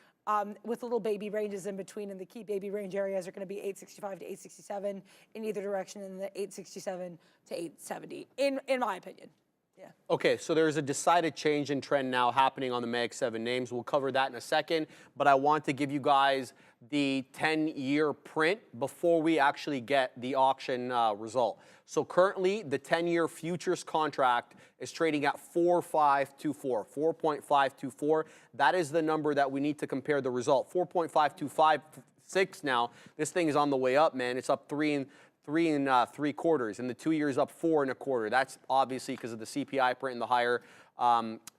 with little baby ranges in between, and the key baby range areas are going to be 865 to 867 in either direction, and the 867 to 870, in my opinion. Yeah. Okay, so there's a decided change in trend now happening on the Mag 7 names. We'll cover that in a second, but I want to give you guys the 10-year print before we actually get the auction result. So currently, the 10-year futures contract is trading at 4.524. That is the number that we need to compare the result. 4.5256 now. This thing is on the way up, man. It's up 3 3.75, and the 2 years up 4.25. That's obviously because of the CPI print and the higher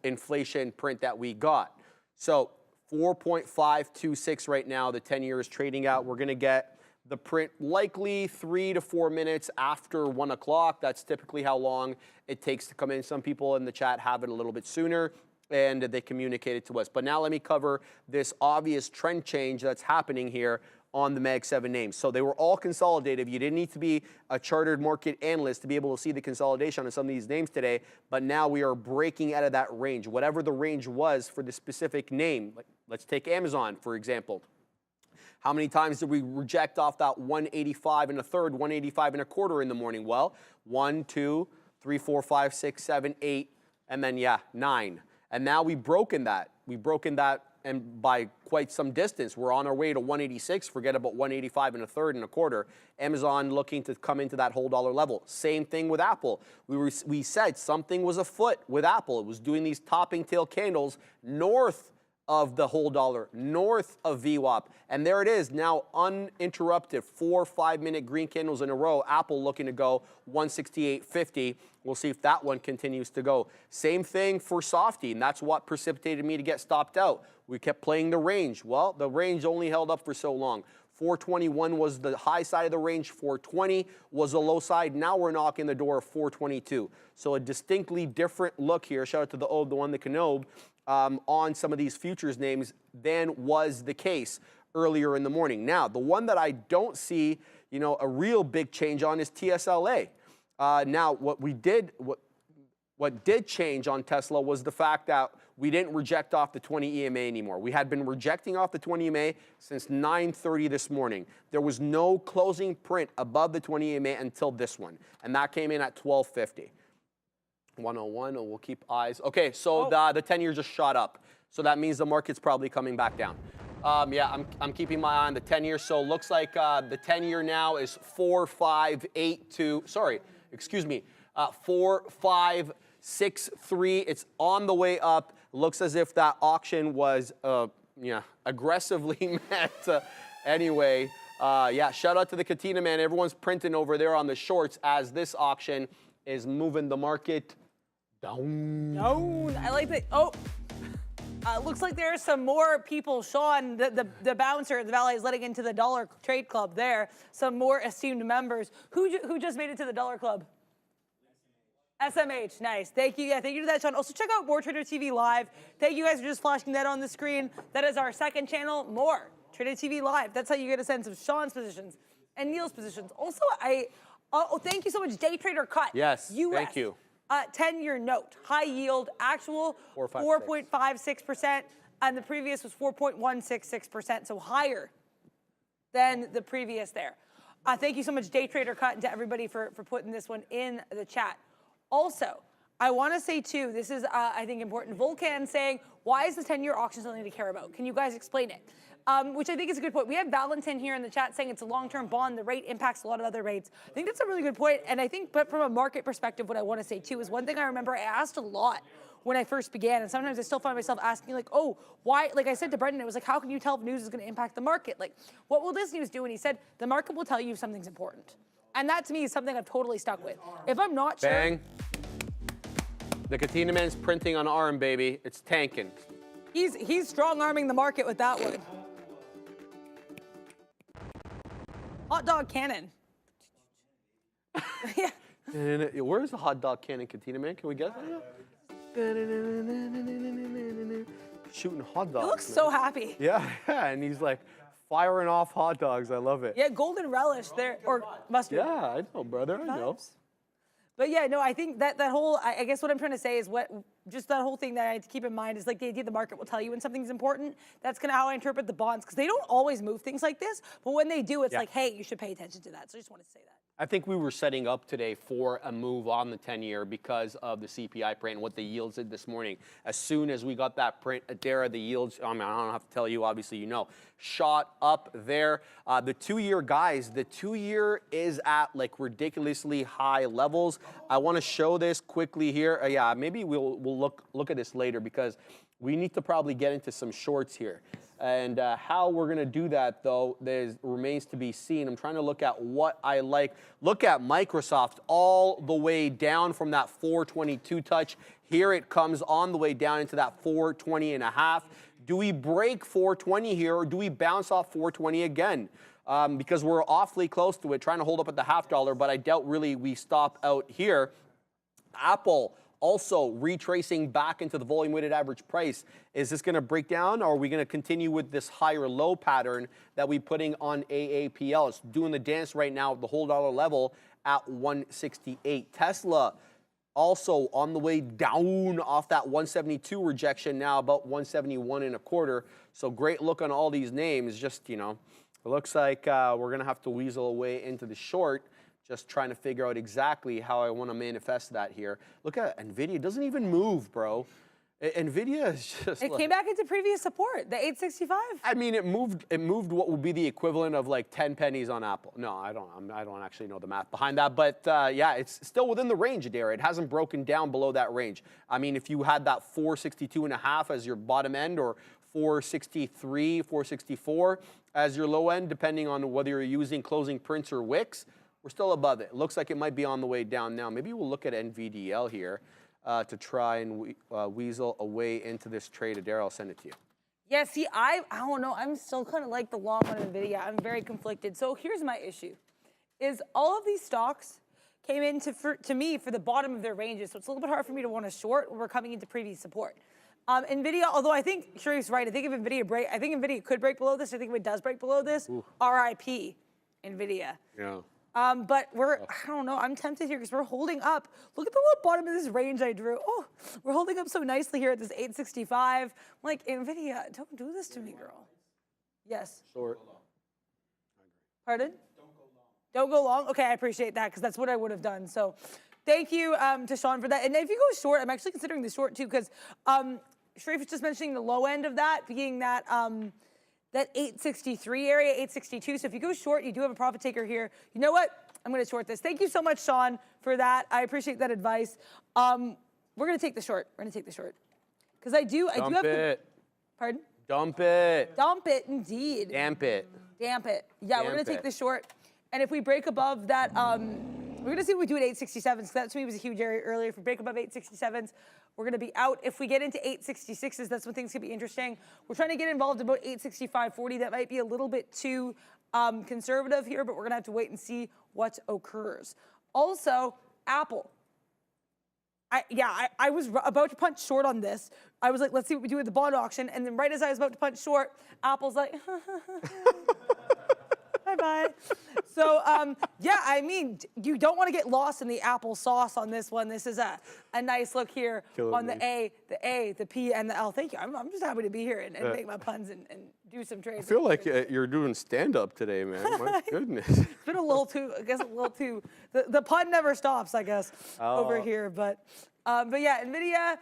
inflation print that we got. So 4.526 right now, the 10-year is trading out. We're going to get the print likely 3 to 4 minutes after 1 o'clock. That's typically how long it takes to come in. Some people in the chat have it a little bit sooner, and they communicate it to us. But now let me cover this obvious trend change that's happening here on the Mag 7 names. So they were all consolidated. You didn't need to be a chartered market analyst to be able to see the consolidation on some of these names today, but now we are breaking out of that range. Whatever the range was for the specific name, like let's take Amazon, for example. How many times did we reject off that 185 1/3, 185 1/4 in the morning? Well, 1, 2, 3, 4, 5, 6, 7, 8, and then, 9. And now we've broken that. We've broken that, and by quite some distance. We're on our way to 186. Forget about 185 1/3 and 1/4. Amazon looking to come into that whole dollar level. Same thing with Apple. We said something was afoot with Apple. It was doing these topping tail candles north of the whole dollar, north of VWAP. And there it is, now uninterrupted, 4 5-minute green candles in a row. Apple looking to go 168.50. We'll see if that one continues to go. Same thing for Softy, and that's what precipitated me to get stopped out. We kept playing the range. Well, the range only held up for so long. 421 was the high side of the range. 420 was the low side. Now we're knocking the door of 422. So a distinctly different look here. Shout out to the one that can know on some of these futures names than was the case earlier in the morning. Now, the one that I don't see, a real big change on is TSLA. Now, what did change on Tesla was the fact that we didn't reject off the 20 EMA anymore. We had been rejecting off the 20 EMA since 9:30 this morning. There was no closing print above the 20 EMA until this one, and that came in at 12.50. 101, and we'll keep eyes. Okay, so the 10-year just shot up. So that means the market's probably coming back down. I'm keeping my eye on the 10-year. So it looks like the 10-year now is 4.582. Sorry, excuse me, 4.563. It's on the way up. Looks as if that auction was aggressively met. Anyway, shout out to the Katina, man. Everyone's printing over there on the shorts as this auction is moving the market down. I like that. Looks like there's some more people. Sean, the bouncer at the Valley, is letting into the Dollar Trade Club there. Some more esteemed members. Who just made it to the Dollar Club? SMH, nice. Thank you. Yeah, thank you to that, Sean. Also, check out more Trader TV Live. Thank you guys for just flashing that on the screen. That is our second channel, more Trader TV Live. That's how you get a sense of Sean's positions and Neil's positions. Also, thank you so much, Day Trader Cut. Yes, US, thank you. 10-year note, high yield, actual 4.56%, and the previous was 4.166%, so higher than the previous there. Thank you so much, Day Trader Cut, and to everybody for putting this one in the chat. Also, I want to say, too, this is, I think, important. Volcan saying, why is the 10-year auction something to care about? Can you guys explain it? Which I think is a good point. We have Valentin here in the chat saying it's a long-term bond. The rate impacts a lot of other rates. I think that's a really good point. And I think, but from a market perspective, what I want to say, too, is one thing I remember I asked a lot when I first began, and sometimes I still find myself asking, like, why? Like I said to Brendan, it was like, how can you tell if news is going to impact the market? Like, what will this news do? And he said, the market will tell you if something's important. And that, to me, is something I've totally stuck with. If I'm not sure... Bang. The Katina Man's printing on arm, baby. It's tanking. He's strong-arming the market with that one. Hot dog cannon. Yeah. Where's the hot dog cannon, Katina Man? Can we guess? Shooting hot dogs. He looks man. so happy. Yeah, and he's like firing off hot dogs. I love it. Yeah, golden relish there, or mustard. Yeah, I know, brother. I know. Vibes. But yeah, no, I think that whole, I guess what I'm trying to say is just that whole thing that I have to keep in mind is like the idea the market will tell you when something's important. That's kind of how I interpret the bonds, because they don't always move things like this, but when they do, it's like, hey, you should pay attention to that. So I just want to say that. I think we were setting up today for a move on the 10-year because of the CPI print and what the yields did this morning. As soon as we got that print, Adara, the yields, I mean, I don't have to tell you, obviously you know, shot up there. The 2-year, guys, the 2-year is at like ridiculously high levels. I want to show this quickly here. Yeah, maybe we'll look at this later because we need to probably get into some shorts here. And how we're going to do that, though, remains to be seen. I'm trying to look at what I like. Look at Microsoft all the way down from that 422 touch. Here it comes on the way down into that 420 and a half. Do we break 420 here, or do we bounce off 420 again? Because we're awfully close to it, trying to hold up at the half dollar, but I doubt really we stop out here. Apple also retracing back into the volume weighted average price. Is this going to break down, or are we going to continue with this higher low pattern that we're putting on AAPL? It's doing the dance right now at the whole dollar level at 168. Tesla also on the way down off that 172 rejection, now about 171 and a quarter. So great look on all these names. Just, you know, it looks like we're going to have to weasel away into the short. Just trying to figure out exactly how I want to manifest that here. Look at NVIDIA. It doesn't even move, bro. NVIDIA is just It came back into previous support, the 865. I mean, it moved what would be the equivalent of like 10 pennies on Apple. No, I don't actually know the math behind that. But yeah, it's still within the range, Adara. It hasn't broken down below that range. I mean, if you had that 462 and a half as your bottom end, or 463, 464 as your low end, depending on whether you're using closing prints or wicks, we're still above it. Looks like it might be on the way down now. Maybe we'll look at NVDL here to try and weasel away into this trade. Adara, I'll send it to you. Yeah, see, I don't know. I'm still kind of like the long one in NVIDIA. I'm very conflicted. So here's my issue, is all of these stocks came in to me for the bottom of their ranges. So it's a little bit hard for me to want to short when we're coming into previous support. NVIDIA, although I think Sharif's right. I think if NVIDIA could break below this. I think if it does break below this, RIP NVIDIA. Yeah. But I don't know, I'm tempted here because we're holding up. Look at the little bottom of this range I drew. Oh, we're holding up so nicely here at this 865. I'm like, NVIDIA, don't do this to me, girl. Yes. Short. Pardon? Don't go long? Okay, I appreciate that because that's what I would have done. So thank you to Sean for that. And if you go short, I'm actually considering the short too because Sharif was just mentioning the low end of that being that that 863 area, 862. So if you go short, you do have a profit taker here. You know what? I'm going to short this. Thank you so much, Sean, for that. I appreciate that advice. We're going to take the short. We're going to take the short. Because I do have it. Pardon? Dump it. Dump it, indeed. Damp it. Damp it. Yeah, we're going to take the short. And if we break above that, we're going to see what we do at 867s. So that to me was a huge area earlier. If we break above 867s, we're going to be out. If we get into 866s, that's when things could be interesting. We're trying to get involved in about 865.40. That might be a little bit too conservative here, but we're going to have to wait and see what occurs. Also, Apple. I was about to punch short on this. I was like, let's see what we do at the bond auction. And then right as I was about to punch short, Apple's like, bye-bye. So, yeah, I mean, you don't want to get lost in the Apple sauce on this one. This is a nice look here on the A, the P, and the L. Thank you. I'm just happy to be here and make my puns and do some trades. I feel like you're doing stand-up today, man. My goodness. It's been a little too, the pun never stops, I guess, over here. But yeah, NVIDIA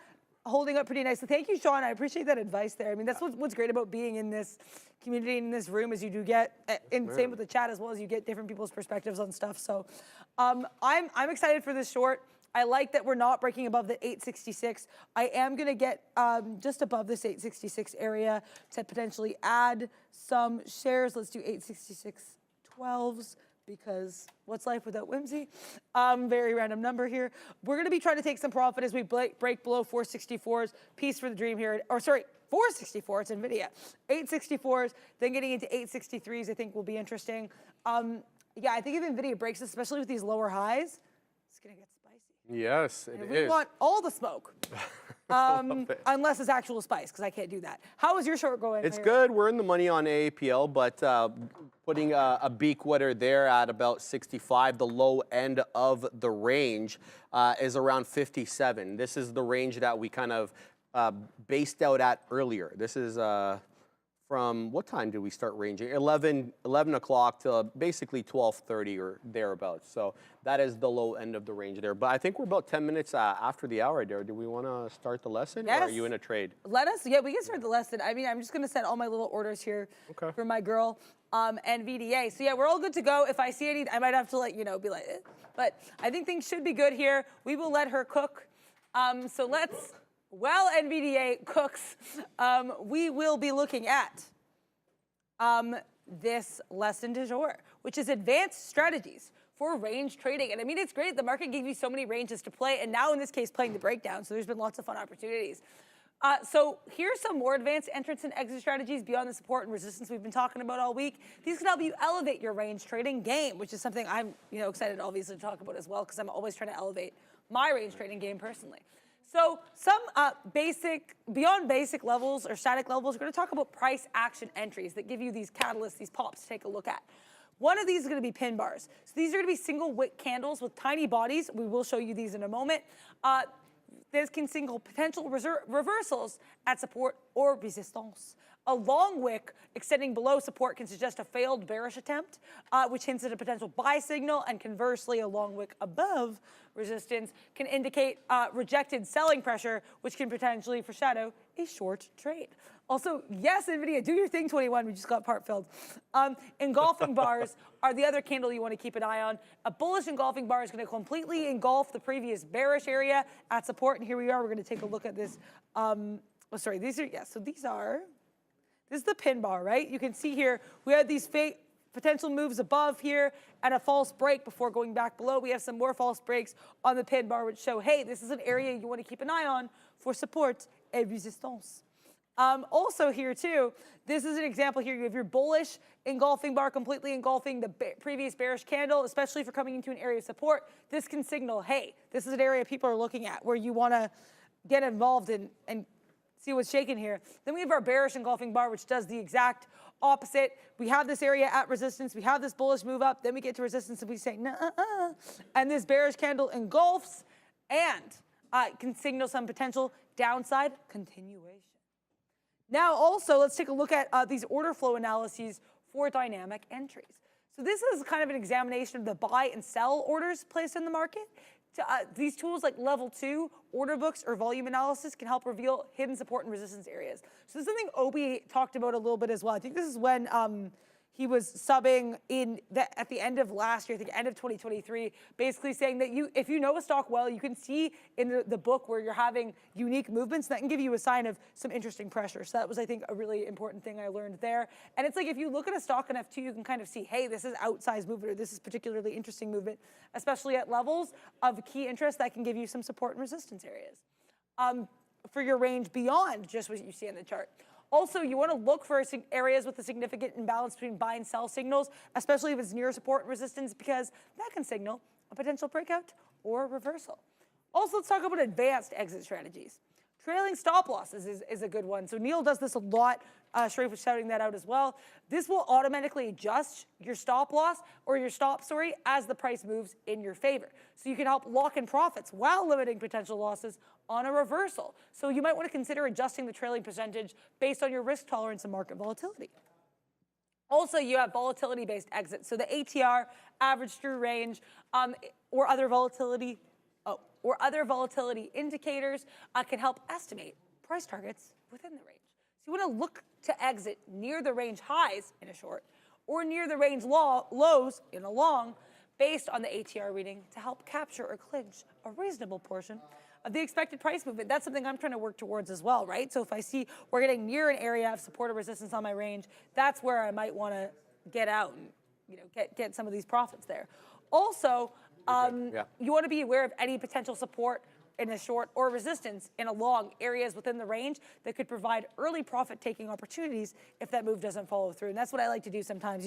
holding up pretty nicely. Thank you, Sean. I appreciate that advice there. I mean, that's what's great about being in this community, in this room, is you do get, and same with the chat as well, as you get different people's perspectives on stuff. So I'm excited for this short. I like that we're not breaking above the 866. I am going to get just above this 866 area to potentially add some shares. Let's do 866 12s. because what's life without whimsy? Very random number here. We're going to be trying to take some profit as we break below 464s. Piece for the dream here. Or sorry, 464, it's NVIDIA. 864s, then getting into 863s I think will be interesting. Yeah, I think if NVIDIA breaks, especially with these lower highs, it's going to get spicy. Yes, it And is. we want all the smoke. Unless it's actual spice, because I can't do that. How is your short going? It's Larry? good. We're in the money on AAPL, but putting a beak wetter there at about 65. The low end of the range is around 57. This is the range that we kind of based out at earlier. This is from, what time did we start ranging? 11 o'clock to basically 12:30 or thereabouts. So that is the low end of the range there. But I think we're about 10 minutes after the hour there. Do we want to start the lesson? Yes. Or are you in a trade? Yeah, we can start the lesson. I mean, I'm just going to set all my little orders here for my girl, NVDA. So yeah, we're all good to go. If I see any, I might have to be like, eh. But I think things should be good here. We will let her cook. So let's, while NVDA cooks, we will be looking at this lesson du jour, which is advanced strategies for range trading. And I mean, it's great. The market gave you so many ranges to play, and now in this case, playing the breakdown. So there's been lots of fun opportunities. So here's some more advanced entrance and exit strategies beyond the support and resistance we've been talking about all week. These can help you elevate your range trading game, which is something I'm excited obviously to talk about as well, because I'm always trying to elevate my range trading game personally. So some beyond basic levels or static levels, we're going to talk about price action entries that give you these catalysts, these pops to take a look at. One of these is going to be pin bars. So these are going to be single wick candles with tiny bodies. We will show you these in a moment. This can signal potential reversals at support or resistance. A long wick extending below support can suggest a failed bearish attempt, which hints at a potential buy signal, and conversely, a long wick above resistance can indicate rejected selling pressure, which can potentially foreshadow a short trade. Also, yes, NVIDIA, do your thing, 21. We just got part filled. Engulfing bars are the other candle you want to keep an eye on. A bullish engulfing bar is going to completely engulf the previous bearish area at support. And here we are. We're going to take a look at this. This is the pin bar, right? You can see here we had these fake potential moves above here and a false break before going back below. We have some more false breaks on the pin bar, which show, hey, this is an area you want to keep an eye on for support et resistance. Also here too, this is an example here. You have your bullish engulfing bar completely engulfing the previous bearish candle, especially for coming into an area of support. This can signal, hey, this is an area people are looking at where you want to get involved in and see what's shaking here. Then we have our bearish engulfing bar, which does the exact opposite. We have this area at resistance. We have this bullish move up. Then we get to resistance and we say, nah, and this bearish candle engulfs and can signal some potential downside continuation. Now also, let's take a look at these order flow analyses for dynamic entries. So this is kind of an examination of the buy and sell orders placed in the market. These tools like level 2, order books, or volume analysis can help reveal hidden support and resistance areas. So this is something Obi talked about a little bit as well. I think this is when he was subbing at the end of last year, I think end of 2023, basically saying that if you know a stock well, you can see in the book where you're having unique movements, that can give you a sign of some interesting pressure. So that was, I think, a really important thing I learned there. And it's like if you look at a stock on F2, you can kind of see, hey, this is outsized movement, or this is particularly interesting movement, especially at levels of key interest that can give you some support and resistance areas for your range beyond just what you see on the chart. Also, you want to look for areas with a significant imbalance between buy and sell signals, especially if it's near support and resistance, because that can signal a potential breakout or reversal. Also, let's talk about advanced exit strategies. Trailing stop losses is a good one. So Neil does this a lot. Sharif was shouting that out as well. This will automatically adjust your stop loss or your stop, as the price moves in your favor. So you can help lock in profits while limiting potential losses on a reversal. So you might want to consider adjusting the trailing percentage based on your risk tolerance and market volatility. Also, you have volatility-based exits. So the ATR, average true range, or other volatility indicators can help estimate price targets within the range. So you want to look to exit near the range highs in a short or near the range lows in a long based on the ATR reading to help capture or clinch a reasonable portion of the expected price movement. That's something I'm trying to work towards as well, right? So if I see we're getting near an area of support or resistance on my range, that's where I might want to get out and get some of these profits there. Also, you want to be aware of any potential support in a short or resistance in a long areas within the range that could provide early profit taking opportunities if that move doesn't follow through. And that's what I like to do sometimes,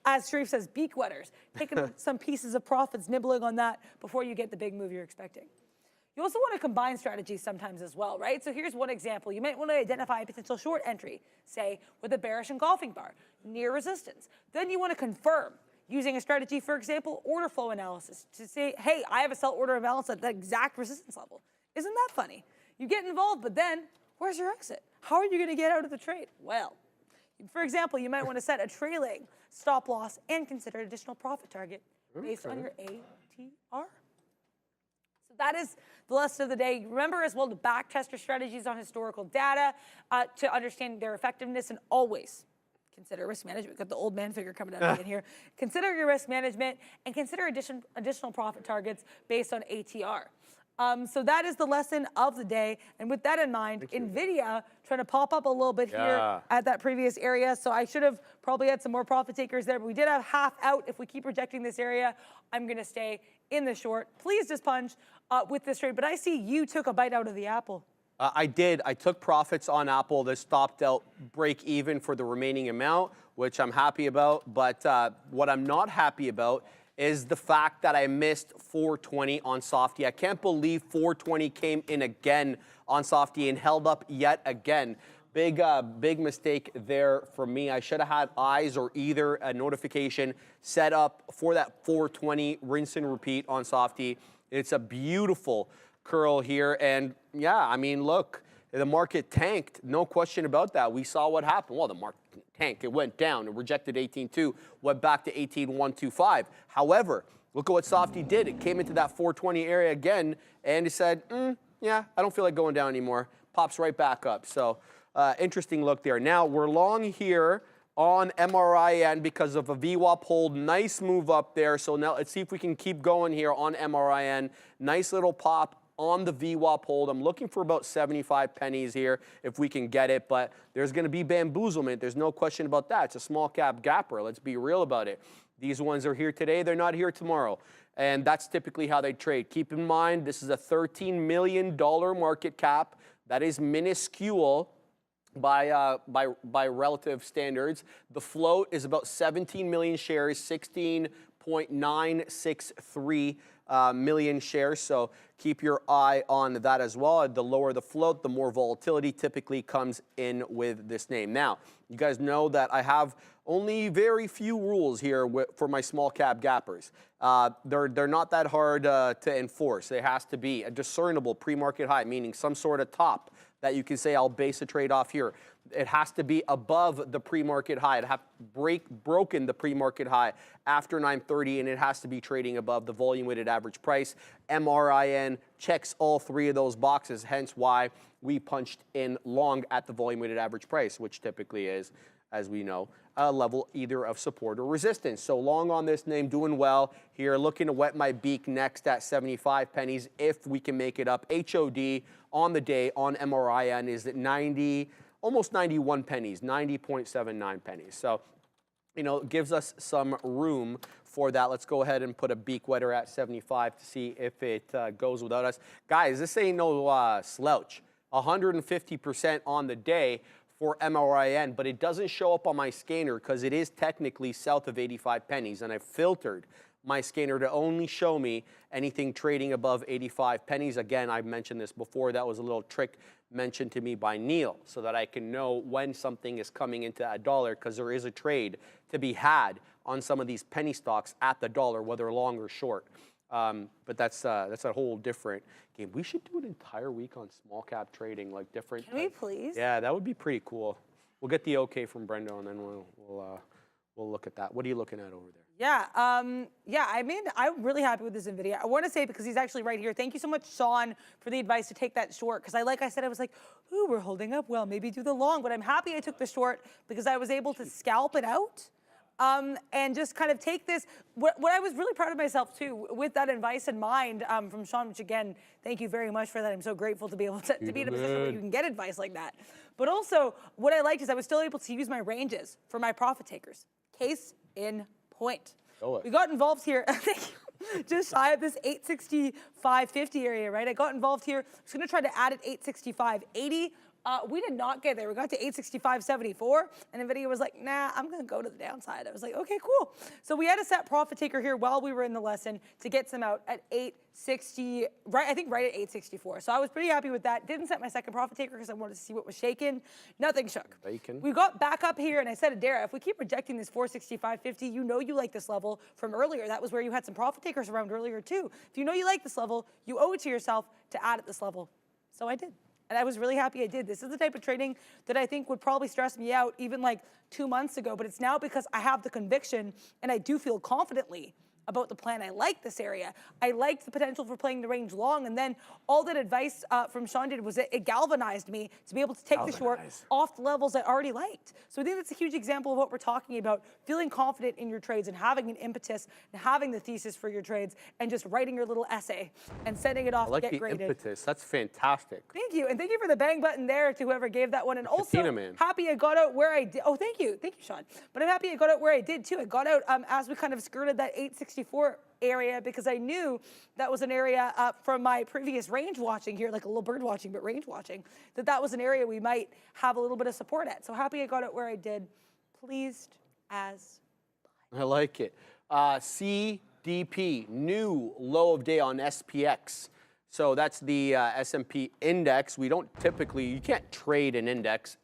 as Sharif says, beak wetters, taking some pieces of profits, nibbling on that before you get the big move you're expecting. You also want to combine strategies sometimes as well, right? So here's one example. You might want to identify a potential short entry, say with a bearish engulfing bar, near resistance. Then you want to confirm using a strategy, for example, order flow analysis to say, hey, I have a sell order imbalance at the exact resistance level. Isn't that funny? You get involved, but then where's your exit? How are you going to get out of the trade? Well, for example, you might want to set a trailing stop loss and consider an additional profit target based on your ATR. So that is the lesson of the day. Remember as well to back test your strategies on historical data to understand their effectiveness, and always consider risk management. Got the old man figure coming out again here. Consider your risk management and consider additional profit targets based on ATR. So that is the lesson of the day. And with that in mind, NVIDIA trying to pop up a little bit here at that previous area. So I should have probably had some more profit takers there, but we did have half out. If we keep rejecting this area, I'm going to stay in the short. Please just punch with this trade. But I see you took a bite out of the apple. I did. I took profits on Apple that stopped out break even for the remaining amount, which I'm happy about. But what I'm not happy about is the fact that I missed 420 on Softy. I can't believe 420 came in again on Softy and held up yet again. Big mistake there for me. I should have had eyes or either a notification set up for that 420 rinse and repeat on Softy. It's a beautiful curl here. And yeah, I mean, look, the market tanked. No question about that. We saw what happened. Well, the market tanked. It went down. It rejected 18.2, went back to 18.125. However, look at what Softy did. It came into that 420 area again, and it said, yeah, I don't feel like going down anymore. Pops right back up. So interesting look there. Now, we're long here on MRIN because of a VWAP hold. Nice move up there. So now let's see if we can keep going here on MRIN. Nice little pop on the VWAP hold. I'm looking for about 75 pennies here if we can get it, but there's going to be bamboozlement. There's no question about that. It's a small cap gapper. Let's be real about it. These ones are here today. They're not here tomorrow. And that's typically how they trade. Keep in mind, this is a $13 million market cap. That is minuscule by relative standards. The float is about 17 million shares, 16.963 million shares. So keep your eye on that as well. The lower the float, the more volatility typically comes in with this name. Now, you guys know that I have only very few rules here for my small cap gappers. They're not that hard to enforce. There has to be a discernible pre-market high, meaning some sort of top that you can say I'll base a trade off here. It has to be above the pre-market high. It has broken the pre-market high after 9:30, and it has to be trading above the volume-weighted average price. MRIN checks all three of those boxes, hence why we punched in long at the volume-weighted average price, which typically is, as we know, a level either of support or resistance. So long on this name, doing well here. Looking to wet my beak next at 75 pennies if we can make it up. HOD on the day on MRIN is at 90, almost 91 pennies, 90.79 pennies. So, it gives us some room for that. Let's go ahead and put a beak wetter at 75 to see if it goes without us. Guys, this ain't no slouch. 150% on the day for MRIN, but it doesn't show up on my scanner because it is technically south of 85 pennies, and I've filtered my scanner to only show me anything trading above 85 pennies. Again, I've mentioned this before. That was a little trick mentioned to me by Neil so that I can know when something is coming into a dollar, because there is a trade to be had on some of these penny stocks at the dollar, whether long or short. But that's a whole different game. We should do an entire week on small cap trading, like different. Can we please? Yeah, that would be pretty cool. We'll get the okay from Brendo, and then we'll look at that. What are you looking at over there? Yeah, I'm really happy with this NVIDIA. I want to say, because he's actually right here, thank you so much, Sean, for the advice to take that short. Because like I said, I was like, ooh, we're holding up well, maybe do the long. But I'm happy I took the short because I was able to scalp it out and just kind of take this. What I was really proud of myself, too, with that advice in mind from Sean, which, again, thank you very much for that. I'm so grateful to be able to be in a position where you can get advice like that. But also, what I liked is I was still able to use my ranges for my profit takers. Case in point. point. Go it. We got involved here, just shy of this 865.50 area, right? I got involved here. I was going to try to add at 865.80. We did not get there. We got to 865.74, and NVIDIA was like, nah, I'm going to go to the downside. I was like, okay, cool. So we had a set profit taker here while we were in the lesson to get some out at 860, right? I think right at 864. So I was pretty happy with that. Didn't set my second profit taker because I wanted to see what was shaking. Nothing shook. Bacon. We got back up here, and I said to Dara, if we keep rejecting this 465.50, you know you like this level from earlier. That was where you had some profit takers around earlier too. If you know you like this level, you owe it to yourself to add at this level. So I did. And I was really happy I did. This is the type of trading that I think would probably stress me out even like 2 months ago, but it's now because I have the conviction and I do feel confidently about the plan. I like this area. I liked the potential for playing the range long, and then all that advice from Sean did was it galvanized me to be able to take the short off the levels I already liked. So I think that's a huge example of what we're talking about, feeling confident in your trades and having an impetus and having the thesis for your trades and just writing your little essay and sending it off I like to get the graded. impetus. That's fantastic. Thank you, and thank you for the bang button there to whoever gave that one. And also, Katina, man. happy I got out where I did. Oh, thank you, Sean. But I'm happy I got out where I did too. I got out as we kind of skirted that 864 area because I knew that was an area from my previous range watching here, like a little bird watching, but range watching, that was an area we might have a little bit of support at. So happy I got out where I did. Pleased as. I like it. CDP, new low of day on SPX. So that's the S&P index. We don't typically, you can't trade an index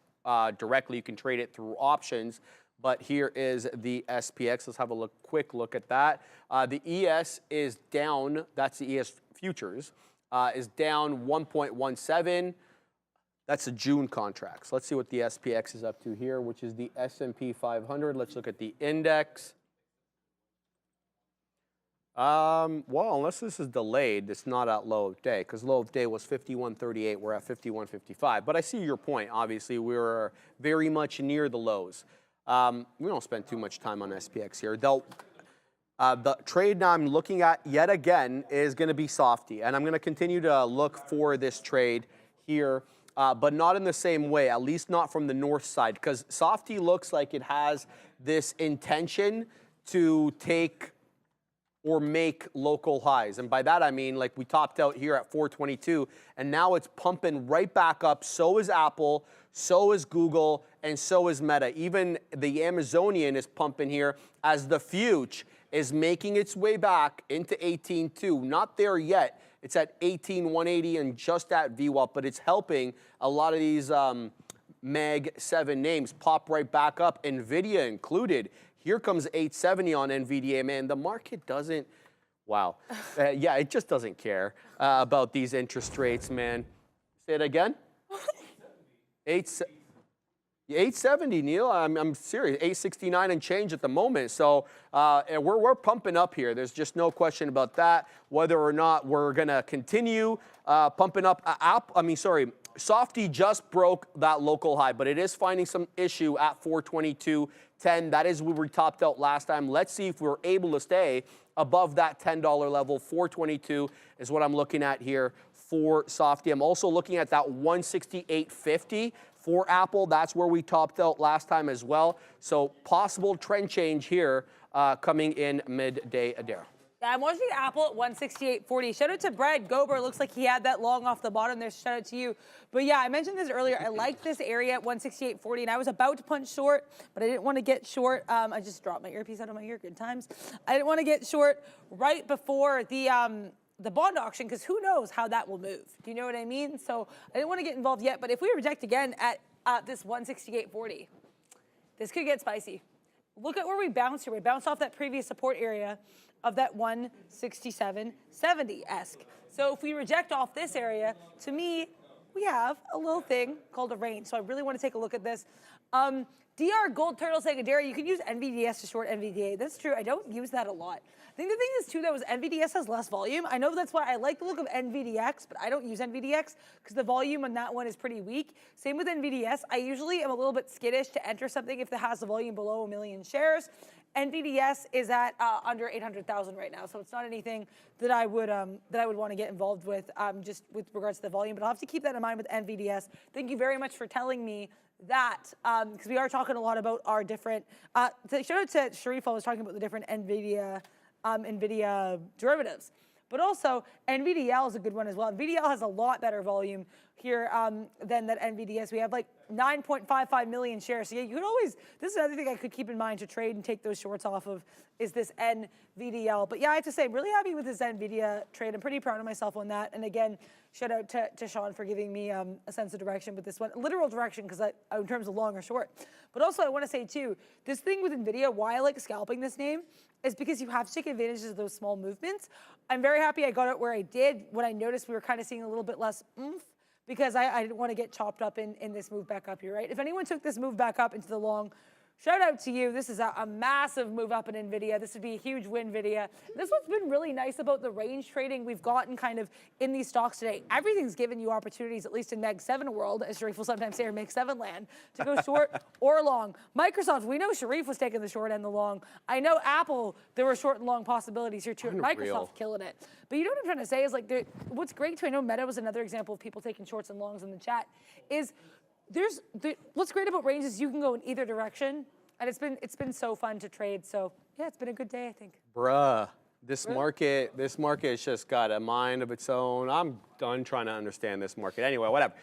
directly. You can trade it through options. But here is the SPX. Let's have a quick look at that. The ES is down. That's the ES futures. Is down 1.17. That's the June contracts. Let's see what the SPX is up to here, which is the S&P 500. Let's look at the index. Well, unless this is delayed, it's not at low of day, because low of day was 51.38. We're at 51.55. But I see your point. Obviously, we're very much near the lows. We don't spend too much time on SPX here. The trade now I'm looking at yet again is going to be Softy, and I'm going to continue to look for this trade here, but not in the same way, at least not from the north side, because Softy looks like it has this intention to take or make local highs. And by that I mean, like, we topped out here at 422, and now it's pumping right back up. So is Apple, so is Google, and so is Meta. Even the Amazonian is pumping here as the future is making its way back into 18.2. Not there yet. It's at 18.180 and just at VWAP, but it's helping a lot of these Mag 7 names pop right back up, NVIDIA included. Here comes 870 on NVIDIA, man. The market doesn't, wow. Yeah, it just doesn't care about these interest rates, man. Say it again? 870, Neil. I'm serious. 869 and change at the moment. So we're pumping up here. There's just no question about that. Whether or not we're gonna continue pumping up. Softy just broke that local high, but it is finding some issue at 422.10. That is where we topped out last time. Let's see if we're able to stay above that $10 level. 422 is what I'm looking at here for Softy. I'm also looking at that 168.50 for Apple. That's where we topped out last time as well. So possible trend change here coming in midday, Adara. Yeah, I'm watching Apple at 168.40. Shout out to Brad Gober. Looks like he had that long off the bottom there. Shout out to you. But yeah, I mentioned this earlier. I like this area at 168.40, and I was about to punch short, but I didn't want to get short. I just dropped my earpiece out of my ear. Good times. I didn't want to get short right before the bond auction, because who knows how that will move. Do you know what I mean? So I didn't want to get involved yet, but if we reject again at this 168.40, this could get spicy. Look at where we bounced here. We bounced off that previous support area of that 167.70-esque. So if we reject off this area, to me, we have a little thing called a range. So I really want to take a look at this. DR Gold Turtle saying, Adara, you can use NVDS to short NVDA. That's true. I don't use that a lot. I think the thing is, too, that was NVDS has less volume. I know that's why I like the look of NVDX, but I don't use NVDX because the volume on that one is pretty weak. Same with NVDS. I usually am a little bit skittish to enter something if it has the volume below 1 million shares. NVDS is at under 800,000 right now, so it's not anything that I would want to get involved with just with regards to the volume. But I'll have to keep that in mind with NVDS. Thank you very much for telling me that, because we are talking a lot about our different, shout out to Sharif, I was talking about the different NVIDIA derivatives. But also, NVDL is a good one as well. NVDL has a lot better volume here than that NVDS. We have like 9.55 million shares. So yeah, you could always, this is another thing I could keep in mind to trade and take those shorts off of, is this NVDL. But yeah, I have to say, I'm really happy with this NVIDIA trade. I'm pretty proud of myself on that. And again, shout out to Sean for giving me a sense of direction with this one. Literal direction, because in terms of long or short. But also I want to say too, this thing with NVIDIA, why I like scalping this name, is because you have to take advantage of those small movements. I'm very happy I got it where I did when I noticed we were kind of seeing a little bit less oomph, because I didn't want to get chopped up in this move back up here, right? If anyone took this move back up into the long, shout out to you. This is a massive move up in NVIDIA. This would be a huge win, NVIDIA. This one's been really nice about the range trading we've gotten kind of in these stocks today. Everything's given you opportunities, at least in Meg 7 world, as Sharif will sometimes say, or Meg 7 land, to go short or long. Microsoft, we know Sharif was taking the short and the long. I know Apple, there were short and long possibilities here too. Microsoft killing it. But you know what I'm trying to say is like, what's great too, I know Meta was another example of people taking shorts and longs in the chat, is what's great about range is you can go in either direction, and it's been so fun to trade. So yeah, it's been a good day, I think. Bruh, this market's just got a mind of its own. I'm done trying to understand this market. Anyway, whatever.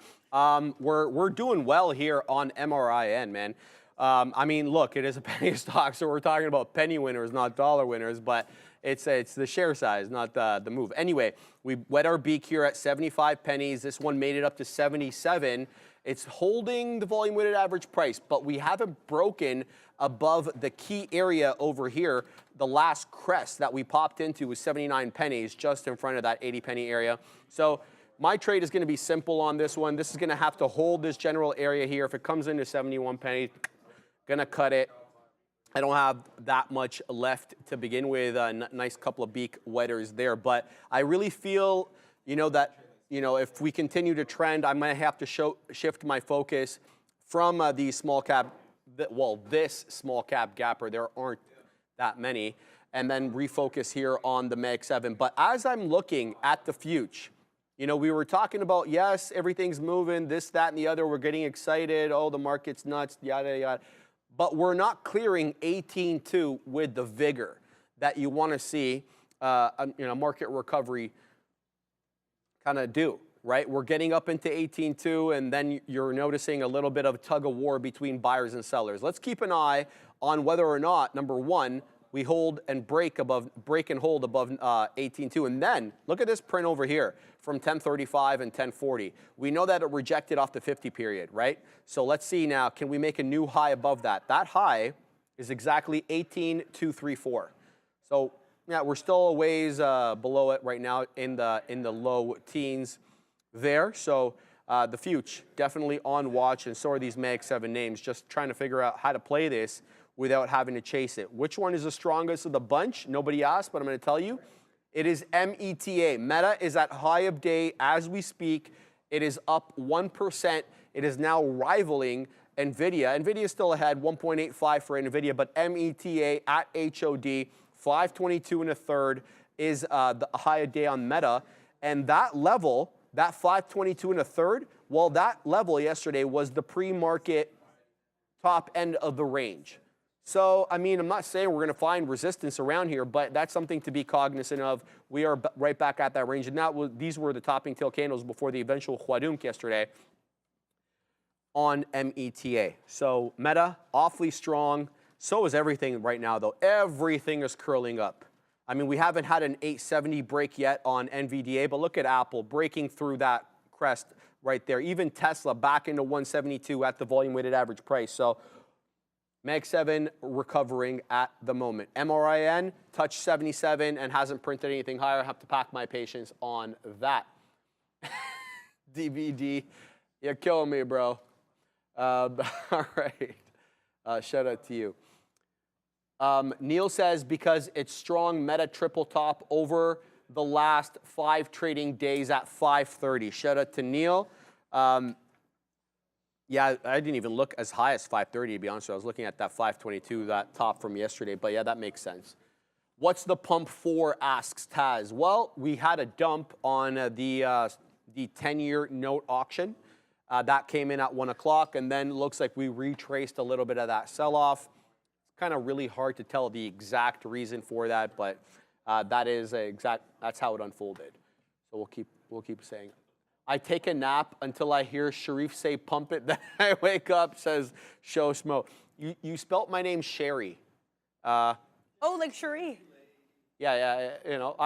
We're doing well here on MRIN, man. I mean, look, it is a penny stock, so we're talking about penny winners, not dollar winners, but it's the share size, not the move. Anyway, we wet our beak here at 75 pennies. This one made it up to 77. It's holding the volume weighted average price, but we haven't broken above the key area over here. The last crest that we popped into was 79 pennies, just in front of that 80 penny area. So my trade is going to be simple on this one. This is going to have to hold this general area here. If it comes into 71 pennies, going to cut it. I don't have that much left to begin with. A nice couple of beak wetters there. But I really feel, that, if we continue to trend, I might have to shift my focus from the small cap, this small cap gapper. There aren't that many. And then refocus here on the Mag 7. But as I'm looking at the future, we were talking about, yes, everything's moving, this, that, and the other. We're getting excited. Oh, the market's nuts, yada, yada. But we're not clearing 18.2 with the vigor that you want to see market recovery kind of do, right? We're getting up into 18.2, and then you're noticing a little bit of tug of war between buyers and sellers. Let's keep an eye on whether or not, number one, we hold and break and hold above 18.2. And then look at this print over here from 1035 and 1040. We know that it rejected off the 50 period, right? So let's see now, can we make a new high above that? That high is exactly 18,234. So yeah, we're still a ways below it right now in the low teens there. So the future definitely on watch, and so are these Mag 7 names, just trying to figure out how to play this without having to chase it. Which one is the strongest of the bunch? Nobody asked, but I'm going to tell you. It is META. Meta is at high of day as we speak. It is up 1%. It is now rivaling NVIDIA. NVIDIA is still ahead, 1.85 for NVIDIA, but META at HOD, 522 and a third is the high of day on Meta. And that level, that 522 and a third, well, that level yesterday was the pre-market top end of the range. So, I mean, I'm not saying we're going to find resistance around here, but that's something to be cognizant of. We are right back at that range. And these were the topping tail candles before the eventual Huadunk yesterday on META. So, Meta, awfully strong. So is everything right now, though. Everything is curling up. I mean, we haven't had an 870 break yet on NVDA, but look at Apple breaking through that crest right there. Even Tesla back into 172 at the volume-weighted average price. So, Mag 7 recovering at the moment. MRIN touched 77 and hasn't printed anything higher. I have to pack my patience on that. DVD, you're killing me, bro. All right. Shout out to you. Neil says, because it's strong Meta triple top over the last 5 trading days at 530. Shout out to Neil. Yeah, I didn't even look as high as 530, to be honest with you. I was looking at that 522, that top from yesterday. But yeah, that makes sense. What's the pump for, asks Taz. Well, we had a dump on the 10-year note auction. That came in at 1 o'clock, and then looks like we retraced a little bit of that sell-off. It's kind of really hard to tell the exact reason for that, but that's how it unfolded. So we'll keep saying. I take a nap until I hear Sharif say "pump it." Then I wake up, says Show Smo. You spelt my name Sherry. Oh, like Cherie. Yeah, you know,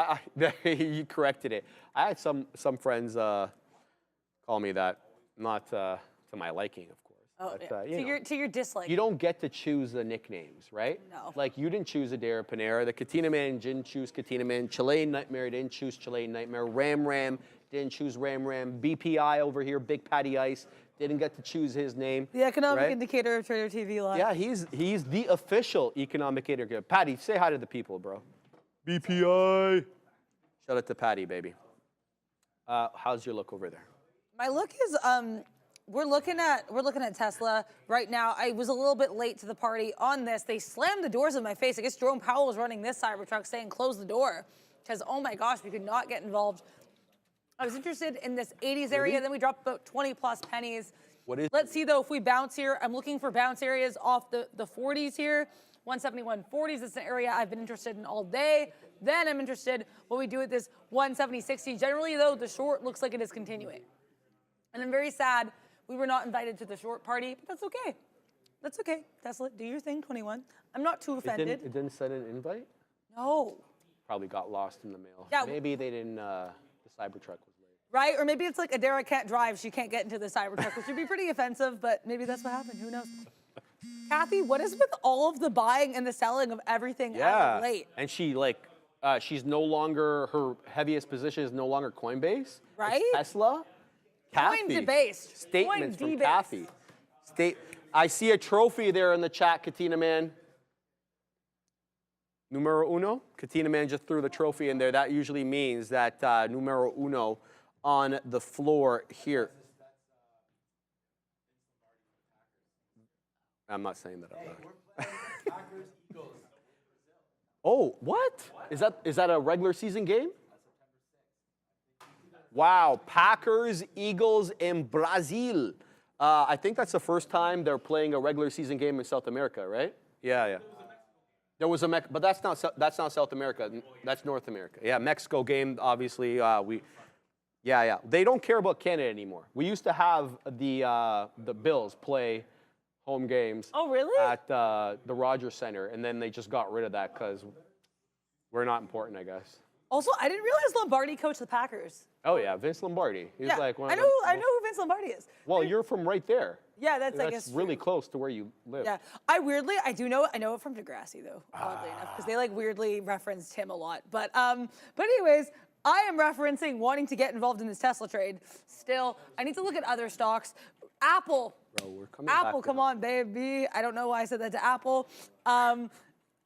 you corrected it. I had some friends call me that, not to my liking, of course. Oh, but, yeah. To your dislike. You don't get to choose the nicknames, right? No. Like, you didn't choose Adair Panera. The Katina Man didn't choose Katina Man. Chilean Nightmare didn't choose Chilean Nightmare. Ram didn't choose Ram. BPI over here, Big Patty Ice, didn't get to choose his name. The economic right? indicator of Trader TV Live. Yeah, he's the official economic indicator. Patty, say hi to the people, bro. BPI. Shout out to Patty, baby. How's your look over there? My look is we're looking at Tesla right now. I was a little bit late to the party on this. They slammed the doors in my face. I guess Jerome Powell was running this Cybertruck saying close the door because oh my gosh, we could not get involved. I was interested in this 80s area, then we dropped about 20 plus pennies. Let's see though if we bounce here. I'm looking for bounce areas off the 40s here. 171.40s, it's an area I've been interested in all day. Then I'm interested what we do with this 170.60. Generally though, the short looks like it is continuing. And I'm very sad we were not invited to the short party, but that's okay. That's okay. Tesla, do your thing, 21. I'm not too offended. It didn't send an invite? No. Probably got lost in the mail. Yeah. Maybe they didn't, the Cybertruck was late. Right, or maybe it's like Adara can't drive, she can't get into the Cybertruck, which would be pretty offensive, but maybe that's what happened, who knows. Kathy, what is with all of the buying and the selling of everything as of late? And she she's no longer, her heaviest position is no longer Coinbase. Right? It's Tesla. Kathy. Coin-debased. Statements from Coin-debased. Kathy. I see a trophy there in the chat, Katina Man. Numero uno. Katina Man just threw the trophy in there. That usually means that numero uno on the floor here. I'm not saying that out loud. Oh, what? Is that a regular season game? Wow, Packers, Eagles in Brazil. I think that's the first time they're playing a regular season game in South America, right? Yeah. There was a but that's not South America. That's North America. Yeah, Mexico game. Obviously, Yeah. They don't care about Canada anymore. We used to have the Bills play home games. Oh, really? At the Rogers Center, and then they just got rid of that because we're not important, I guess. Also, I didn't realize Lombardi coached the Packers. Oh yeah, Vince Lombardi. He's like one I of know who Vince Lombardi is. Well, you're from right there. Yeah, that's I That's guess really close to where you live. Yeah, I know it from Degrassi though, oddly enough, because they like weirdly referenced him a lot. But anyways, I am referencing wanting to get involved in this Tesla trade. Still, I need to look at other stocks. Apple. Bro, we're coming Apple, back come on, baby. I don't know why I said that to Apple.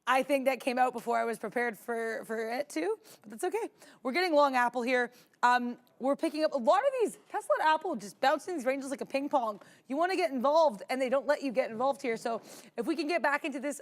I think that came out before I was prepared for it too, but that's okay. We're getting long Apple here. We're picking up a lot of these, Tesla and Apple just bouncing these ranges like a ping pong. You want to get involved and they don't let you get involved here. So if we can get back into this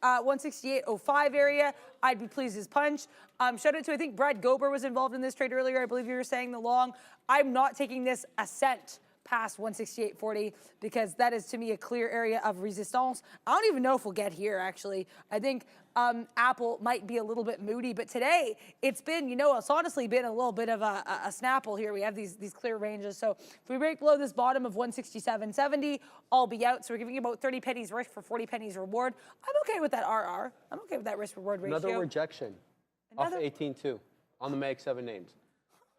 168.05 area, I'd be pleased as punch. Shout out to, I think Brad Gober was involved in this trade earlier. I believe you were saying the long. I'm not taking this a cent past 168.40 because that is to me a clear area of resistance. I don't even know if we'll get here actually. I think Apple might be a little bit moody, but today it's been, it's honestly been a little bit of a snapple here. We have these clear ranges. So if we break below this bottom of 167.70, I'll be out. So we're giving you about 30 pennies risk for 40 pennies reward. I'm okay with that RR. I'm okay with that risk reward ratio. Another rejection off 18.2 on the Mag 7 names.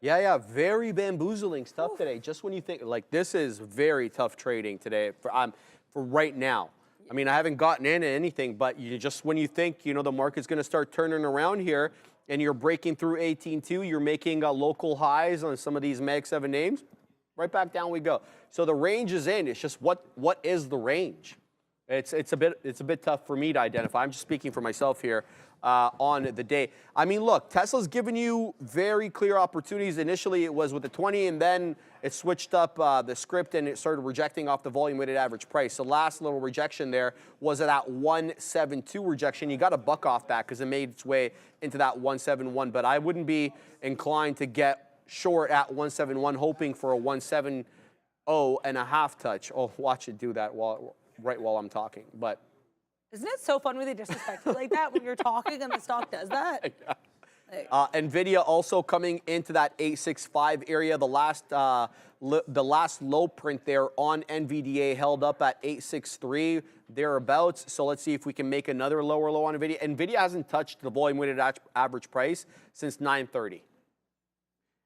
Yeah, very bamboozling stuff today. Just when you think, this is very tough trading today for right now. I mean, I haven't gotten into anything, but when you think, the market's going to start turning around here and you're breaking through 18.2, you're making local highs on some of these Mag 7 names, right back down we go. So the range is in. It's just what is the range? It's a bit tough for me to identify. I'm just speaking for myself here. On the day. I mean, look, Tesla's given you very clear opportunities. Initially, it was with the 20, and then it switched up the script and it started rejecting off the volume weighted average price. So last little rejection there was at that 172 rejection. You got a buck off that because it made its way into that 171. But I wouldn't be inclined to get short at 171, hoping for a 170 0.5 touch. Oh, watch it do that right while I'm talking. But isn't it so fun when they disrespect you like that when you're talking and the stock does that? NVIDIA also coming into that 865 area. The last low print there on NVDA held up at 863 thereabouts. So let's see if we can make another lower low on NVIDIA. NVIDIA hasn't touched the volume weighted average price since 9:30.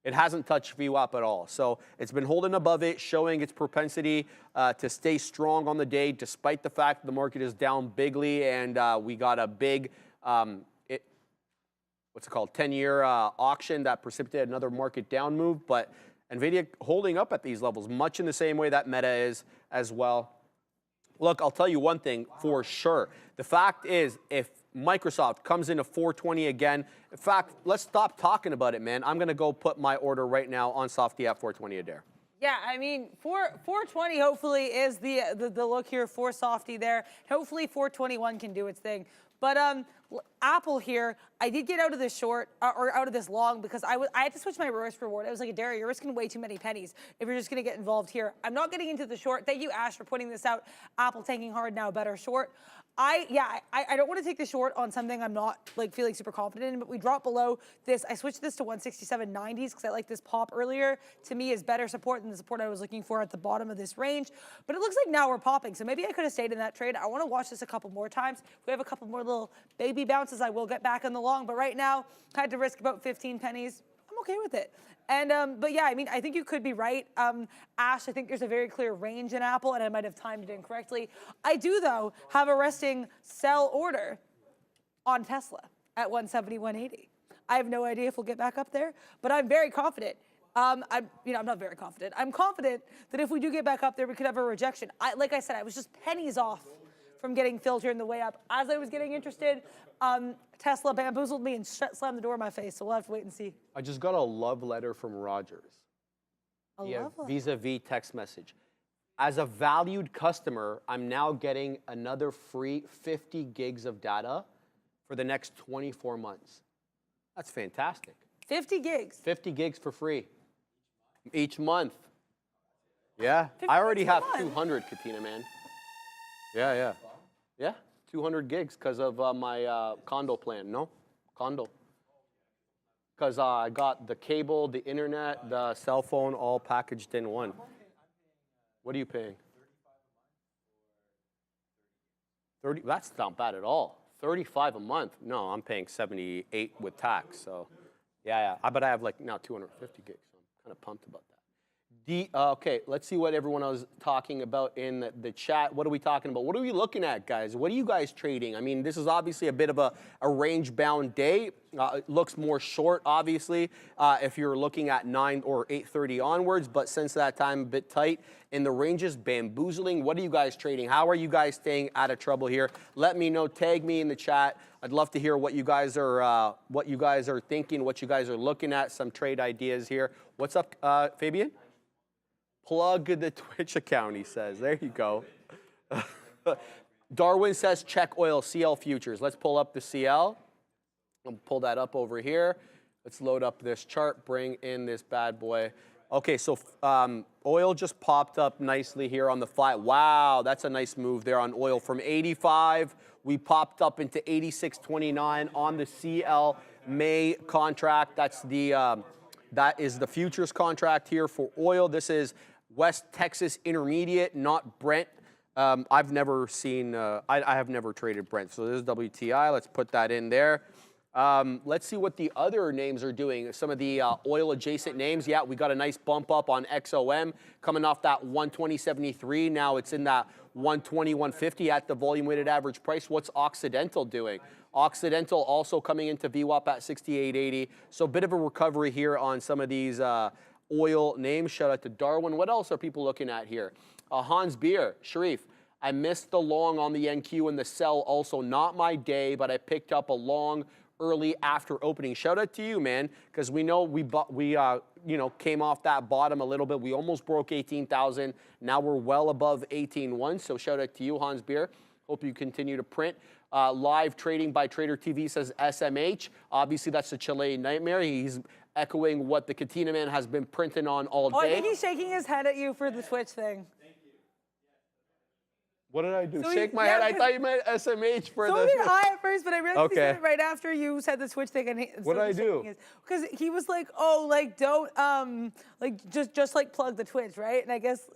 It hasn't touched VWAP at all. So it's been holding above it, showing its propensity to stay strong on the day, despite the fact that the market is down bigly and we got a big, what's it called, 10-year auction that precipitated another market down move. But NVIDIA holding up at these levels, much in the same way that Meta is as well. Look, I'll tell you one thing for sure. The fact is, if Microsoft comes into 420 again, in fact, let's stop talking about it, man. I'm going to go put my order right now on Softy at 420 a dare. Yeah, I mean, 420 hopefully is the look here for Softy there. Hopefully 421 can do its thing. But Apple here, I did get out of this short, or out of this long, because I had to switch my risk reward. I was like, Derek, you're risking way too many pennies if you're just going to get involved here. I'm not getting into the short. Thank you, Ash, for pointing this out. Apple tanking hard now, better short. I don't want to take the short on something I'm not like feeling super confident in, but we dropped below this. I switched this to 167.90s because I like this pop earlier. To me, is better support than the support I was looking for at the bottom of this range. But it looks like now we're popping, so maybe I could have stayed in that trade. I want to watch this a couple more times. If we have a couple more little baby bounces, I will get back in the long. But right now, I had to risk about 15 pennies. I'm okay with it. And, but yeah, I mean, I think you could be right. Ash, I think there's a very clear range in Apple, and I might have timed it incorrectly. I do, though, have a resting sell order on Tesla at 170-180. I have no idea if we'll get back up there, but I'm very confident. I'm not very confident. I'm confident that if we do get back up there, we could have a rejection. Like I said, I was just pennies off from getting filled here in the way up. As I was getting interested, Tesla bamboozled me and slammed the door in my face, so we'll have to wait and see. I just got a love letter from Rogers. A love letter? Vis-a-vis text message. As a valued customer, I'm now getting another free 50 gigs of data for the next 24 months. That's fantastic. 50 gigs? 50 gigs for free each month. Yeah, I already have 200, Katina, man. Yeah. 200 gigs because of my condo plan. No, condo. Because I got the cable, the internet, the cell phone all packaged in one. What are you paying? 30. That's not bad at all. 35 a month. No, I'm paying 78 with tax. So, yeah. But I have like now 250 gigs. So I'm kind of pumped about that. Okay, let's see what everyone was talking about in the chat. What are we talking about? What are we looking at, guys? What are you guys trading? I mean, this is obviously a bit of a range-bound day. It looks more short, obviously, if you're looking at 9 or 8:30 onwards. But since that time, a bit tight in the ranges, bamboozling. What are you guys trading? How are you guys staying out of trouble here? Let me know. Tag me in the chat. I'd love to hear what you guys are thinking, what you guys are looking at. Some trade ideas here. What's up, Fabian? Plug the Twitch account, he says. There you go. Darwin says check oil CL futures. Let's pull up the CL. I'll pull that up over here. Let's load up this chart, bring in this bad boy. Okay, so oil just popped up nicely here on the flat. Wow, that's a nice move there on oil. From 85, we popped up into 86.29 on the CL May contract. That is the futures contract here for oil. This is West Texas Intermediate, not Brent. I've never seen, I have never traded Brent. So this is WTI. Let's put that in there. Let's see what the other names are doing. Some of the oil adjacent names. Yeah, we got a nice bump up on XOM coming off that 120.73. Now it's in that 120.150 at the volume weighted average price. What's Occidental doing? Occidental also coming into VWAP at 68.80. So a bit of a recovery here on some of these oil names. Shout out to Darwin. What else are people looking at here? Hans Beer, Sharif. I missed the long on the NQ and the sell also. Not my day, but I picked up a long early after opening. Shout out to you, man, because we know we came off that bottom a little bit. We almost broke 18,000. Now we're well above 18.1. So shout out to you, Hans Beer. Hope you continue to print. Live trading by Trader TV says SMH. Obviously, that's a Chilean nightmare. He's echoing what the Katina Man has been printing on all day. Oh, I think he's shaking his head at you for the Twitch thing. What did I do? So Shake my head? I thought you meant SMH for So the... did I at first, but I realized he said Okay. it right after you said the Twitch thing. And What did I do? Because he was like, oh, like, don't, like, just like plug the Twitch, right? And I guess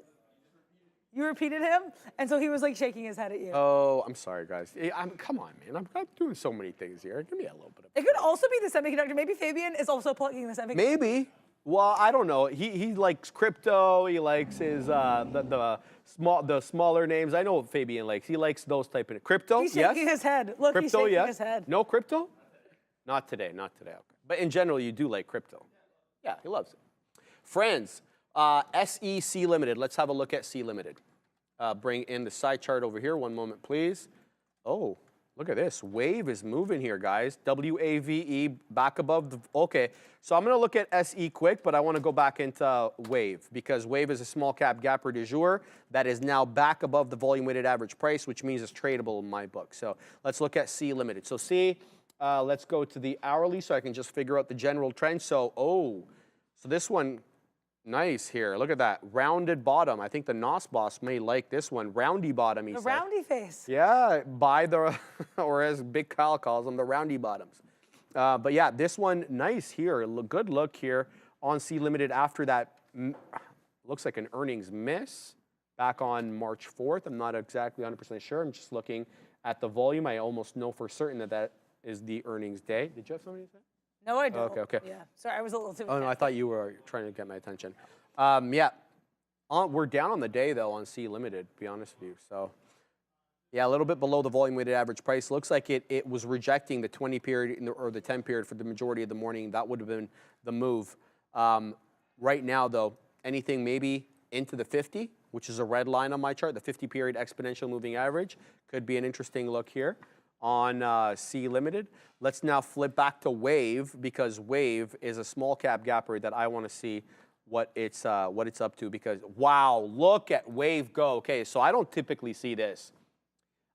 you repeated him, and so he was like shaking his head at you. Oh, I'm sorry, guys. Come on, man. I'm doing so many things here. Give me a little bit of... It could also be the semiconductor. Maybe Fabian is also plugging the semiconductor. Maybe. Well, I don't know. He likes crypto. He likes his the smaller names. I know what Fabian likes. He likes those type of crypto. He's Yes. shaking his head. Look, Crypto, he's shaking yes. his head. No crypto? Not today. Not today. Okay. But in general, you do like crypto. Yeah, he loves it. Friends, SEC Limited. Let's have a look at C Limited. Bring in the side chart over here. One moment, please. Oh. Look at this. Wave is moving here, guys. WAVE back above the... Okay, so I'm going to look at SE quick, but I want to go back into Wave because Wave is a small cap gapper du jour that is now back above the volume weighted average price, which means it's tradable in my book. So let's look at C Limited. So C, let's go to the hourly so I can just figure out the general trend. So, so this one... Nice here. Look at that. Rounded bottom. I think the NOS boss may like this one. Roundy bottom, he said. The roundy face. Yeah, by the, or as Big Kyle calls them, the roundy bottoms. But yeah, this one, nice here. Good look here on C Limited after that, looks like an earnings miss back on March 4th. I'm not exactly 100% sure. I'm just looking at the volume. I almost know for certain that that is the earnings day. Did you have something to say? No, I don't. Okay. Yeah. Sorry, I was a little too... Oh, no, I thought you were trying to get my attention. Yeah, we're down on the day, though, on C Limited, to be honest with you. So, yeah, a little bit below the volume-weighted average price. Looks like it was rejecting the 20 period or the 10 period for the majority of the morning. That would have been the move. Right now, though, anything maybe into the 50, which is a red line on my chart, the 50-period exponential moving average, could be an interesting look here on C Limited. Let's now flip back to Wave because Wave is a small cap gapper that I want to see what it's up to because wow, look at Wave go. Okay, so I don't typically see this.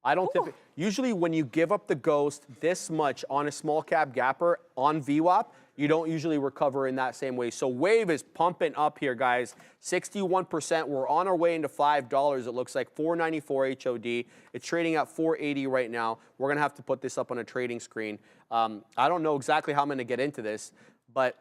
I don't typically, usually when you give up the ghost this much on a small cap gapper on VWAP, you don't usually recover in that same way. So Wave is pumping up here, guys. 61%. We're on our way into $5. It looks like $4.94 HOD. It's trading at $4.80 right now. We're going to have to put this up on a trading screen. I don't know exactly how I'm going to get into this, but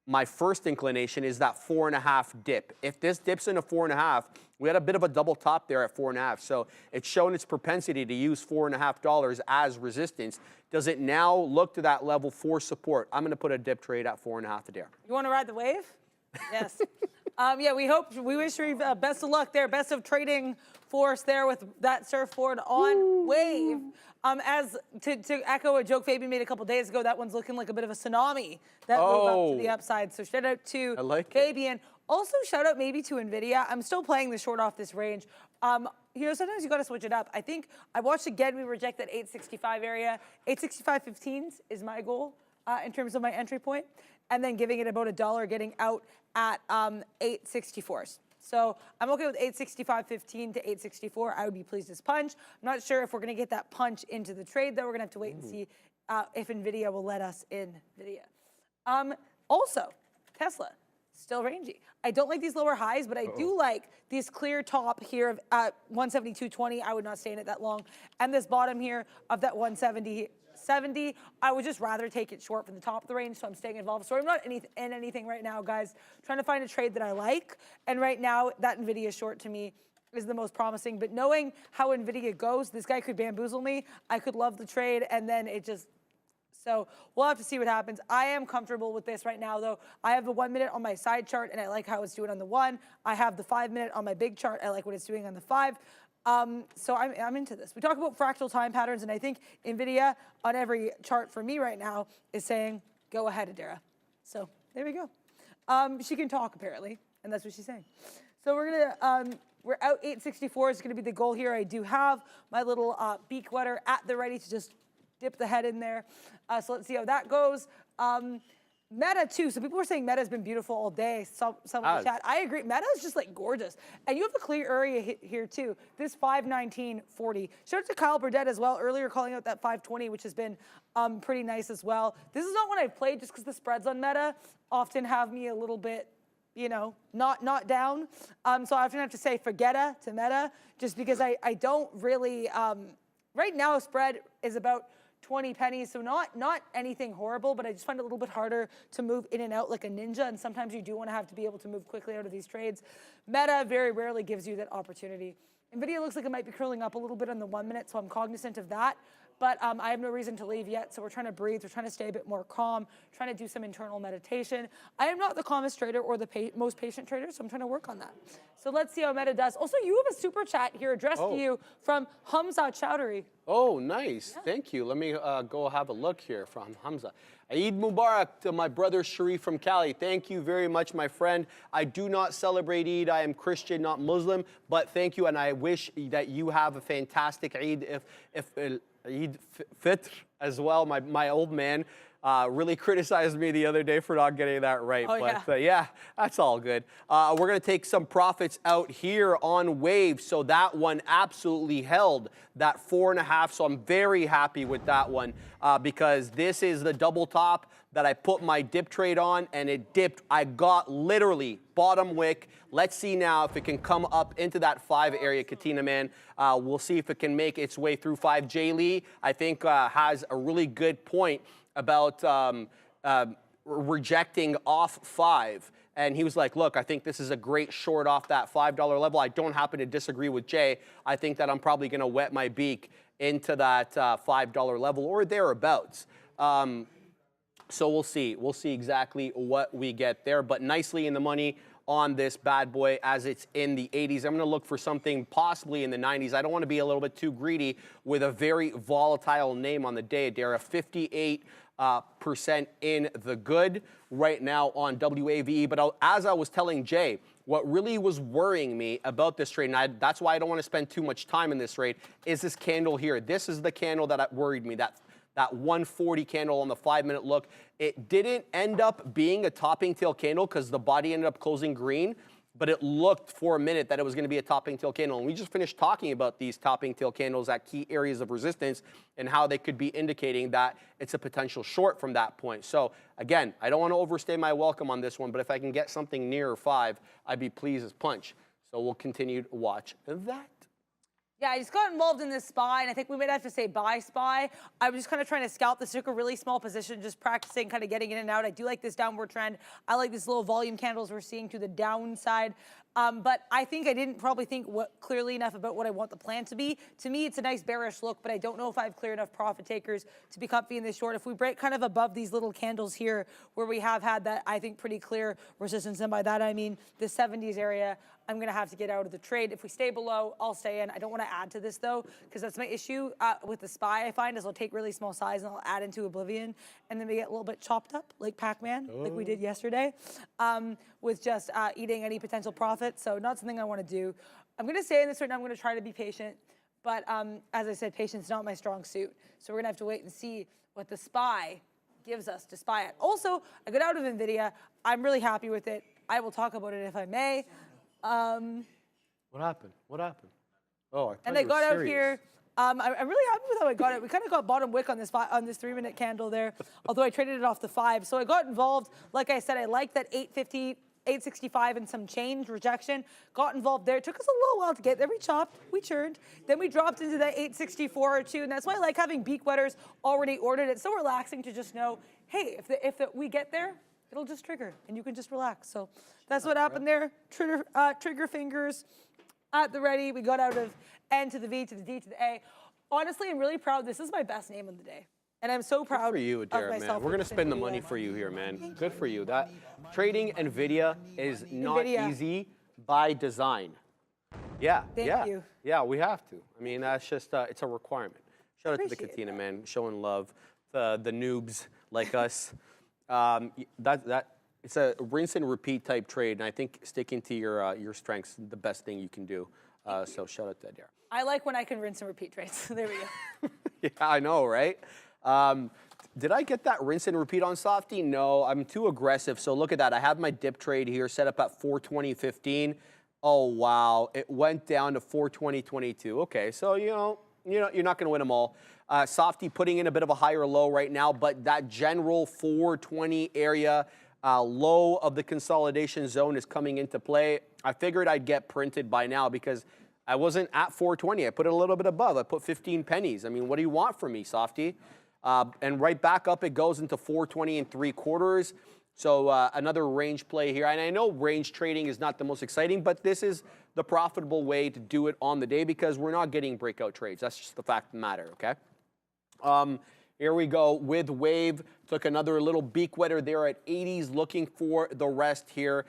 my first inclination is that 4.5 dip. If this dips into 4.5, we had a bit of a double top there at 4.5. So it's shown its propensity to use $4.50 as resistance. Does it now look to that level for support? I'm going to put a dip trade at 4.5 there. You want to ride the wave? Yes. Yeah, we wish you best of luck there. Best of trading force there with that surfboard on Wave. As to echo a joke Fabian made a couple days ago, that one's looking like a bit of a tsunami that moved up to the upside. So shout out to Fabian. Also shout out maybe to NVIDIA. I'm still playing the short off this range. You know, sometimes you got to switch it up. I think I watched again. We reject that 865 area. 865.15s is my goal in terms of my entry point, and then giving it about $1, getting out at 864s. So I'm okay with 865.15 to 864. I would be pleased as punch. I'm not sure if we're going to get that punch into the trade, though. We're going to have to wait and see if NVIDIA will let us in NVIDIA. Also, Tesla, still rangy. I don't like these lower highs, but I do like this clear top here of 172.20. I would not stay in it that long. And this bottom here of that 170.70. I would just rather take it short from the top of the range, so I'm staying involved. So I'm not in anything right now, guys. I'm trying to find a trade that I like. And right now, that NVIDIA short to me is the most promising. But knowing how NVIDIA goes, this guy could bamboozle me. I could love the trade, and then it just... So we'll have to see what happens. I am comfortable with this right now, though. I have the 1 minute on my side chart, and I like how it's doing on the 1. I have the 5 minute on my big chart. I like what it's doing on the 5. So I'm into this. We talk about fractal time patterns, and I think NVIDIA on every chart for me right now is saying, go ahead, Adara. So there we go. She can talk, apparently, and that's what she's saying. So we're out 864 is going to be the goal here. I do have my little beak wetter at the ready to just dip the head in there. So let's see how that goes. Meta too. So people were saying Meta's been beautiful all day. Some in the chat. I agree. Meta is just like gorgeous. And you have a clear area here too. This 519.40. Shout out to Kyle Burdett as well earlier calling out that 520, which has been pretty nice as well. This is not one I've played just because the spreads on Meta often have me a little bit, you know, not down. So I often have to say forgetta to Meta just because I don't really, right now a spread is about 20 pennies, so not anything horrible, but I just find it a little bit harder to move in and out like a ninja, and sometimes you do want to have to be able to move quickly out of these trades. Meta very rarely gives you that opportunity. NVIDIA looks like it might be curling up a little bit on the 1 minute, so I'm cognizant of that. But I have no reason to leave yet, so we're trying to breathe. We're trying to stay a bit more calm, trying to do some internal meditation. I am not the calmest trader or the most patient trader, so I'm trying to work on that. So let's see how Meta does. Also, you have a super chat here addressed to you from Hamza Chowdhury. Oh, nice. Yeah. Thank you. Let me go have a look here from Hamza. Eid Mubarak to my brother Sharif from Cali. Thank you very much, my friend. I do not celebrate Eid. I am Christian, not Muslim, but thank you, and I wish that you have a fantastic Eid. If Eid Fitr as well. My old man really criticized me the other day for not getting that right. But yeah, that's all good. We're going to take some profits out here on Wave. So that one absolutely held that 4.5. So I'm very happy with that one because this is the double top that I put my dip trade on, and it dipped. I got literally bottom wick. Let's see now if it can come up into that 5 area, Katina Man. We'll see if it can make its way through 5. Jay Lee, I think, has a really good point about rejecting off 5. And he was like, look, I think this is a great short off that $5 level. I don't happen to disagree with Jay. I think that I'm probably going to wet my beak into that $5 level or thereabouts. So we'll see. We'll see exactly what we get there. But nicely in the money on this bad boy as it's in the 80s. I'm going to look for something possibly in the 90s. I don't want to be a little bit too greedy with a very volatile name on the day. They're a 58% in the good right now on WAVE. But as I was telling Jay, what really was worrying me about this trade, and that's why I don't want to spend too much time in this trade, is this candle here. This is the candle that worried me, that 140 candle on the 5-minute look. It didn't end up being a topping tail candle because the body ended up closing green, but it looked for a minute that it was going to be a topping tail candle. And we just finished talking about these topping tail candles at key areas of resistance and how they could be indicating that it's a potential short from that point. So again, I don't want to overstay my welcome on this one, but if I can get something near 5, I'd be pleased as punch. So we'll continue to watch that. Yeah, I just got involved in this SPY, and I think we might have to say buy SPY. I was just kind of trying to scalp this, took a really small position, just practicing kind of getting in and out. I do like this downward trend. I like these little volume candles we're seeing to the downside. But I think I didn't probably think clearly enough about what I want the plan to be. To me, it's a nice bearish look, but I don't know if I have clear enough profit takers to be comfy in this short. If we break kind of above these little candles here, where we have had that, I think, pretty clear resistance, and by that I mean the 70s area, I'm going to have to get out of the trade. If we stay below, I'll stay in. I don't want to add to this, though, because that's my issue with the SPY, I find, is I'll take really small size and I'll add into oblivion, and then we get a little bit chopped up, like Pac-Man, like we did yesterday, with just eating any potential profit. So not something I want to do. I'm going to stay in this right now. I'm going to try to be patient. But as I said, patience is not my strong suit. So we're going to have to wait and see what the SPY gives us to SPY at. Also, I got out of NVIDIA. I'm really happy with it. I will talk about it if I may. What happened? What happened? Oh, and I got out here. I'm really happy with how I got it. We kind of got bottom wick on this 3-minute candle there, although I traded it off the 5. So I got involved. Like I said, I like that 850, 865 and some change rejection. Got involved there. It took us a little while to get there. We chopped, we churned. Then we dropped into that 864 or 2, and that's why I like having beak wetters already ordered. It's so relaxing to just know, hey, if we get there, it'll just trigger, and you can just relax. So that's what happened there. Trigger fingers at the ready. We got out of N to the V to the D to the A. Honestly, I'm really proud. This is my best name of the day. And I'm so proud for you, of Darren, myself. man. We're going to spend the money for you here, man. Good for you. That trading NVIDIA is not easy by design. Yeah, Thank you. Yeah, we have to. I mean, that's just, it's a requirement. Shout out to the Katina, man, showing love to the noobs like us. It's a rinse and repeat type trade, and I think sticking to your strengths is the best thing you can do. So shout out to Darren. I like when I can rinse and repeat trades. There we go. Yeah, I know, right? Did I get that rinse and repeat on Softy? No, I'm too aggressive. So look at that. I have my dip trade here set up at 420.15. Oh, wow. It went down to 420.22. Okay, so, you're not going to win them all. Softy putting in a bit of a higher low right now, but that general 420 area low of the consolidation zone is coming into play. I figured I'd get printed by now because I wasn't at 420. I put it a little bit above. I put 15 pennies. I mean, what do you want from me, Softy? And right back up, it goes into 420 3/4. So another range play here. And I know range trading is not the most exciting, but this is the profitable way to do it on the day because we're not getting breakout trades. That's just the fact of the matter, okay? Here we go with Wave. Took another little beak wetter there at 80s, looking for the rest here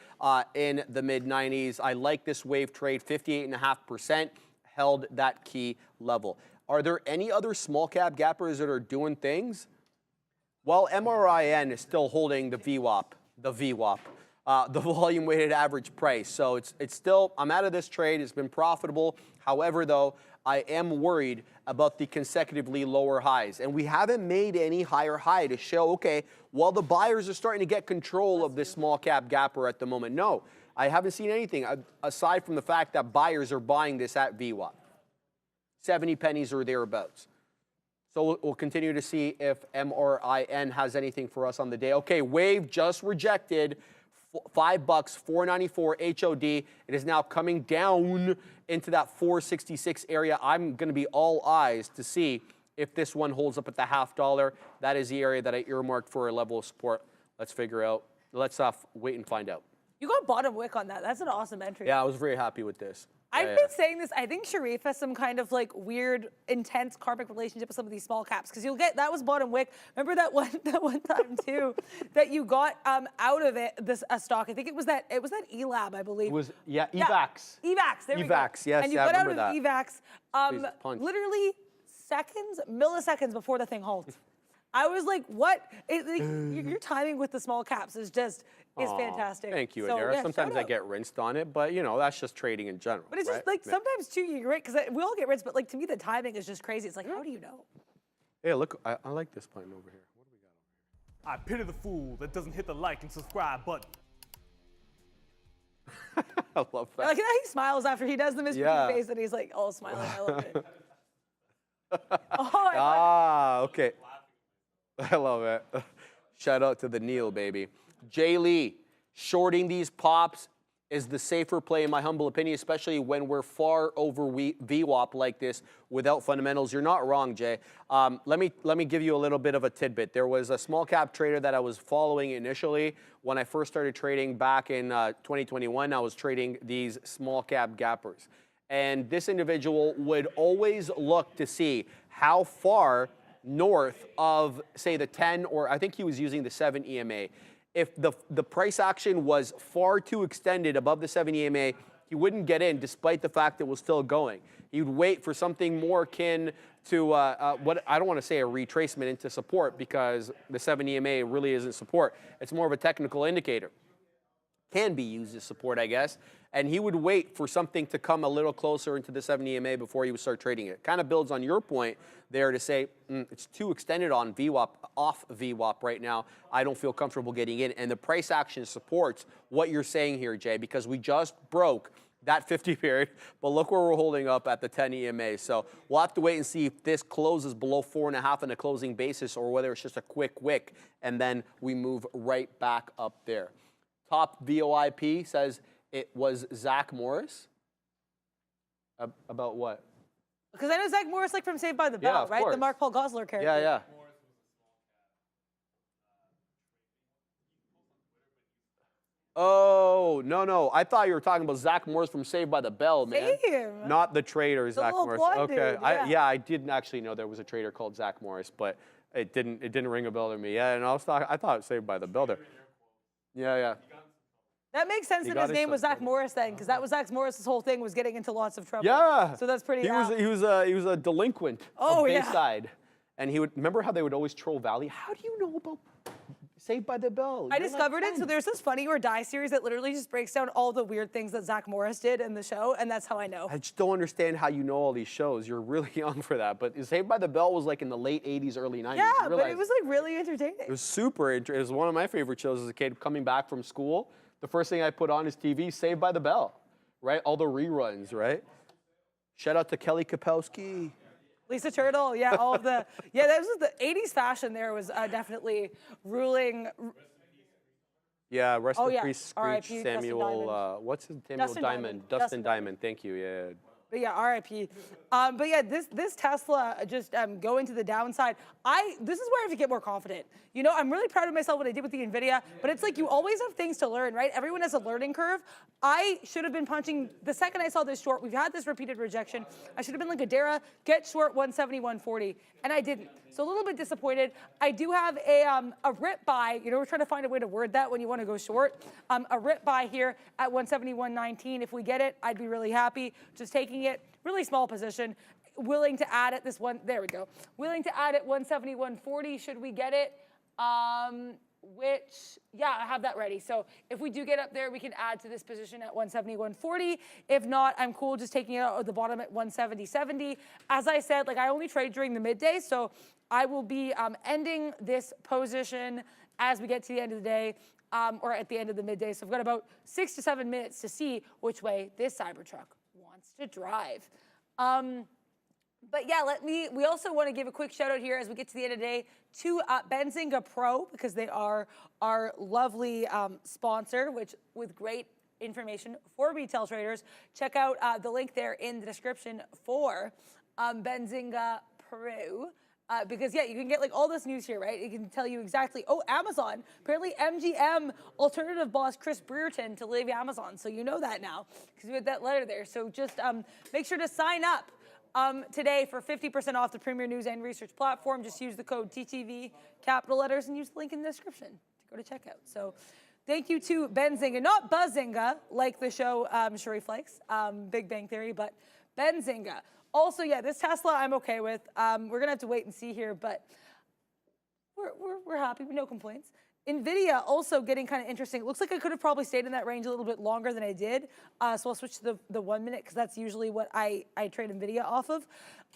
in the mid-90s. I like this Wave trade, 58.5%, held that key level. Are there any other small cap gappers that are doing things? Well, MRIN is still holding the VWAP, the volume weighted average price. So it's still, I'm out of this trade. It's been profitable. However, though, I am worried about the consecutively lower highs. And we haven't made any higher high to show, okay, well, the buyers are starting to get control of this small cap gapper at the moment. No, I haven't seen anything aside from the fact that buyers are buying this at VWAP. 70 pennies or thereabouts. So we'll continue to see if MRIN has anything for us on the day. Okay, Wave just rejected $5, 494 HOD. It is now coming down into that 466 area. I'm going to be all eyes to see if this one holds up at the $0.50. That is the area that I earmarked for a level of support. Let's figure out. Let's wait and find out. You got bottom wick on that. That's an awesome entry. Yeah, I was very happy with this. I've been saying this. I think Sharif has some kind of like weird, intense karmic relationship with some of these small caps because you'll get that was bottom wick. Remember that one time too that you got out of it a stock. I think it was that ELAB, I believe. It was EVAX. EVAX. There we go. EVAX. Yes, and you got out of EVAX literally milliseconds before the thing holds. I was like, what? Your timing with the small caps is fantastic. Thank you, so, Adara. yeah, Sometimes I get rinsed on it, but that's just trading in general. But it's just like sometimes too, you're right, because we all get rinsed, but like to me the timing is just crazy. It's like, how do you know? Hey, look, I like this point over here. What do we got over here? I pity the fool that doesn't hit the like and subscribe button. I love that. Like how he smiles after he does the Mr. face, and he's like all smiling. I love it. Okay. I love it. Shout out to the Neil, baby. Jay Lee, shorting these pops is the safer play in my humble opinion, especially when we're far over VWAP like this without fundamentals. You're not wrong, Jay. Let me give you a little bit of a tidbit. There was a small cap trader that I was following initially when I first started trading back in 2021. I was trading these small cap gappers. And this individual would always look to see how far north of, say, the 10, or I think he was using the 7 EMA. If the price action was far too extended above the 7 EMA, he wouldn't get in despite the fact it was still going. He would wait for something more akin to what I don't want to say a retracement into support because the 7 EMA really isn't support. It's more of a technical indicator. Can be used as support, I guess. And he would wait for something to come a little closer into the 7 EMA before he would start trading it. Kind of builds on your point there to say it's too extended on VWAP, off VWAP right now. I don't feel comfortable getting in. And the price action supports what you're saying here, Jay, because we just broke that 50 period, but look where we're holding up at the 10 EMA. So we'll have to wait and see if this closes below 4.5 on a closing basis or whether it's just a quick wick, and then we move right back up there. Top VOIP says it was Zach Morris. About what? Because I know Zach Morris like from Saved by the Bell, right? Course. The Mark Paul Gosselaar character. Yeah, yeah. Oh, no. I thought you were talking about Zach Morris from Saved by the Bell, man. Same. Not the trader, Zach little Morris. blonde Okay. dude, yeah. I didn't actually know there was a trader called Zach Morris, but it didn't ring a bell to me. Yeah, and I thought it was Saved by the Bell there. Yeah. That makes sense that his name was Zach Morris then, because that was Zach Morris's whole thing was getting into lots of trouble. Yeah. So that's pretty. He was a delinquent. Oh, of yeah. Bayside, and he would remember how they would always troll Valley. How do you know about Saved by the Bell. I discovered it. So there's this Funny or Die series that literally just breaks down all the weird things that Zach Morris did in the show, and that's how I know. I just don't understand how you know all these shows. You're really young for that. But Saved by the Bell was like in the late 80s, early 90s. Yeah, but it was like really entertaining. It was super interesting. It was one of my favorite shows as a kid. Coming back from school, the first thing I put on is TV, Saved by the Bell, right? All the reruns, right? Shout out to Kelly Kapowski. Lisa Turtle, yeah, all of the, yeah, that was the 80s fashion there was definitely ruling. Yeah, rest in yeah, peace, R.I.P. Screech Dustin Samuel, Diamond. what's his Samuel Dustin Diamond? Diamond. Dustin Diamond, thank you, yeah. But yeah, RIP. But yeah, this Tesla just going to the downside. This is where I have to get more confident. You know, I'm really proud of myself what I did with the NVIDIA, but it's like you always have things to learn, right? Everyone has a learning curve. I should have been punching, the second I saw this short, we've had this repeated rejection. I should have been like Adara, get short 170, 140, and I didn't. So a little bit disappointed. I do have a rip buy. You know, we're trying to find a way to word that when you want to go short. A rip buy here at 170, 119. If we get it, I'd be really happy. Just taking it, really small position. Willing to add at this one, there we go. Willing to add at 170, 140, should we get it? Which, yeah, I have that ready. So if we do get up there, we can add to this position at 170, 140. If not, I'm cool just taking it out of the bottom at 170, 70. As I said, like I only trade during the midday, so I will be ending this position as we get to the end of the day, or at the end of the midday. So I've got about 6 to 7 minutes to see which way this Cybertruck wants to drive. But yeah, we also want to give a quick shout out here as we get to the end of the day to Benzinga Pro, because they are our lovely sponsor, which with great information for retail traders. Check out the link there in the description for Benzinga Pro. Because yeah, you can get like all this news here, right? It can tell you exactly, oh, Amazon. Apparently MGM alternative boss Chris Brereton to leave Amazon. So you know that now, because we had that letter there. So just make sure to sign up today for 50% off the Premier News and Research platform. Just use the code TTV, capital letters, and use the link in the description to go to checkout. So thank you to Benzinga, not Buzzinga, like the show Sharif likes, Big Bang Theory, but Benzinga. Also, yeah, this Tesla I'm okay with. We're gonna have to wait and see here, but we're happy, no complaints. NVIDIA also getting kind of interesting. It looks like I could have probably stayed in that range a little bit longer than I did. So I'll switch to the 1 minute, because that's usually what I trade NVIDIA off of.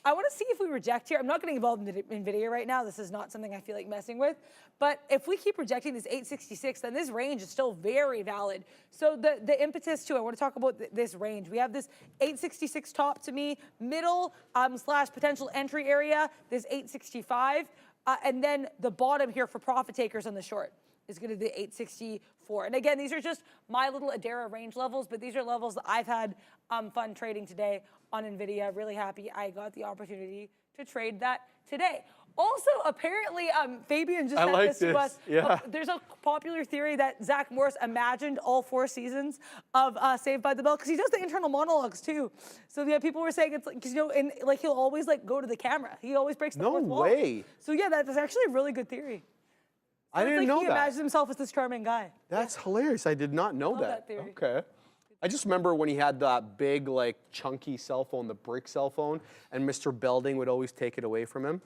I want to see if we reject here. I'm not getting involved in NVIDIA right now. This is not something I feel like messing with. But if we keep rejecting this 866, then this range is still very valid. So the impetus too, I want to talk about this range. We have this 866 top to me, middle slash potential entry area, this 865. And then the bottom here for profit takers on the short is going to be 864. And again, these are just my little Adara range levels, but these are levels that I've had fun trading today on NVIDIA. Really happy I got the opportunity to trade that today. Also, apparently, Fabian just sent this to us. Yeah. There's a popular theory that Zach Morris imagined all 4 seasons of Saved by the Bell, because he does the internal monologues too. So yeah, people were saying it's like, because you know, and like he'll always like go to the camera. He always breaks the fourth wall. No way. So yeah, that's actually a really good theory. So I didn't know he that. imagines himself as this charming guy. That's hilarious. I did not know Love that theory. Okay. I just remember when he had that big, like, chunky cell phone, the brick cell phone, and Mr. Belding would always take it away from him.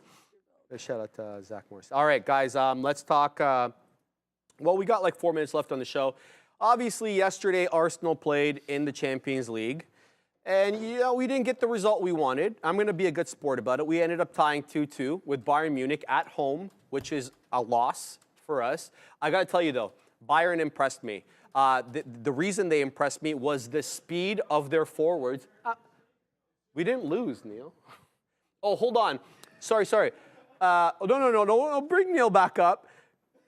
Shout out to Zach Morris. All right, guys, let's talk. Well, we got like 4 minutes left on the show. Obviously, yesterday, Arsenal played in the Champions League. And, you know, we didn't get the result we wanted. I'm going to be a good sport about it. We ended up tying 2-2 with Bayern Munich at home, which is a loss for us. I got to tell you, though, Bayern impressed me. The reason they impressed me was the speed of their forwards. We didn't lose, Neil. Oh, hold on. Sorry. No. Bring Neil back up.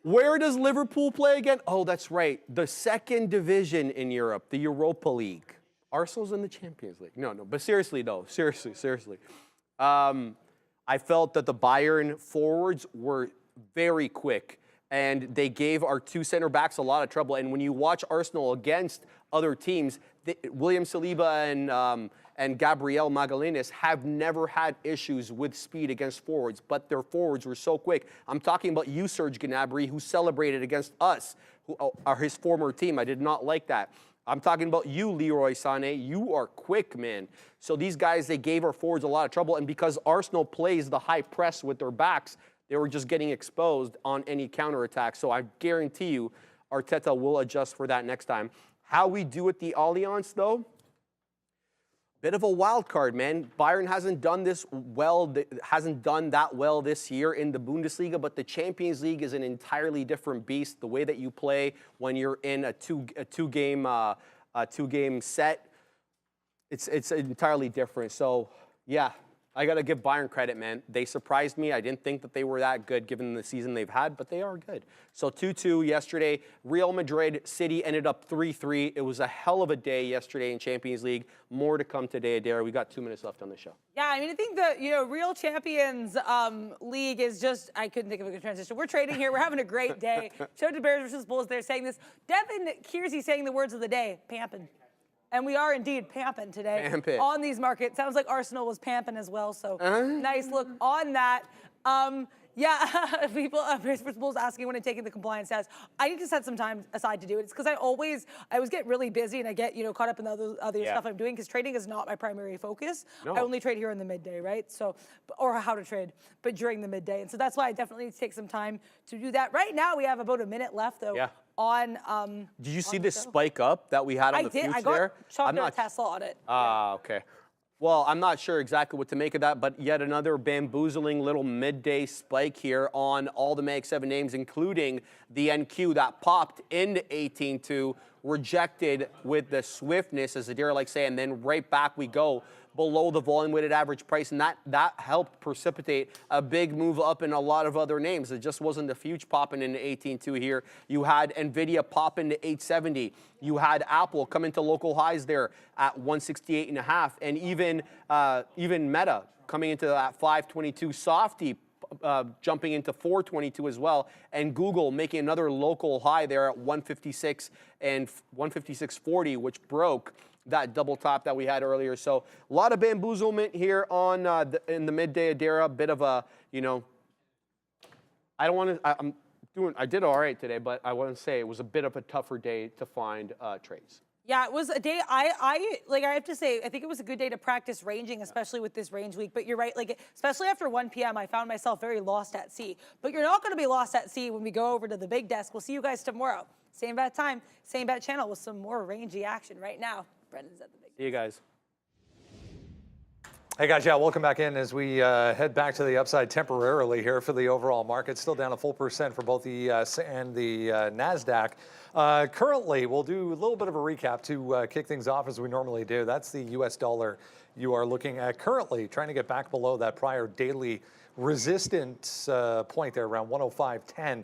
Where does Liverpool play again? Oh, that's right. The second division in Europe, the Europa League. Arsenal's in the Champions League. No. But seriously, though. Seriously. I felt that the Bayern forwards were very quick, and they gave our 2 center backs a lot of trouble. And when you watch Arsenal against other teams, William Saliba and Gabriel Magalhaes have never had issues with speed against forwards, but their forwards were so quick. I'm talking about you, Serge Gnabry, who celebrated against us, who are his former team. I did not like that. I'm talking about you, Leroy Sané. You are quick, man. So these guys, they gave our forwards a lot of trouble, and because Arsenal plays the high press with their backs, They were just getting exposed on any counterattack. So I guarantee you Arteta will adjust for that next time. How we do at the Allianz, though, bit of a wild card, man. Bayern hasn't done this well, hasn't done that well this year in the Bundesliga, but the Champions League is an entirely different beast. The way that you play when you're in a two-game set, it's entirely different. So, yeah, I got to give Bayern credit, man. They surprised me. I didn't think that they were that good given the season they've had, but they are good. So 2-2 yesterday. Real Madrid, City ended up 3-3. It was a hell of a day yesterday in Champions League. More to come today, Adara. We got 2 minutes left on the show. Yeah, I mean, I think the Real Champions League is just, I couldn't think of a good transition. We're trading here. We're having a great day. Shout out to Bears versus Bulls. They're saying this. Devin Kearsey saying the words of the day, pamping. And we are indeed pamping today on these markets. Sounds like Arsenal was pamping as well, so nice look on that. Yeah, people, Bears versus Bulls asking when I'm taking the compliance test. I need to set some time aside to do it. It's because I always get really busy and I get, caught up in the other stuff I'm doing because trading is not my primary focus. No. I only trade here in the midday, right? So, or how to trade, but during the midday. And so that's why I definitely need to take some time to do that. Right now, we have about a minute left, though. Yeah. On Did you see this spike up that we had on the future? I got chopped a Tesla on it. Okay. Well, I'm not sure exactly what to make of that, but yet another bamboozling little midday spike here on all the Mag 7 names, including the NQ that popped into 18.2, rejected with the swiftness, as Adira likes saying, and then right back we go below the volume weighted average price, and that helped precipitate a big move up in a lot of other names. It just wasn't a huge popping into 18.2 here. You had Nvidia pop into 870. You had Apple come into local highs there at 168.5, and even Meta coming into that 522 softy, jumping into 422 as well, and Google making another local high there at 156 and 156.40, which broke that double top that we had earlier. So a lot of bamboozlement here on in the midday Adara. Bit of a, I did all right today, but I want to say it was a bit of a tougher day to find trades. Yeah, it was a day. I have to say, I think it was a good day to practice ranging, especially with this range week. But you're right, especially after 1 p.m., I found myself very lost at sea. But you're not going to be lost at sea when we go over to the big desk. We'll see you guys tomorrow. Same bat time, same bat channel with some more rangy action right now. Brendan's at the big desk. See you guys. Hey guys, yeah, welcome back in as we head back to the upside temporarily here for the overall market. Still down a full percent for both the ES and the NASDAQ. Currently, we'll do a little bit of a recap to kick things off as we normally do. That's the US dollar you are looking at currently, trying to get back below that prior daily resistance point there around 105.10.